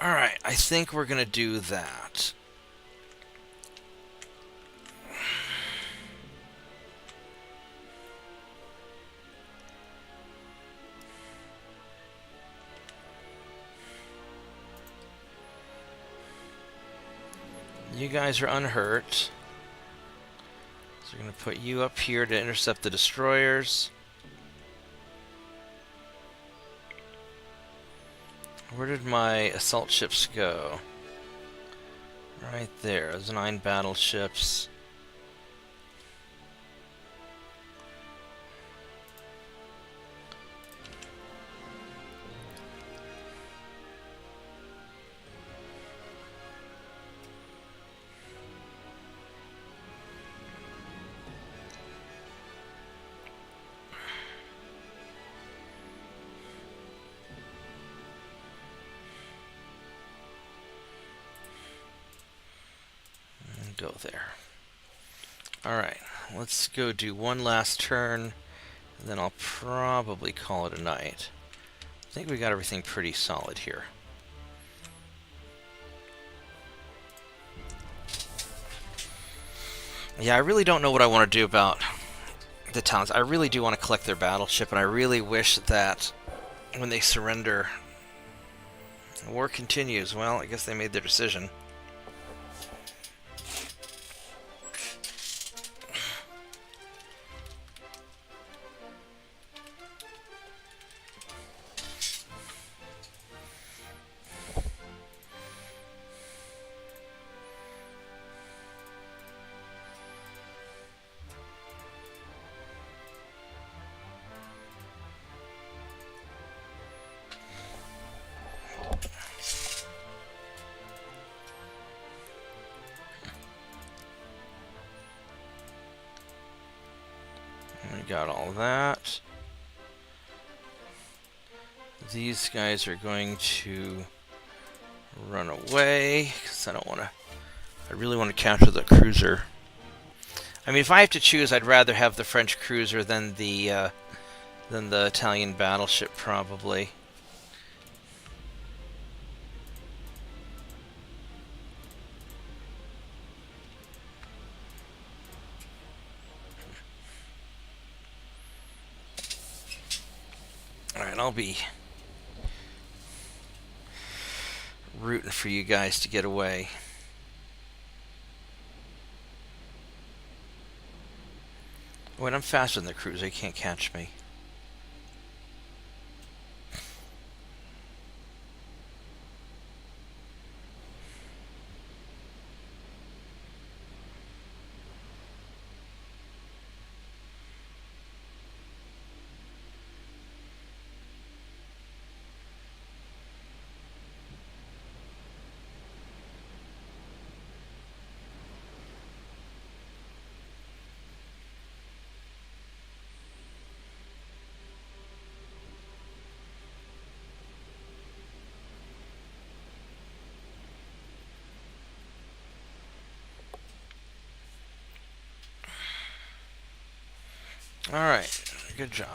Alright, I think we're gonna do that. You guys are unhurt. So we're gonna put you up here to intercept the destroyers. Where did my assault ships go? Right there. There's 9 battleships. Go there. Alright, let's go do one last turn, and then I'll probably call it a night. I think we got everything pretty solid here. Yeah, I really don't know what I want to do about the towns. I really do want to collect their battleship, and I really wish that when they surrender, the war continues. Well, I guess they made their decision. We got all that. These guys are going to run away because I really want to capture the cruiser. I mean, if I have to choose, I'd rather have the French cruiser than the Italian battleship, probably. Alright, I'll be rooting for you guys to get away. Wait, I'm faster than the cruiser. They can't catch me. Alright, good job.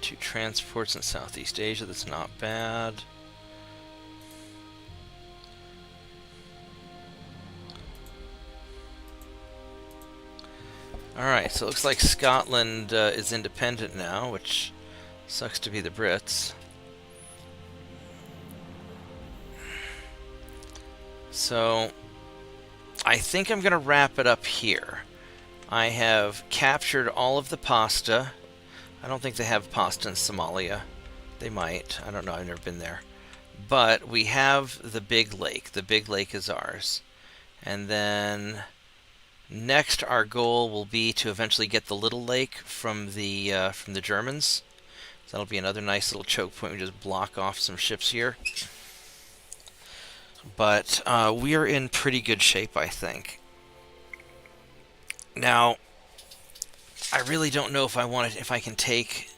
2 transports in Southeast Asia, that's not bad. Alright, so it looks like Scotland is independent now, which sucks to be the Brits. So, I think I'm going to wrap it up here. I have captured all of the pasta. I don't think they have pasta in Somalia. They might. I don't know. I've never been there. But we have the big lake. The big lake is ours. And then next our goal will be to eventually get the little lake from the Germans. So that'll be another nice little choke point. We just block off some ships here. But we are in pretty good shape, I think. Now, I really don't know if I can take.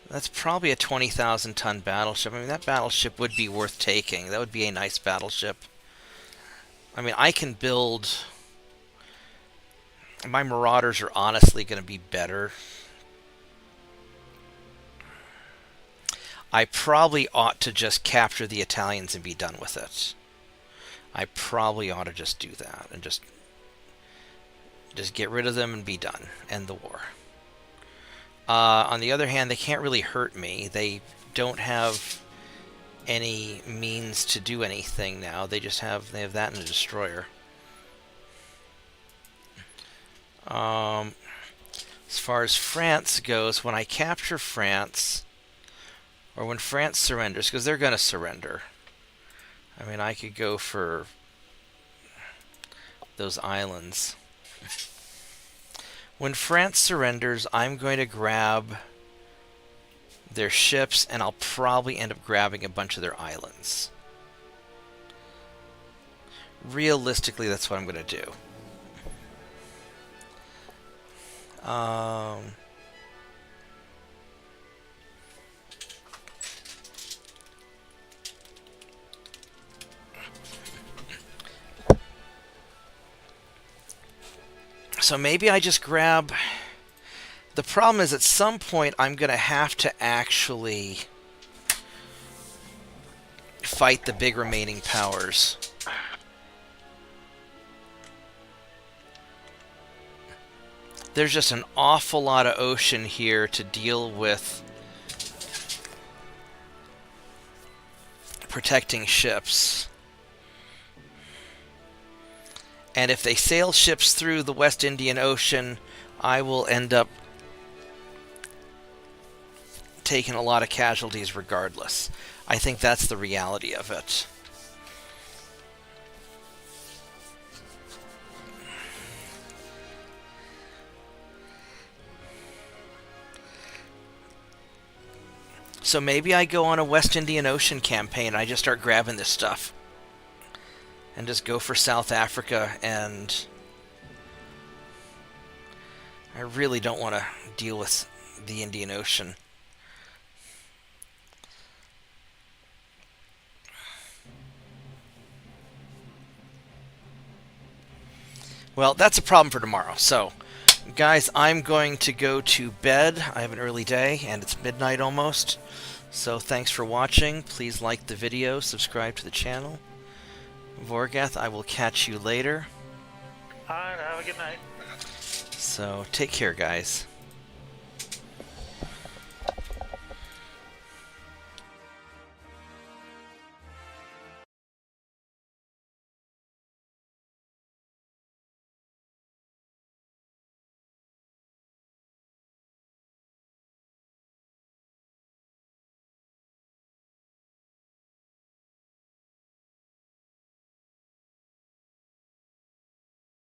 That's probably a 20,000 ton battleship. I mean, that battleship would be worth taking. That would be a nice battleship. I mean, I can build. My Marauders are honestly going to be better. I probably ought to just capture the Italians and be done with it. I probably ought to just do that and just get rid of them and be done. End the war. On the other hand, they can't really hurt me. They don't have any means to do anything now. They have that in a destroyer. As far as France goes, when I capture France, or when France surrenders, because they're going to surrender. I mean, I could go for those islands. When France surrenders, I'm going to grab their ships, and I'll probably end up grabbing a bunch of their islands. Realistically, that's what I'm going to do. So maybe I just grab. The problem is at some point I'm going to have to actually fight the big remaining powers. There's just an awful lot of ocean here to deal with protecting ships. And if they sail ships through the West Indian Ocean, I will end up taking a lot of casualties regardless. I think that's the reality of it. So maybe I go on a West Indian Ocean campaign and I just start grabbing this stuff. And just go for South Africa, and I really don't want to deal with the Indian Ocean. Well, that's a problem for tomorrow. So, guys, I'm going to go to bed. I have an early day, and it's midnight almost. So thanks for watching. Please like the video, subscribe to the channel. Vorgath, I will catch you later. Alright, have a good night. So, take care, guys.